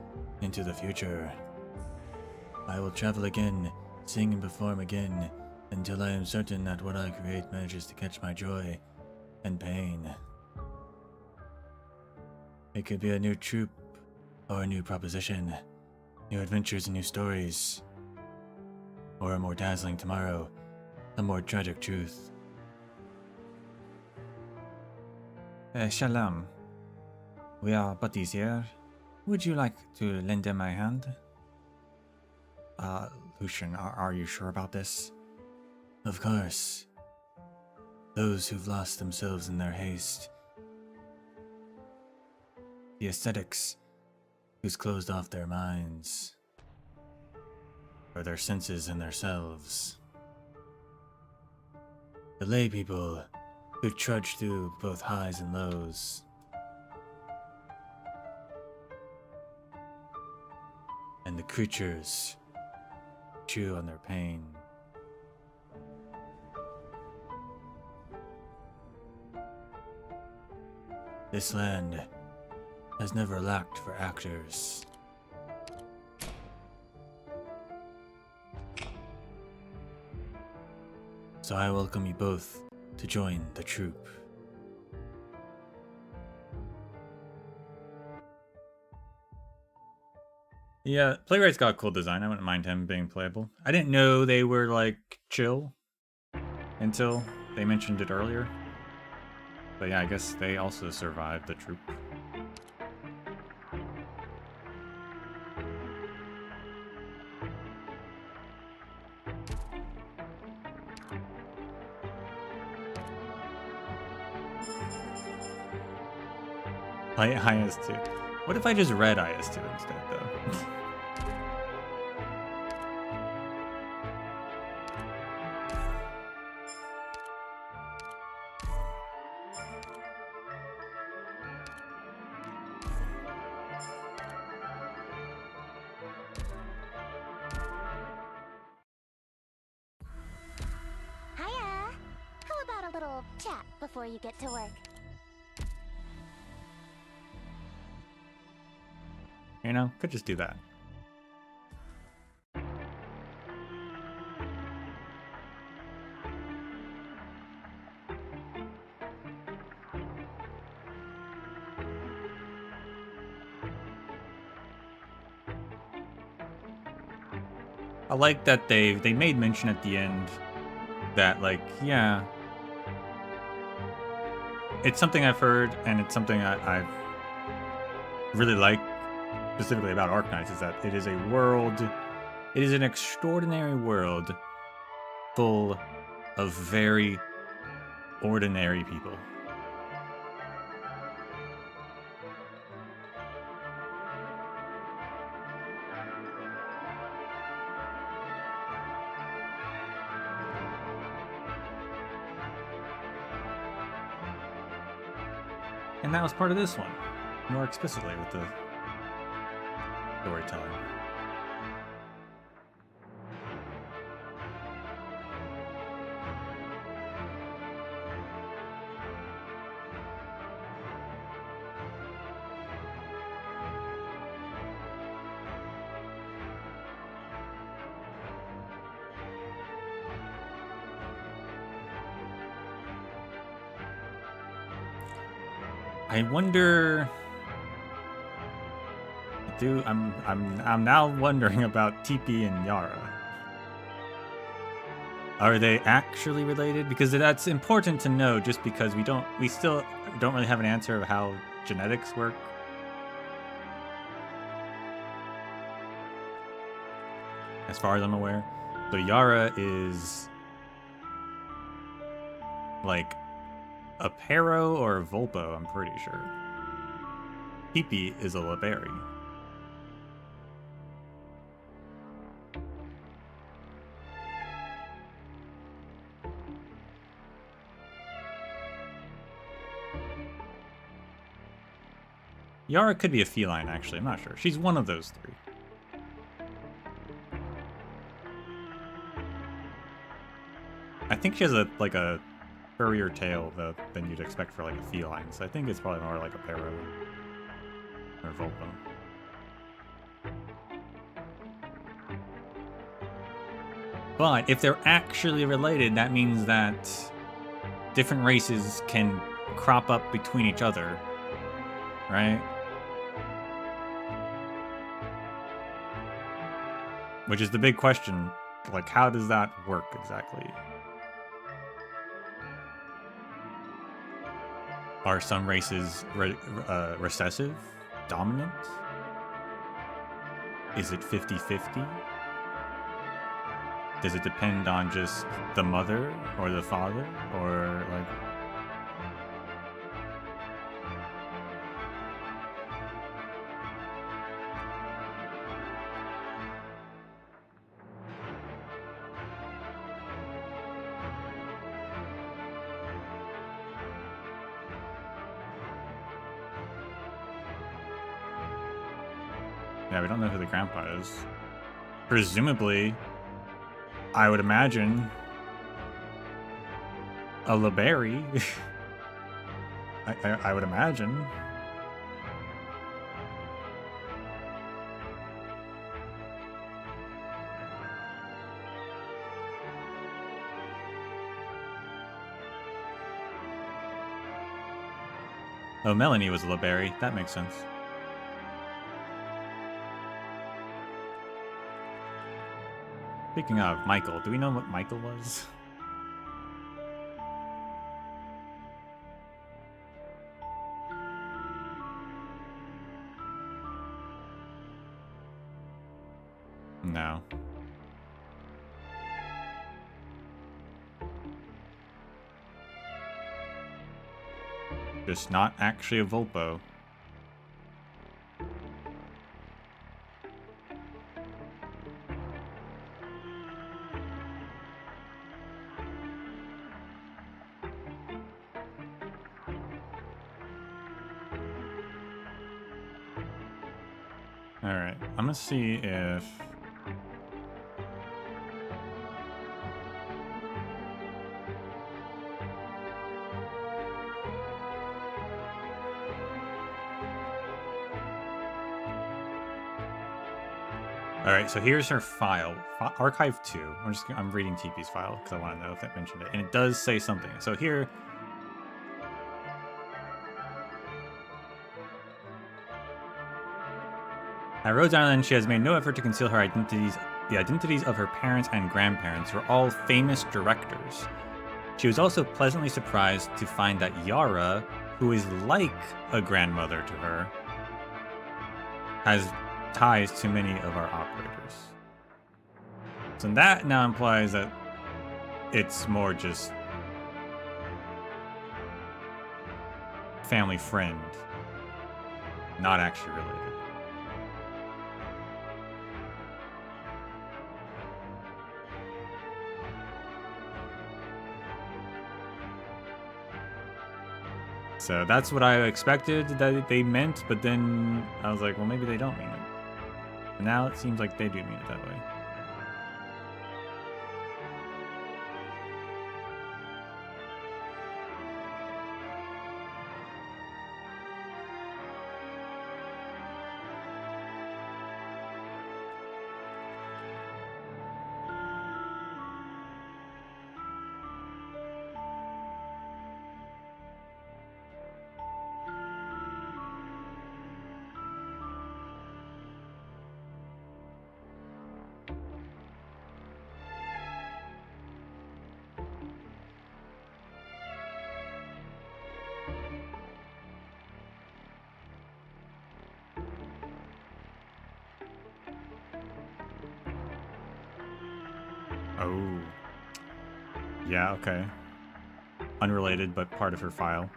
into the future. I will travel again, sing and perform again, until I am certain that what I create manages to catch my joy and pain. It could be a new troupe or a new proposition, new adventures and new stories, or a more dazzling tomorrow, a more tragic truth. Shalom. We are buddies here. Would you like to lend him a hand? Lucian, are you sure about this? Of course. Those who've lost themselves in their haste. The ascetics, who's closed off their minds. Or their senses and themselves. The lay people, who trudge through both highs and lows. And the creatures chew on their pain. This land has never lacked for actors. So I welcome you both to join the troupe. Yeah, Playwright's got a cool design. I wouldn't mind him being playable. I didn't know they were, like, chill until they mentioned it earlier. But yeah, I guess they also survived the troop. Play IS2. What if I just read IS2 instead, though? chat before you get to work. You know, could just do that. I like that they made mention at the end that, like, yeah, it's something I've heard, and it's something I've really liked specifically about Arknights, is that it is a world, it is an extraordinary world full of very ordinary people. And that was part of this one, more explicitly with the storytelling. I wonder. I'm now wondering about TP and Yara. Are they actually related? Because that's important to know, just because we still don't really have an answer of how genetics work. As far as I'm aware. So Yara is like a Pero or a Volpo, I'm pretty sure. Pipi is a Liberi. Yara could be a feline, actually. I'm not sure. She's one of those three. I think she has a furrier tail than you'd expect for like a feline, so I think it's probably more like a Pero or Volpo. But if they're actually related, that means that different races can crop up between each other, right? Which is the big question, like, how does that work exactly? Are some races recessive, dominant? Is it 50-50? Does it depend on just the mother or the father, or like... Yeah, we don't know who the grandpa is. Presumably, I would imagine a Liberi. I would imagine. Oh, Melanie was a Liberi. That makes sense. Speaking of Michael, do we know what Michael was? No. Just not actually a Volpo. Alright, I'm gonna see if... Alright, so here's her file. Archive 2. I'm reading TP's file because I want to know if it mentioned it. And it does say something. So here... At Rhodes Island, she has made no effort to conceal her identities. The identities of her parents and grandparents were all famous directors. She was also pleasantly surprised to find that Yara, who is like a grandmother to her, has ties to many of our operators. So that now implies that it's more just family friend, not actually related. So that's what I expected that they meant, but then I was like, well, maybe they don't mean it. And now it seems like they do mean it that way. Oh. Yeah, okay. Unrelated, but part of her file.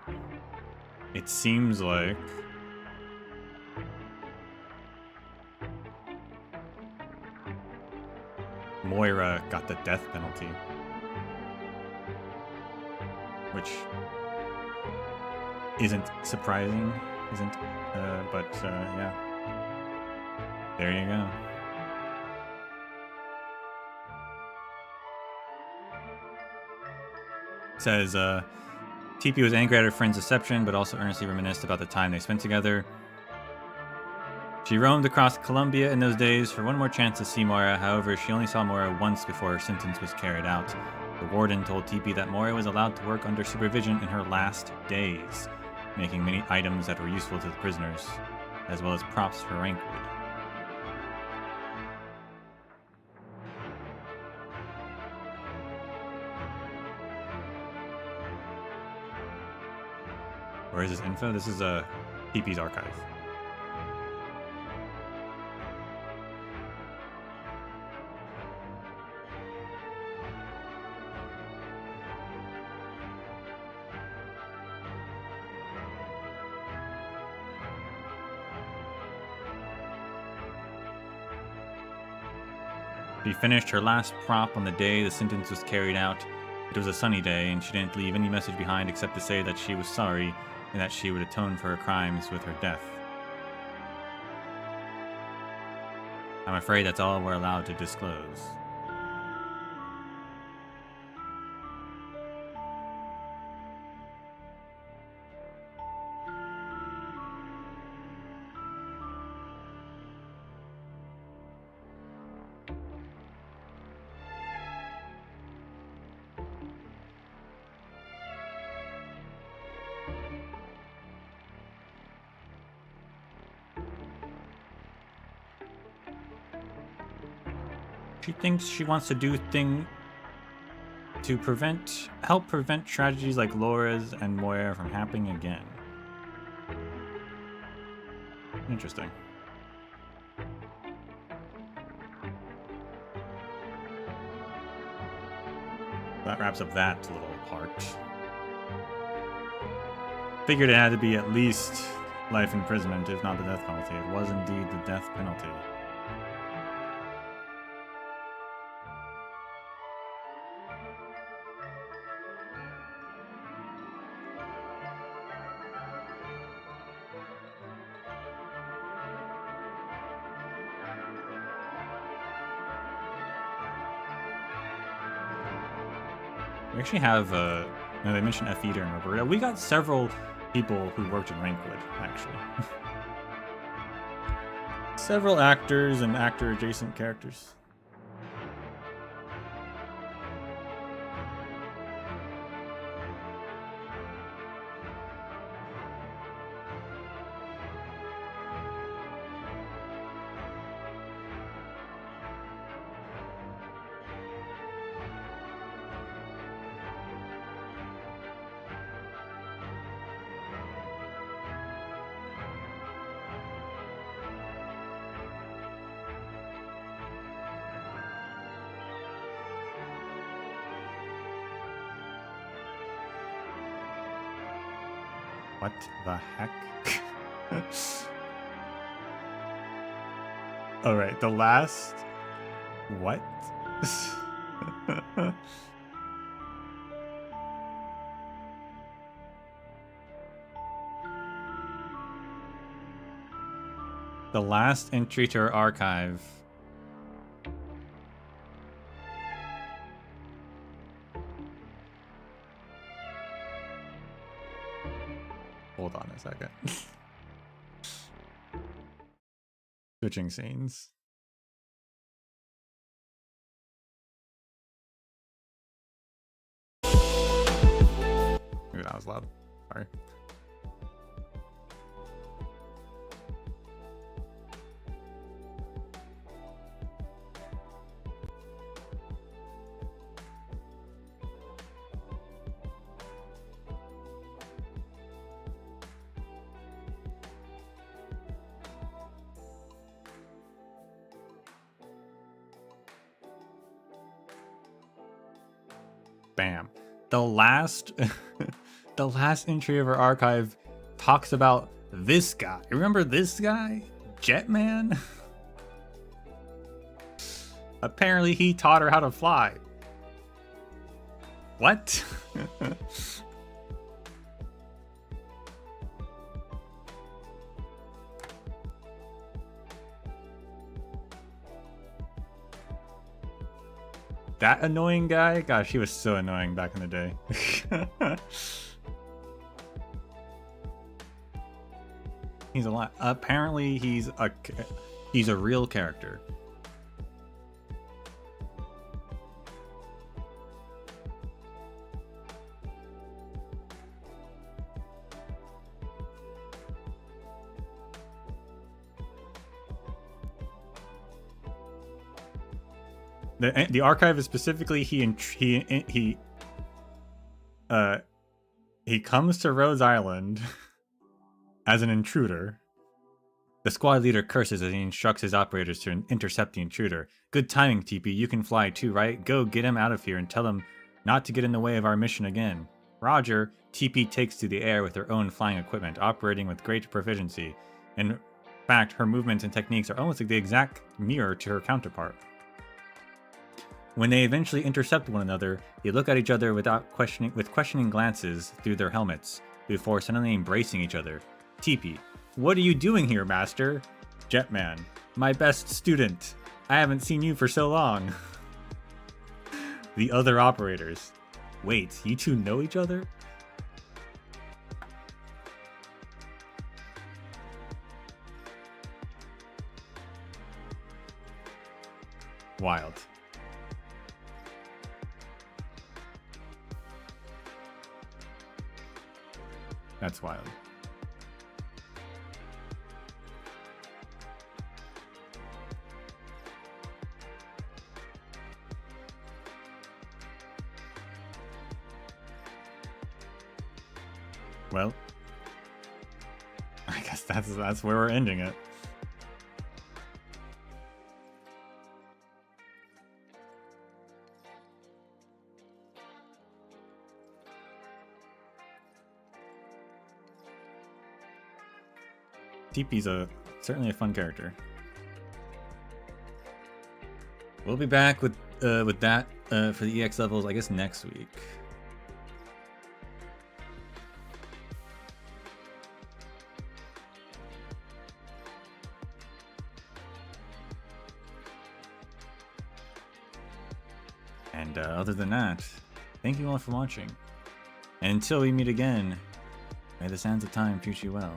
It seems like... Moira got the death penalty. Which isn't surprising, yeah. There you go. Says, TP was angry at her friend's deception, but also earnestly reminisced about the time they spent together. She roamed across Colombia in those days for one more chance to see Moira. However, she only saw Moira once before her sentence was carried out. The warden told TP that Moira was allowed to work under supervision in her last days, making many items that were useful to the prisoners, as well as props for Rankwood. Where is this info? This is TP's archive. She finished her last prop on the day the sentence was carried out. It was a sunny day, and she didn't leave any message behind except to say that she was sorry and that she would atone for her crimes with her death. I'm afraid that's all we're allowed to disclose. She thinks she wants to do thing to help prevent tragedies like Laura's and Moira from happening again. Interesting. That wraps up that little part. Figured it had to be at least life imprisonment, if not the death penalty. It was indeed the death penalty. We actually have, they mentioned F. Eater and Roberta. We got several people who worked in Rankwood, actually. Several actors and actor-adjacent characters. What the heck? Alright, the last... What? The last entry to our archive. Hold on a second. Switching scenes. Maybe that was loud. Sorry. Bam. The last the last entry of our archive talks about this guy. Remember this guy? Jetman? Apparently he taught her how to fly. What? That annoying guy? Gosh, he was so annoying back in the day. He's a lot. Apparently, he's a real character. The archive is specifically he comes to Rose Island as an intruder. The squad leader curses as he instructs his operators to intercept the intruder. Good timing, TP. You can fly too, right? Go get him out of here and tell him not to get in the way of our mission again. Roger. TP takes to the air with her own flying equipment, operating with great proficiency. In fact, her movements and techniques are almost like the exact mirror to her counterpart. When they eventually intercept one another, they look at each other with questioning glances through their helmets, before suddenly embracing each other. TP, what are you doing here, Master? Jetman, my best student. I haven't seen you for so long. The other operators. Wait, you two know each other? Wild. That's wild. Well, I guess that's where we're ending it. TP's certainly a fun character. We'll be back with that for the EX levels, I guess, next week. And other than that, thank you all for watching. And until we meet again, may the sands of time treat you well.